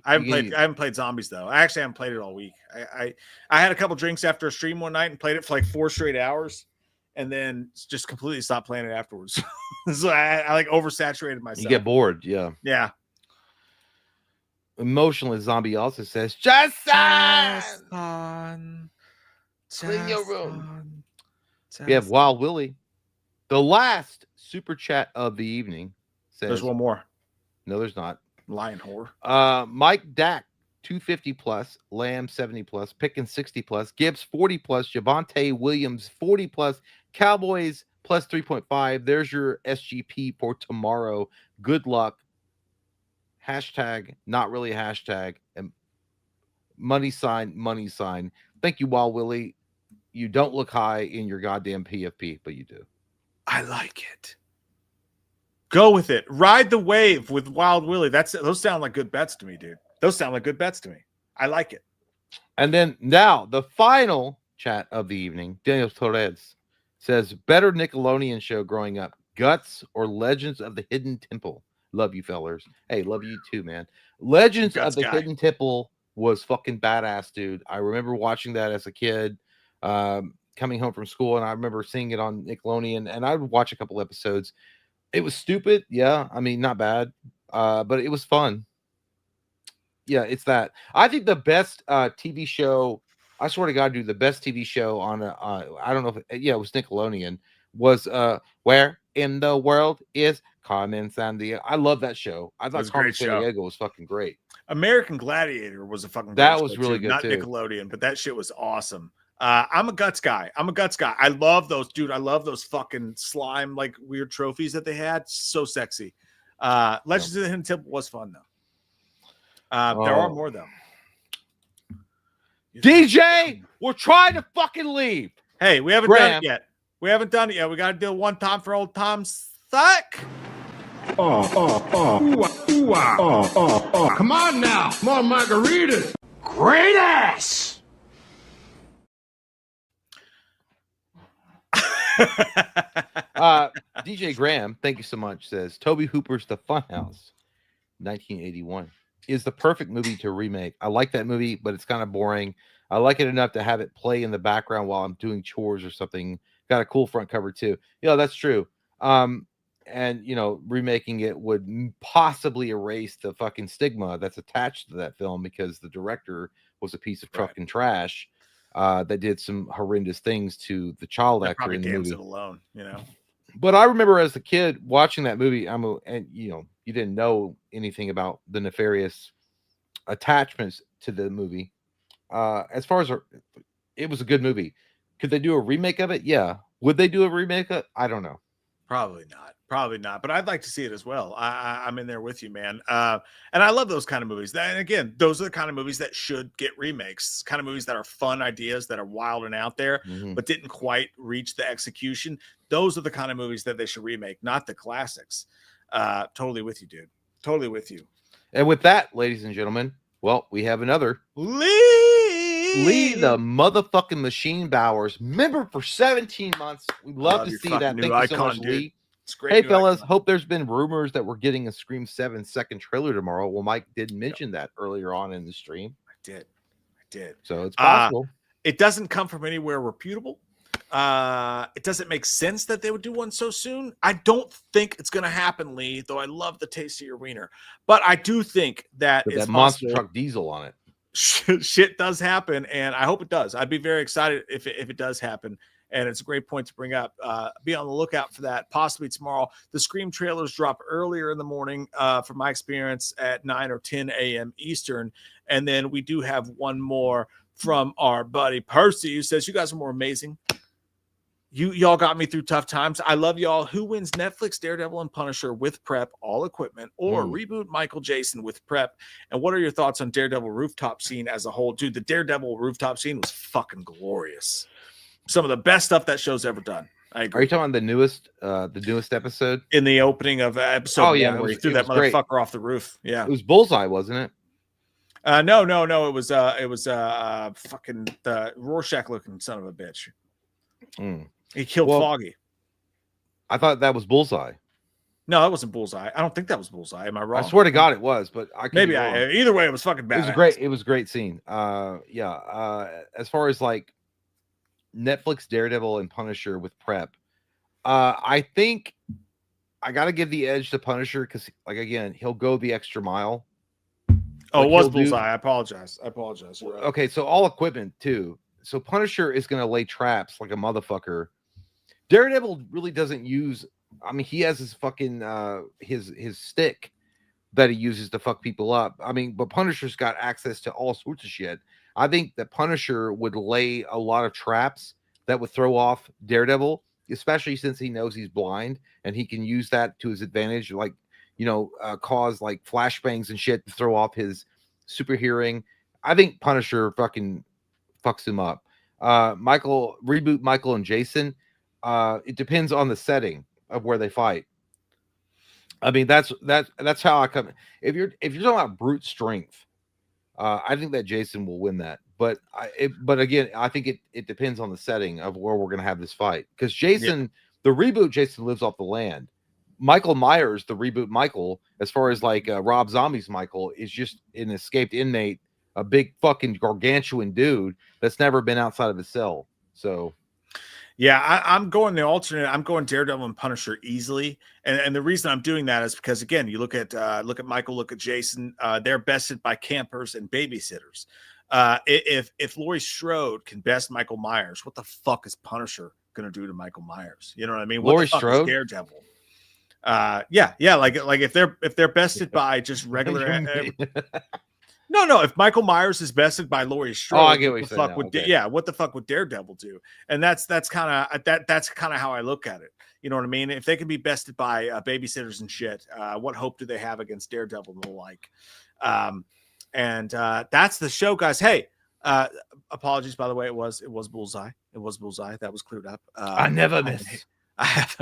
I haven't played Zombies though. I actually haven't played it all week. I had a couple drinks after a stream one night and played it for like 4 straight hours, and then just completely stopped playing it afterwards. So I like oversaturated myself.
You get bored, yeah.
Yeah.
Emotionless Zombie also says, Justin, clean your room. We have Wild Willie, the last super chat of the evening. Says,
there's one more.
No, there's not.
Lion whore.
Mike Dak, 250 plus, Lamb 70 plus, Pickens 60 plus, Gibbs 40 plus, Javonte Williams 40 plus, Cowboys plus 3.5. There's your SGP for tomorrow. Good luck. Hashtag, not really hashtag, and money sign. Thank you, Wild Willie. You don't look high in your goddamn PFP, but you do.
I like it. Go with it. Ride the wave with Wild Willie. Those sound like good bets to me, dude. Those sound like good bets to me. I like it.
And then now the final chat of the evening. Daniel Torres says, better Nickelodeon show growing up, Guts or Legends of the Hidden Temple? Love you, fellers. Hey, love you too, man. Legends of the Hidden Temple was fucking badass, dude. I remember watching that as a kid, coming home from school, and I remember seeing it on Nickelodeon, and I would watch a couple episodes. It was stupid, yeah. I mean, not bad, but it was fun. Yeah, it's that. I think the best TV show, I swear to God, dude, the best TV show on I don't know if it was Nickelodeon, was Where in the World is Carmen Sandiego? I love that show. I thought Carmen Sandiego was fucking great.
American Gladiator was a fucking
that was really good
not
too.
Nickelodeon, but that shit was awesome. I'm a Guts guy. I love those, dude. I love those fucking slime like weird trophies that they had. So sexy. Legends of the Hidden Temple was fun though. There are more though.
DJ, we're trying to fucking leave.
Hey, we haven't done it yet. We got to do one time for old Tom's suck.
Come on now, more margaritas. Great ass.
DJ Graham, thank you so much, says Toby Hooper's The Funhouse 1981 is the perfect movie to remake. I like that movie, but it's kind of boring. I like it enough to have it play in the background while I'm doing chores or something. Got a cool front cover too. That's true. And remaking it would possibly erase the fucking stigma that's attached to that film because the director was a piece of fucking trash that did some horrendous things to the child actor in the movie.
It alone,
But I remember as a kid watching that movie, you didn't know anything about the nefarious attachments to the movie. As far as it was a good movie. Could they do a remake of it? Yeah. Would they do a remake of it? I don't know.
Probably not. But I'd like to see it as well. I'm in there with you, man. And I love those kind of movies. And again, those are the kind of movies that should get remakes. Kind of movies that are fun ideas, that are wild and out there, but didn't quite reach the execution. Those are the kind of movies that they should remake, not the classics. Totally with you, dude. Totally with you.
And with that, ladies and gentlemen, well, we have another Lee, the motherfucking Machine Bowers, member for 17 months. We'd love to see that. Thank you so much, Lee.
great.
Hey, fellas, hope there's been rumors that we're getting a Scream 7 second trailer tomorrow. Well, Mike did mention that earlier on in the stream.
I did.
So it's possible.
It doesn't come from anywhere reputable. It doesn't make sense that they would do one so soon. I don't think it's going to happen, Lee, though I love the taste of your wiener. But I do think that
With
it's
that monster
possible.
truck diesel on it.
Shit does happen, and I hope it does. I'd be very excited if it does happen. And it's a great point to bring up. Be on the lookout for that, possibly tomorrow. The Scream trailers drop earlier in the morning, from my experience, at 9 or 10 a.m. Eastern. And then we do have one more from our buddy Percy, who says, you guys are more amazing. Y'all got me through tough times. I love y'all. Who wins Netflix, Daredevil, and Punisher with prep, all equipment, or reboot Michael Jason with prep? And what are your thoughts on Daredevil rooftop scene as a whole? Dude, the Daredevil rooftop scene was fucking glorious. Some of the best stuff that show's ever done. I agree.
Are you talking about the newest episode?
In the opening of episode 1, where he threw that motherfucker
great.
Off the roof. Yeah.
It was Bullseye, wasn't it?
No. It was fucking the Rorschach looking son of a bitch. He killed Foggy.
I thought that was Bullseye.
No, that wasn't Bullseye. I don't think that was Bullseye. Am I wrong?
I swear to God it was, but I
maybe either way it was fucking bad.
It was a great scene. As far as like Netflix Daredevil and Punisher with prep, I think I gotta give the edge to Punisher because, like, again, he'll go the extra mile.
Oh, it was Bullseye. I apologize.
Okay, so all equipment too. So Punisher is gonna lay traps like a motherfucker. Daredevil really doesn't use. I mean, he has his fucking his stick that he uses to fuck people up. I mean, but Punisher's got access to all sorts of shit. I think that Punisher would lay a lot of traps that would throw off Daredevil, especially since he knows he's blind and he can use that to his advantage, like, cause like flashbangs and shit to throw off his super hearing. I think Punisher fucking fucks him up. Reboot Michael and Jason. It depends on the setting of where they fight. I mean, that's how I come. If you're talking about brute strength, I think that Jason will win that. But again, I think it depends on the setting of where we're gonna have this fight. Because Jason, the reboot Jason lives off the land. Michael Myers, the reboot Michael, as far as like Rob Zombie's Michael, is just an escaped inmate, a big fucking gargantuan dude that's never been outside of his cell. So.
Yeah, I'm going the alternate. I'm going Daredevil and Punisher easily, and the reason I'm doing that is because, again, you look at Michael, look at Jason. They're bested by campers and babysitters. If Laurie Strode can best Michael Myers, what the fuck is Punisher gonna do to Michael Myers? You know what I mean? What
Laurie
the fuck
Strode?
is Daredevil? Like if they're bested by just regular. No. If Michael Myers is bested by Laurie Strode,
I get what you're saying.
what the fuck would Daredevil do? And that's kind of how I look at it. You know what I mean? If they can be bested by babysitters and shit, what hope do they have against Daredevil and the like? And that's the show, guys. Hey, apologies, by the way. It was Bullseye. It was Bullseye. That was cleared up.
I never miss.
I have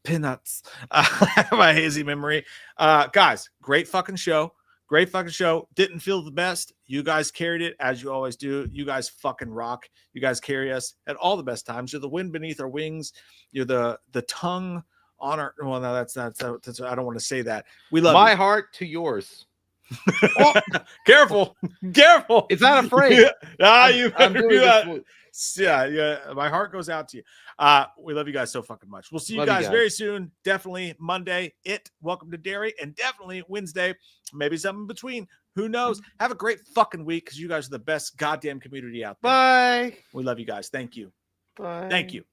peanuts. I have a hazy memory. Guys, great fucking show. Great fucking show. Didn't feel the best. You guys carried it as you always do. You guys fucking rock. You guys carry us at all the best times. You're the wind beneath our wings. You're the tongue on our. Well, no, that's I don't want to say that. We love
my
you.
heart to yours.
Oh, careful.
It's not afraid.
You better do that. Yeah. My heart goes out to you. We love you guys so fucking much. We'll see you guys very soon. Definitely Monday. Welcome to Dairy, and definitely Wednesday. Maybe something in between. Who knows? Have a great fucking week because you guys are the best goddamn community out there.
Bye.
We love you guys. Thank you.
Bye.
Thank you.